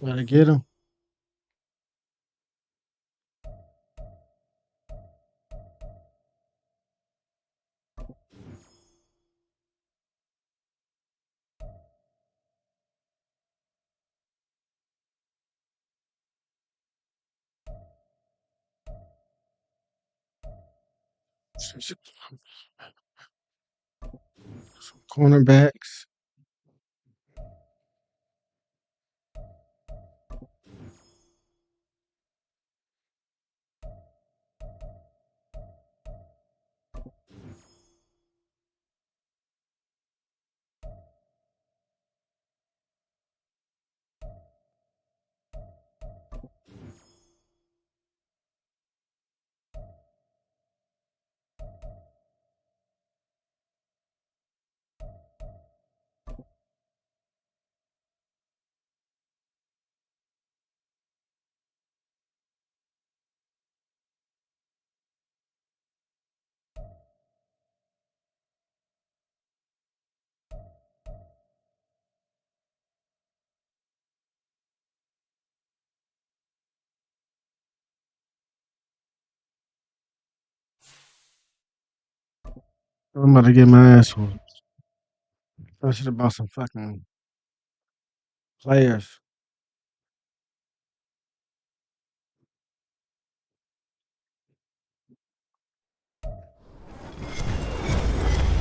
Gotta get him. Some cornerbacks. I'm about to get my ass whooped. I should have bought some fucking players.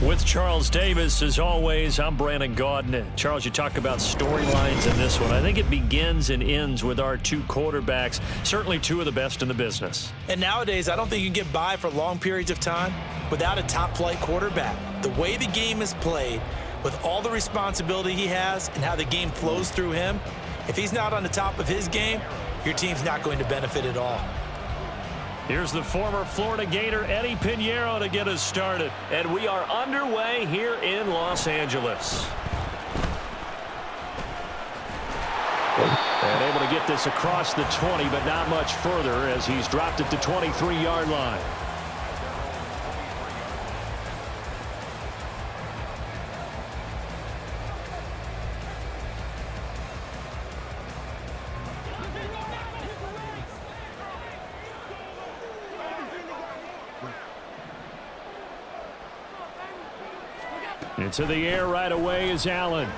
With Charles Davis, as always, I'm Brandon Gaudin. Charles, you talk about storylines in this one. I think it begins and ends with our two quarterbacks, certainly two of the best in the business. And nowadays, I don't think you can get by for long periods of time without a top-flight quarterback. The way the game is played, with all the responsibility he has and how the game flows through him, if he's not on the top of his game, your team's not going to benefit at all. Here's the former Florida Gator, Eddie Pinheiro, to get us started. And we are underway here in Los Angeles. And able to get this across the 20, but not much further as he's dropped it to 23-yard line. To the air right away is Allen.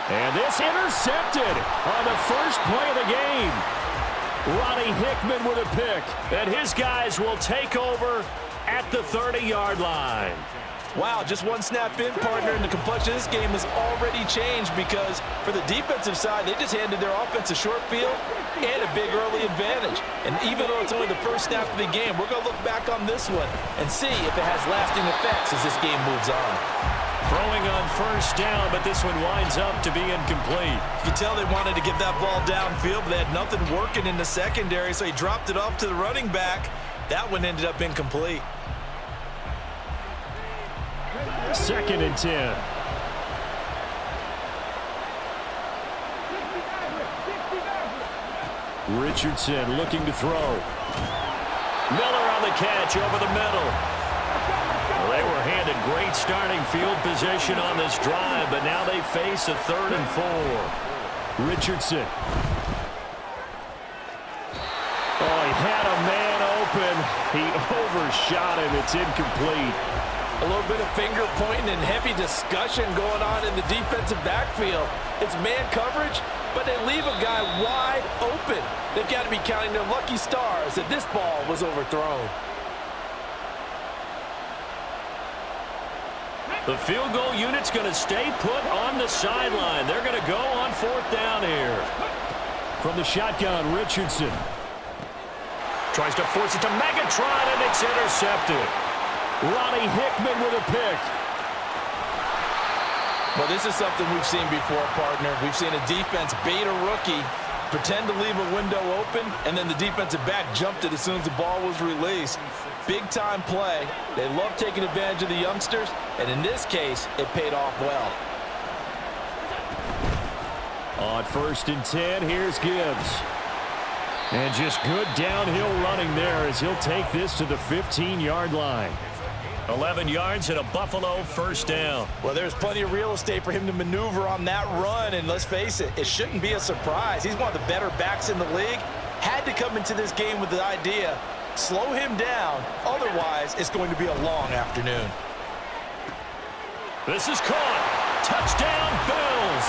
And this intercepted on the first play of the game. Ronnie Hickman with a pick. And his guys will take over at the 30-yard line. Wow, just one snap in, partner, and the complexion of this game has already changed because for the defensive side, they just handed their offense a short field and a big early advantage. And even though it's only the first snap of the game, we're going to look back on this one and see if it has lasting effects as this game moves on. Throwing on first down, but this one winds up to be incomplete. You can tell they wanted to get that ball downfield, but they had nothing working in the secondary, so he dropped it off to the running back. That one ended up incomplete. 2nd and 10. Richardson looking to throw. Miller on the catch over the middle. Well, they were handed great starting field position on this drive, but now they face a 3rd and 4. Richardson. Oh, he had a man open. He overshot him. It's incomplete. A little bit of finger pointing and heavy discussion going on in the defensive backfield. It's man coverage, but they leave a guy wide open. They've got to be counting their lucky stars that this ball was overthrown. The field goal unit's going to stay put on the sideline. They're going to go on 4th down here. From the shotgun, Richardson. Tries to force it to Megatron, and it's intercepted. Ronnie Hickman with a pick. Well, this is something we've seen before, partner. We've seen a defense bait a rookie, pretend to leave a window open, and then the defensive back jumped it as soon as the ball was released. Big-time play. They love taking advantage of the youngsters, and in this case, it paid off well. On 1st and 10, here's Gibbs. And just good downhill running there as he'll take this to the 15-yard line. 11 yards and a Buffalo 1st down. Well, there's plenty of real estate for him to maneuver on that run, and let's face it, it shouldn't be a surprise. He's one of the better backs in the league. Had to come into this game with the idea, slow him down, otherwise it's going to be a long afternoon. This is caught. Touchdown, Bills.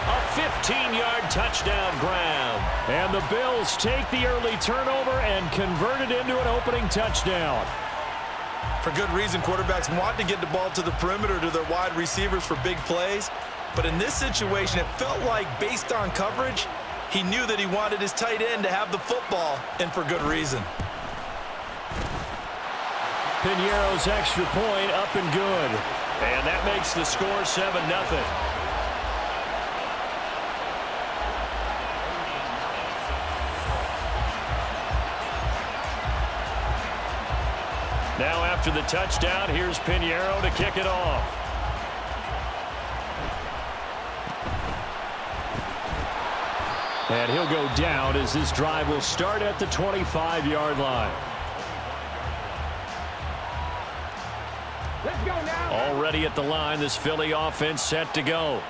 A 15-yard touchdown grab. And the Bills take the early turnover and convert it into an opening touchdown. For good reason, quarterbacks want to get the ball to the perimeter to their wide receivers for big plays. But in this situation, it felt like, based on coverage, he knew that he wanted his tight end to have the football, and for good reason. Piñeiro's extra point up and good. And that makes the score 7-0. Now after the touchdown, here's Piñeiro to kick it off. And he'll go down as this drive will start at the 25-yard line. Let's go now. Already at the line, this Philly offense set to go.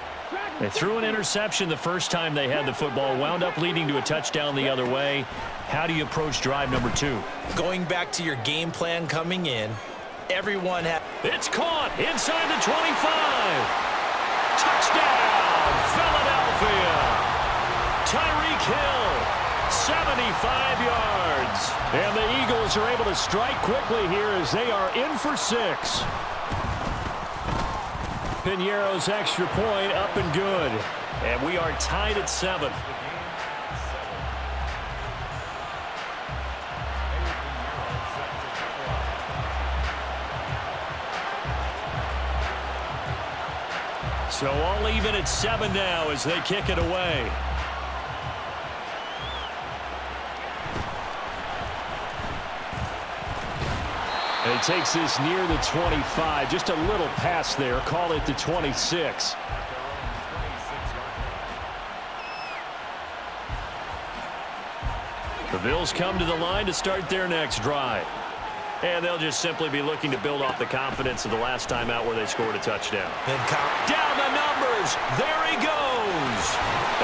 They threw an interception the first time they had the football, wound up leading to a touchdown the other way. How do you approach drive number 2? Going back to your game plan coming in, everyone has... It's caught inside the 25. Touchdown, Philadelphia. Tyreek Hill, 75 yards. And the Eagles are able to strike quickly here as they are in for 6. Piñeiro's extra point up and good. And we are tied at 7. So all even at 7 now as they kick it away. And he takes this near the 25. Just a little pass there. Call it the 26. The Bills come to the line to start their next drive. And they'll just simply be looking to build off the confidence of the last time out where they scored a touchdown. Down the numbers. There he goes.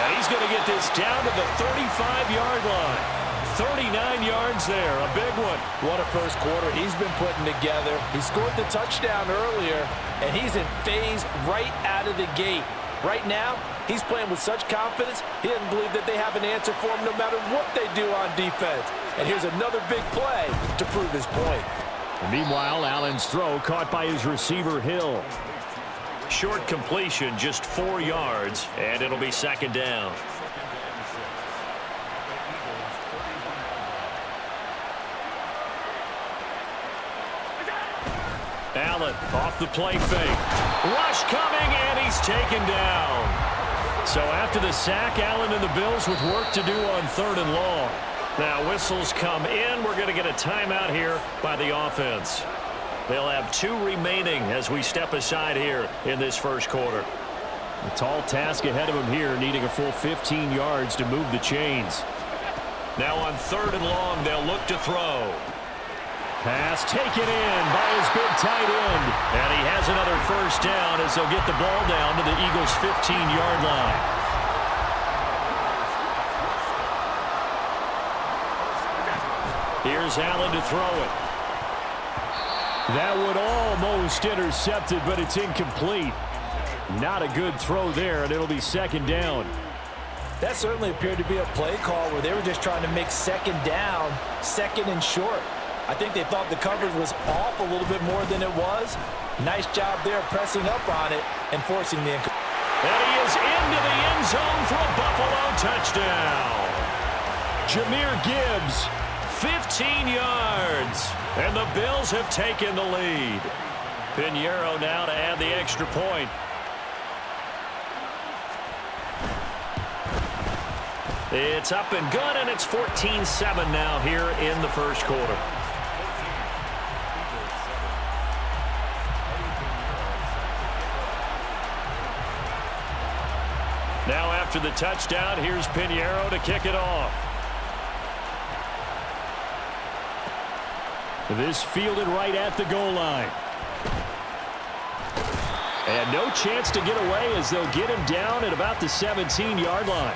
And he's going to get this down to the 35-yard line. 39 yards there, a big one. What a first quarter he's been putting together. He scored the touchdown earlier, and he's in phase right out of the gate. Right now, he's playing with such confidence, he doesn't believe that they have an answer for him no matter what they do on defense. And here's another big play to prove his point. And meanwhile, Allen's throw caught by his receiver, Hill. Short completion, just 4 yards, and it'll be second down. Allen off the play fake. Rush coming, and he's taken down. So after the sack, Allen and the Bills with work to do on 3rd and long. Now whistles come in. We're going to get a timeout here by the offense. They'll have 2 remaining as we step aside here in this first quarter. A tall task ahead of him here, needing a full 15 yards to move the chains. Now on 3rd and long, they'll look to throw. Pass taken in by his big tight end. And he has another first down as they'll get the ball down to the Eagles' 15-yard line. Here's Allen to throw it. That would almost intercepted, but it's incomplete. Not a good throw there, and it'll be second down. That certainly appeared to be a play call where they were just trying to make second down, second and short. I think they thought the coverage was off a little bit more than it was. Nice job there pressing up on it and forcing the incompletion. And he is into the end zone for a Buffalo touchdown. Jahmyr Gibbs, 15 yards. And the Bills have taken the lead. Pinheiro now to add the extra point. It's up and good, and it's 14-7 now here in the first quarter. Now after the touchdown, here's Pinheiro to kick it off. This fielded right at the goal line. And no chance to get away as they'll get him down at about the 17-yard line.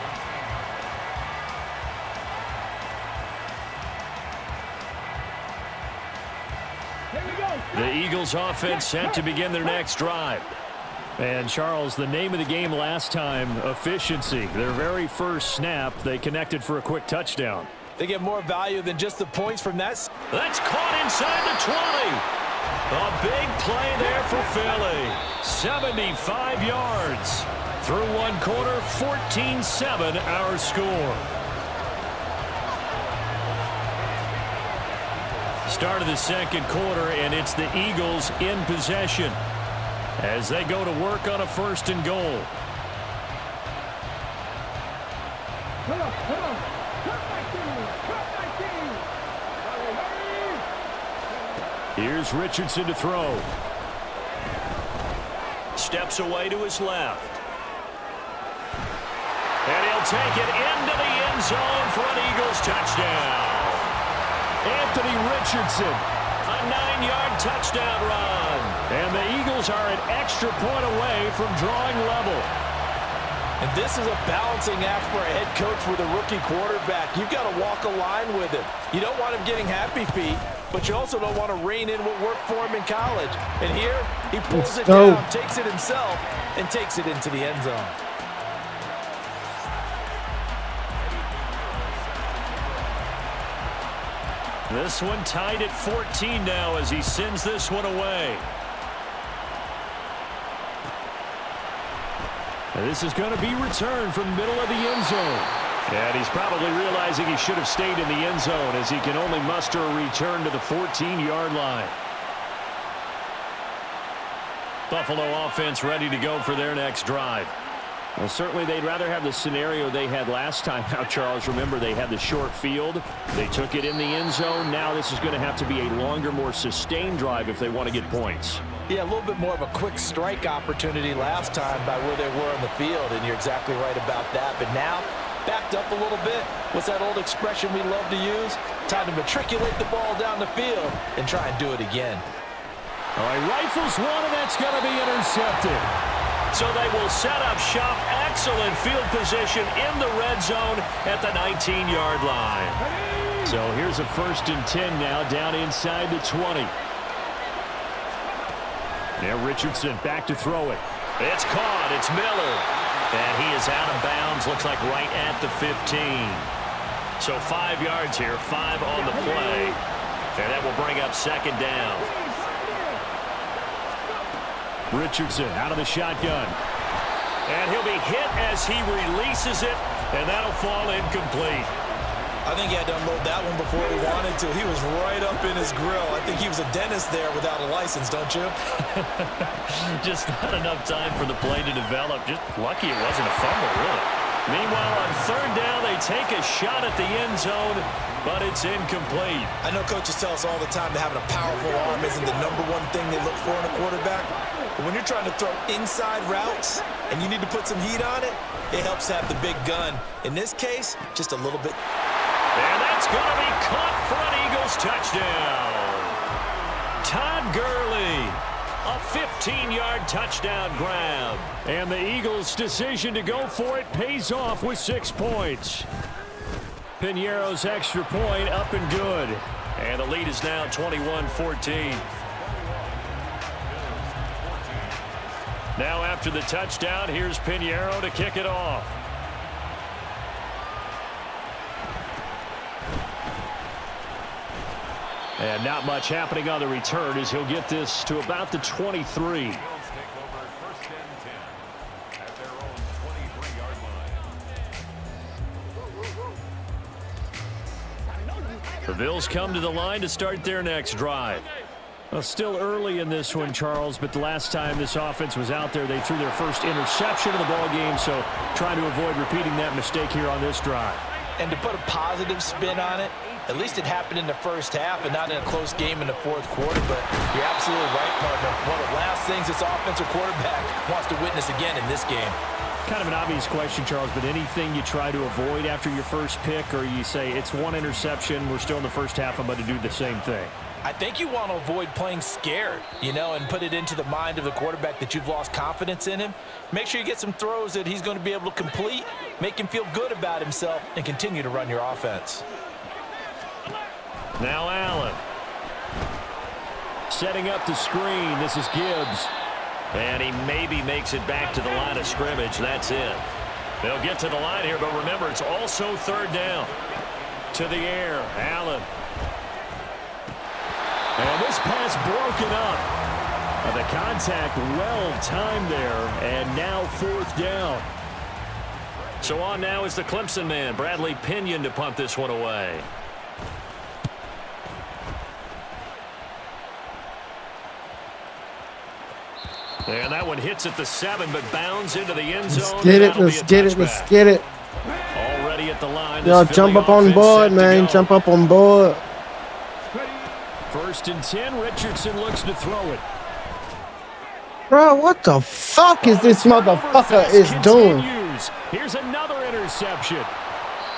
The Eagles offense set to begin their next drive. And Charles, the name of the game last time, efficiency. Their very first snap, they connected for a quick touchdown. They get more value than just the points from that. That's caught inside the 20. A big play there for Philly. 75 yards. Through one quarter, 14-7 our score. Start of the second quarter, and it's the Eagles in possession as they go to work on a 1st and goal. Here's Richardson to throw. Steps away to his left. And he'll take it into the end zone for an Eagles touchdown. Anthony Richardson, a 9-yard touchdown run. And the Eagles are an extra point away from drawing level. And this is a balancing act for a head coach with a rookie quarterback. You've got to walk a line with him. You don't want him getting happy feet, but you also don't want to rein in what worked for him in college. And here, he pulls it down, takes it himself, and takes it into the end zone. This one tied at 14 now as he sends this one away. And this is going to be returned from middle of the end zone. And he's probably realizing he should have stayed in the end zone as he can only muster a return to the 14-yard line. Buffalo offense ready to go for their next drive. Well, certainly they'd rather have the scenario they had last time. Now, Charles, remember they had the short field. They took it in the end zone. Now this is going to have to be a longer, more sustained drive if they want to get points. Yeah, a little bit more of a quick strike opportunity last time by where they were on the field, and you're exactly right about that. But now, backed up a little bit. What's that old expression we love to use? Time to matriculate the ball down the field and try and do it again. All right, rifles one, and that's going to be intercepted. So they will set up shop. Excellent field position in the red zone at the 19-yard line. So here's a 1st and 10 now down inside the 20. Now Richardson back to throw it. It's caught. It's Miller. And he is out of bounds. Looks like right at the 15. So 5 yards here. 5 on the play. And that will bring up 2nd down. Richardson out of the shotgun. And he'll be hit as he releases it. And that'll fall incomplete. I think he had to unload that one before he wanted to. He was right up in his grill. I think he was a dentist there without a license, don't you? Just not enough time for the play to develop. Just lucky it wasn't a fumble, really. Meanwhile, on 3rd down, they take a shot at the end zone, but it's incomplete. I know coaches tell us all the time that having a powerful arm isn't the #1 thing they look for in a quarterback. But when you're trying to throw inside routes and you need to put some heat on it, it helps to have the big gun. In this case, just a little bit. And that's going to be caught for an Eagles touchdown. Todd Gurley, a 15-yard touchdown grab. And the Eagles' decision to go for it pays off with 6 points. Piñeiro's extra point up and good. And the lead is now 21-14. Now after the touchdown, here's Piñeiro to kick it off. And not much happening on the return as he'll get this to about the 23. The Bills come to the line to start their next drive. Well, still early in this one, Charles, but the last time this offense was out there, they threw their first interception of the ball game, so trying to avoid repeating that mistake here on this drive. And to put a positive spin on it, at least it happened in the first half and not in a close game in the 4th quarter, but you're absolutely right, partner. One of the last things this offensive quarterback wants to witness again in this game. Kind of an obvious question, Charles, but anything you try to avoid after your first pick, or you say it's 1 interception, we're still in the first half, I'm going to do the same thing? I think you want to avoid playing scared, and put it into the mind of the quarterback that you've lost confidence in him. Make sure you get some throws that he's going to be able to complete, make him feel good about himself, and continue to run your offense. Now Allen. Setting up the screen. This is Gibbs. And he maybe makes it back to the line of scrimmage. That's it. They'll get to the line here, but remember, it's also 3rd down. To the air. Allen. And this pass broken up. The contact well timed there. And now 4th down. So on now is the Clemson man, Bradley Pinion, to punt this one away. And that one hits at the 7, but bounds into the end zone. Let's get it, let's get it, let's get it. Already at the line. Y'all jump up on board, man. Jump up on board. 1st and 10, Richardson looks to throw it. Bro, what the fuck is this motherfucker is doing? Here's another interception.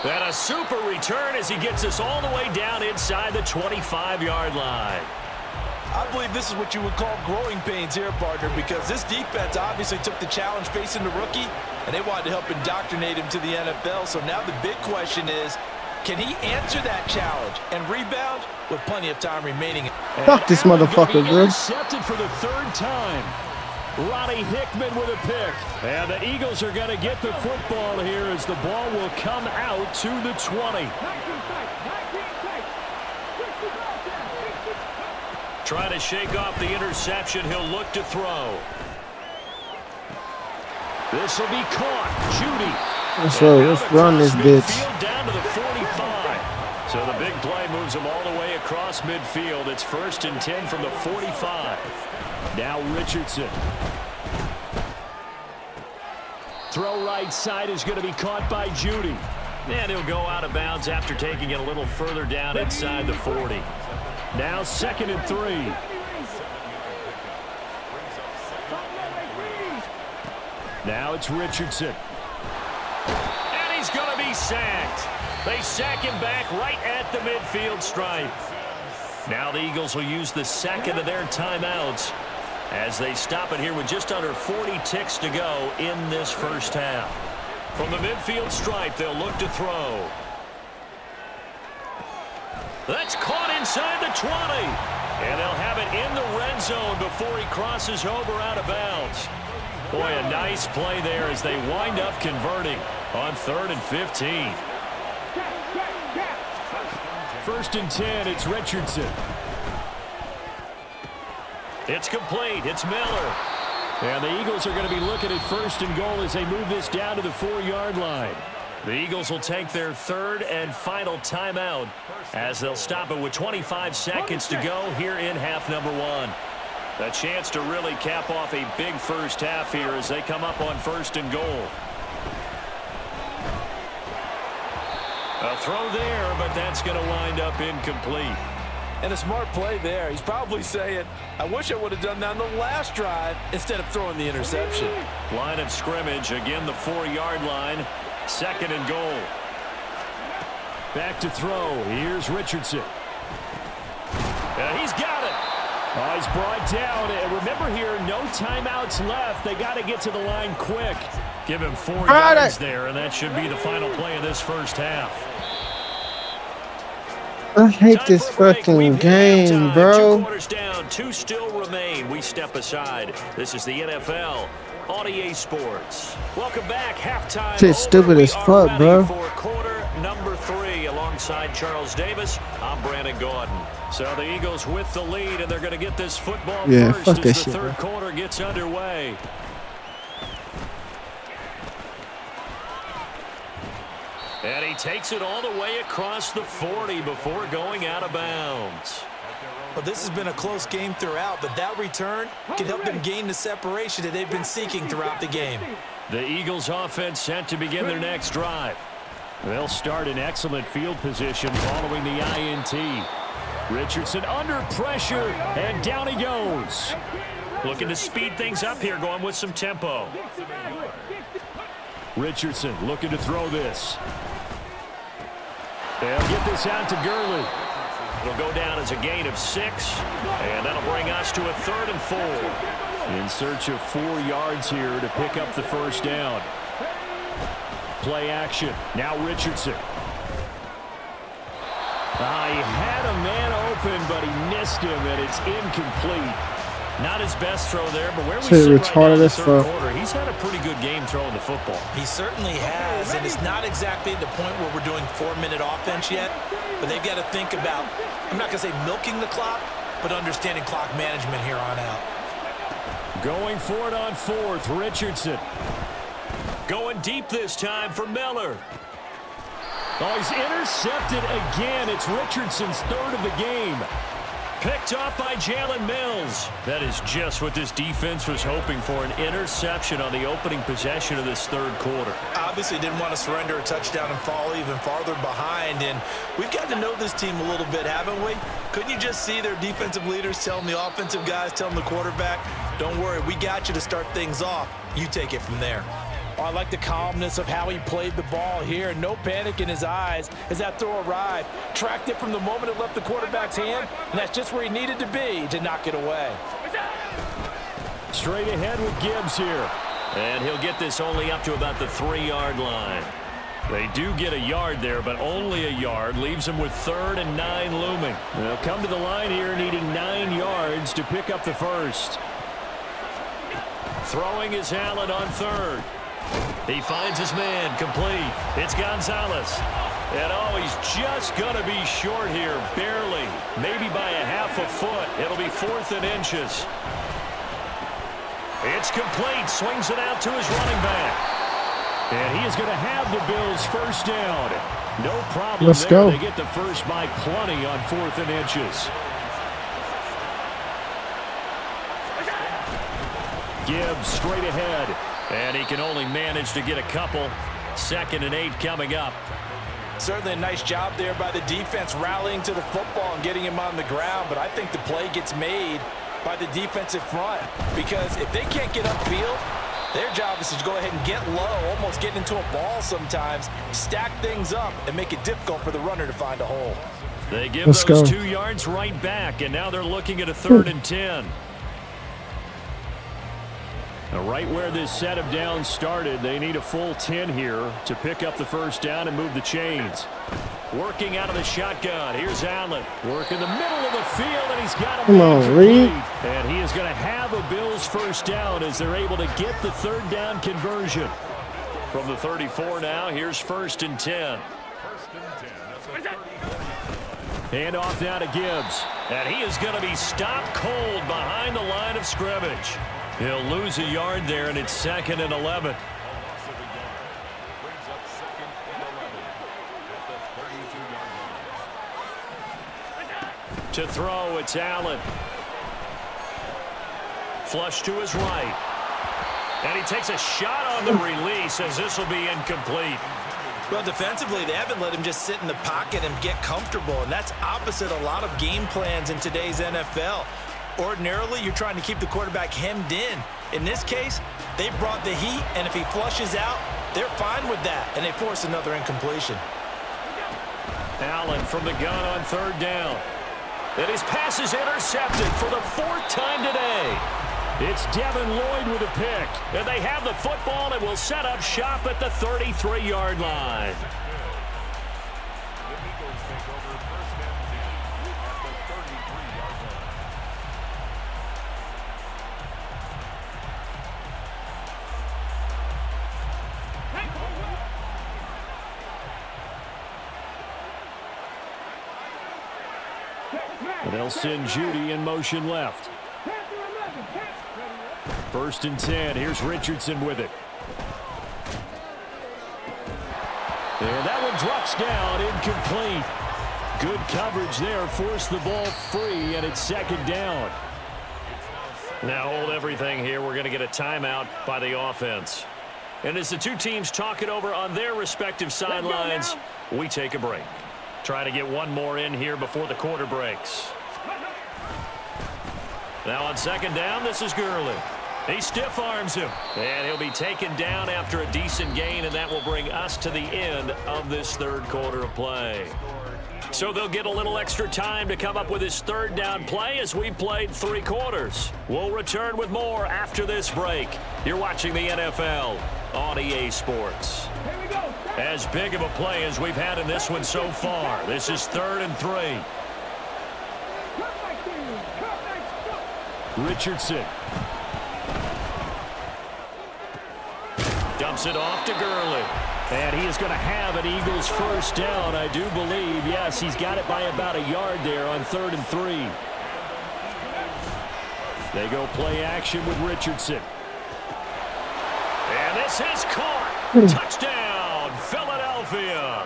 And a super return as he gets us all the way down inside the 25-yard line. I believe this is what you would call growing pains here, partner, because this defense obviously took the challenge facing the rookie, and they wanted to help indoctrinate him to the NFL. So now the big question is, can he answer that challenge and rebound with plenty of time remaining? Fuck this motherfucker, bro. Intercepted for the 3rd time. Roddy Hickman with a pick. And the Eagles are going to get the football here as the ball will come out to the 20. Trying to shake off the interception. He'll look to throw. This will be caught. Judy. So let's run this bitch. Down to the 45. So the big play moves him all the way across midfield. It's 1st and 10 from the 45. Now Richardson. Throw right side is going to be caught by Judy. And he'll go out of bounds after taking it a little further down inside the 40. Now 2nd and 3. Now it's Richardson. And he's going to be sacked. They sack him back right at the midfield stripe. Now the Eagles will use the 2nd of their timeouts as they stop it here with just under 40 ticks to go in this first half. From the midfield stripe, they'll look to throw. That's caught inside the 20. And they'll have it in the red zone before he crosses over out of bounds. Boy, a nice play there as they wind up converting on 3rd and 15. 1st and 10, it's Richardson. It's complete. It's Miller. And the Eagles are going to be looking at 1st and goal as they move this down to the 4-yard line. The Eagles will take their 3rd and final timeout as they'll stop it with 25 seconds to go here in half number 1. A chance to really cap off a big first half here as they come up on 1st and goal. A throw there, but that's going to wind up incomplete. And a smart play there. He's probably saying, I wish I would have done that on the last drive instead of throwing the interception. Line of scrimmage, again the 4-yard line. 2nd and goal. Back to throw. Here's Richardson. He's got it. Oh, he's brought down. And remember here, no timeouts left. They got to get to the line quick. Give him 4 yards there, and that should be the final play of this first half. I hate this fucking game, bro. 2 quarters down, 2 still remain. We step aside. This is the NFL on EA Sports. Welcome back. Halftime. Shit's stupid as fuck, bro. For quarter number 3 alongside Charles Davis. I'm Brandon Gordon. So the Eagles with the lead, and they're going to get this football first as the shit, 3rd bro. quarter gets underway. And he takes it all the way across the 40 before going out of bounds. Well, this has been a close game throughout, but that return can help them gain the separation that they've been seeking throughout the game. The Eagles offense set to begin their next drive. They'll start in excellent field position following the INT. Richardson under pressure, and down he goes. Looking to speed things up here, going with some tempo. Richardson looking to throw this. They'll get this out to Gurley. It'll go down as a gain of 6, and that'll bring us to a 3rd and 4. In search of 4 yards here to pick up the first down. Play action. Now Richardson. He had a man open, but he missed him, and it's incomplete. Not his best throw there, but where we Shit, sit right now in retarded the as 3rd fuck. quarter, he's had a pretty good game throwing the football. He certainly has, and it's not exactly the point where we're doing 4-minute offense yet, but they've got to think about, I'm not going to say milking the clock, but understanding clock management here on out. Going for it on 4th, Richardson. Going deep this time for Miller. Oh, he's intercepted again. It's Richardson's 3rd of the game. Picked off by Jalen Mills. That is just what this defense was hoping for, an interception on the opening possession of this 3rd quarter. Obviously didn't want to surrender a touchdown and fall even farther behind, and we've got to know this team a little bit, haven't we? Couldn't you just see their defensive leaders telling the offensive guys, telling the quarterback, don't worry, we got you to start things off. You take it from there. Oh, I like the calmness of how he played the ball here. No panic in his eyes as that throw arrived. Tracked it from the moment it left the quarterback's hand, and that's just where he needed to be to knock it away. Straight ahead with Gibbs here. And he'll get this only up to about the 3-yard line. They do get a yard there, but only a yard. Leaves them with 3rd and 9 looming. They'll come to the line here needing 9 yards to pick up the first. Throwing is Allen on 3rd. He finds his man, complete. It's Gonzalez. And oh, he's just going to be short here, barely. Maybe by a half a foot. It'll be 4th and inches. It's complete. Swings it out to his running back. And he is going to have the Bills first down. No problem. Let's there. go. They get the first by plenty on 4th and inches. Gibbs straight ahead. And he can only manage to get a couple. 2nd and 8 coming up. Certainly a nice job there by the defense rallying to the football and getting him on the ground, but I think the play gets made by the defensive front because if they can't get upfield, their job is to go ahead and get low, almost get into a ball sometimes, stack things up, and make it difficult for the runner to find a hole. They give Let's those go. 2 yards right back, and now they're looking at a 3rd and 10. Now, right where this set of downs started, they need a full 10 here to pick up the first down and move the chains. Working out of the shotgun. Here's Allen. Work in the middle of the field, and he's got a Come on, Reed. And he is going to have a Bills first down as they're able to get the third down conversion. From the 34 now, here's 1st and 10. Hand off now to Gibbs. And he is going to be stopped cold behind the line of scrimmage. He'll lose a yard there, and it's 2nd and 11. To throw, it's Allen. Flush to his right. And he takes a shot on the release as this will be incomplete. Well, defensively, they haven't let him just sit in the pocket and get comfortable, and that's opposite a lot of game plans in today's NFL. Ordinarily, you're trying to keep the quarterback hemmed in. In this case, they brought the heat, and if he flushes out, they're fine with that, and they force another incompletion. Allen from the gun on 3rd down. And his pass is intercepted for the 4th time today. It's Devin Lloyd with a pick. And they have the football and will set up shop at the 33-yard line. And they'll send Judy in motion left. 1st and 10. Here's Richardson with it. And that one drops down, incomplete. Good coverage there, forced the ball free, and it's 2nd down. Now hold everything here. We're going to get a timeout by the offense. And as the two teams talk it over on their respective sidelines, we take a break. Try to get one more in here before the quarter breaks. Now on 2nd down, this is Gurley. He stiff arms him. And he'll be taken down after a decent gain, and that will bring us to the end of this 3rd quarter of play. So they'll get a little extra time to come up with his 3rd down play as we've played 3 quarters. We'll return with more after this break. You're watching the NFL on EA Sports. As big of a play as we've had in this one so far. This is 3rd and 3. Richardson. Dumps it off to Gurley. And he is going to have an Eagles first down, I do believe. Yes, he's got it by about a yard there on 3rd and 3. They go play action with Richardson. And this is caught. Touchdown, Philadelphia.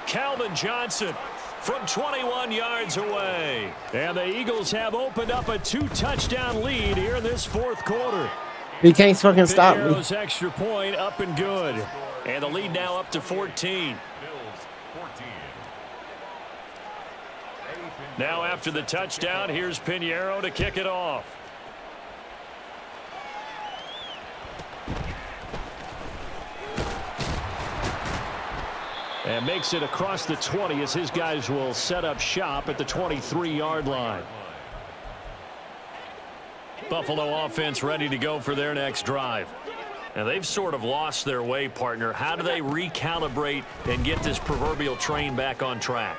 Calvin Johnson from 21 yards away. And the Eagles have opened up a 2-touchdown lead here in this 4th quarter. He can't fucking stop me. Arrow's extra point up and good. And the lead now up to 14. Now after the touchdown, here's Pinheiro to kick it off. And makes it across the 20 as his guys will set up shop at the 23-yard line. Buffalo offense ready to go for their next drive. And they've sort of lost their way, partner. How do they recalibrate and get this proverbial train back on track?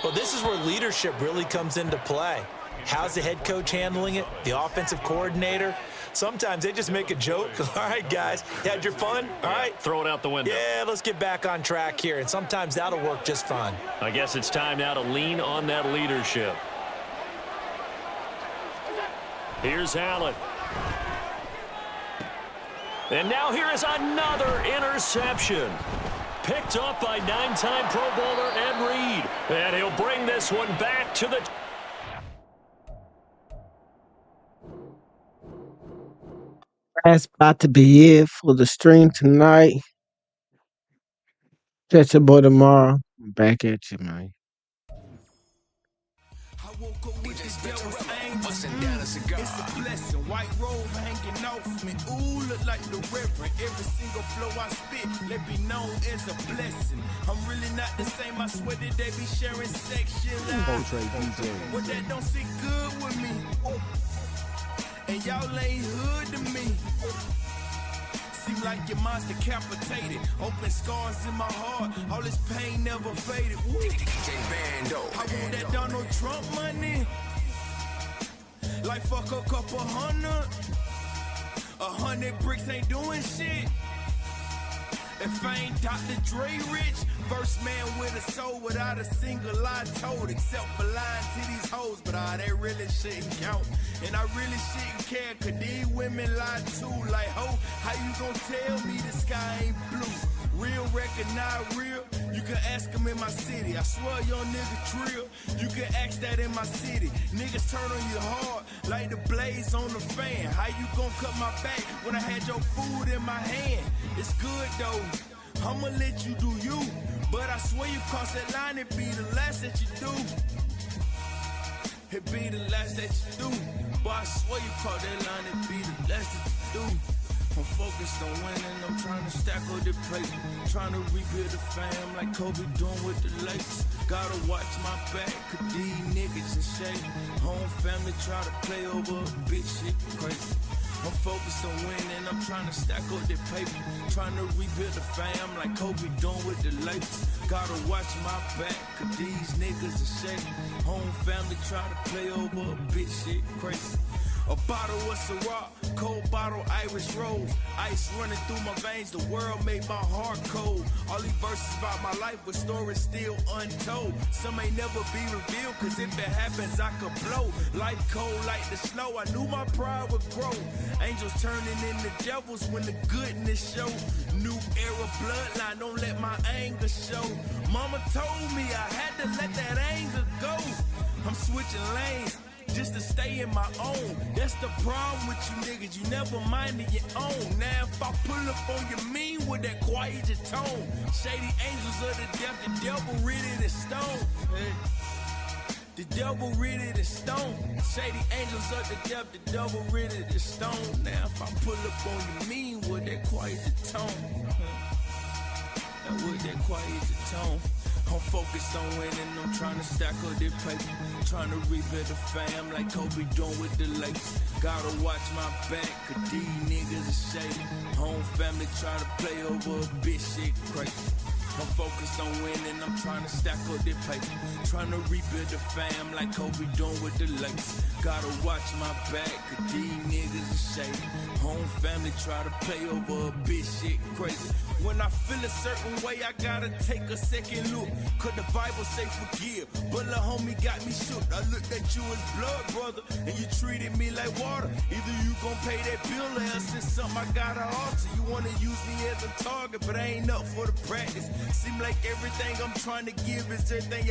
Well, this is where leadership really comes into play. How's the head coach handling it? The offensive coordinator? Sometimes they just make a joke. All right, guys, you had your fun? All right. Throw it out the window. Yeah, let's get back on track here. And sometimes that'll work just fine. I guess it's time now to lean on that leadership. Here's Allen. And now here is another interception. Picked up by 9-time Pro Bowler Ed Reed. And he'll bring this one back to the... That's about to be it for the stream tonight. Catch your boy tomorrow. I'm back at you, man. It's a blessing, white robe hanging off me. Ooh, look like the reverend. Every single flow I spit, let be known as a blessing. I'm really not the same, I swear that they be sharing sexual lies. But that don't sit good with me. And y'all ain't hood to me. Seem like your mind's decapitated. Open scars in my heart. All this pain never faded. Woo. I want that Donald Trump money. Like fuck a couple hundred. 100 bricks ain't doing shit. If I ain't Dr. Dre rich, first man with a soul without a single lie told, except for lying to these hoes, but that really shouldn't count. And I really shouldn't care, cause these women lie too. Like, ho, how you gon' tell me the sky ain't blue? Real recognize real, you can ask them in my city. I swear young niggas trill, you can ask that in my city. Niggas turn on you hard, like the blaze on the fan. How you gon' cut my back when I had your food in my hand? It's good though, I'ma let you do you. But I swear you cross that line, it be the last that you do. It be the last that you do. But I swear you cross that line, it be the last that you do. I'm focused on winning, I'm trying to stack all the plate. Trying to rebuild the fam like Kobe doing with the Lakers. Gotta watch my back, cause these niggas in shape. Home family try to play over a bitch, shit crazy. I'm focused on winning, I'm trying to stack all the paper. Trying to rebuild the fam like Kobe doing with the Lakers. Gotta watch my back, cause these niggas in shape. Home family try to play over a bitch, shit crazy. A bottle of Ciroc, cold bottle Irish Rose. Ice running through my veins, the world made my heart cold. All these verses about my life, but stories still untold. Some may never be revealed, cause if it happens, I could blow. Life cold like the snow, I knew my pride would grow. Angels turning into devils when the goodness show. New era bloodline, don't let my anger show. Mama told me I had to let that anger go. I'm switching lanes just to stay in my own. That's the problem with you niggas, you never minded your own. Now if I pull up on you mean with that quiet your tone. Shady angels of the death, the devil rid of the stone. Hey. The devil rid of the stone. Shady angels of the death, the devil rid of the stone. Now if I pull up on you mean with that quiet your tone. Now with that quiet your tone. I'm focused on winning, I'm trying to stack up this paper. Trying to rebuild the fam like Kobe doing with the Lakers. Gotta watch my back, cause these niggas are shady. Home family try to play over a bitch, shit crazy. I'm focused on winning, I'm trying to stack up this paper. Trying to rebuild the fam like Kobe doing with the Lakers. Gotta watch my back, cause these niggas are shady. Home family try to play over a bitch, shit crazy. When I feel a certain way, I gotta take a second look. Cause the Bible say forgive, but the homie got me shook. I looked at you as blood, brother, and you treated me like water. Either you gon' pay that bill or else it's something I gotta alter. You wanna use me as a target, but I ain't up for the practice. Seem like everything I'm trying to give is everything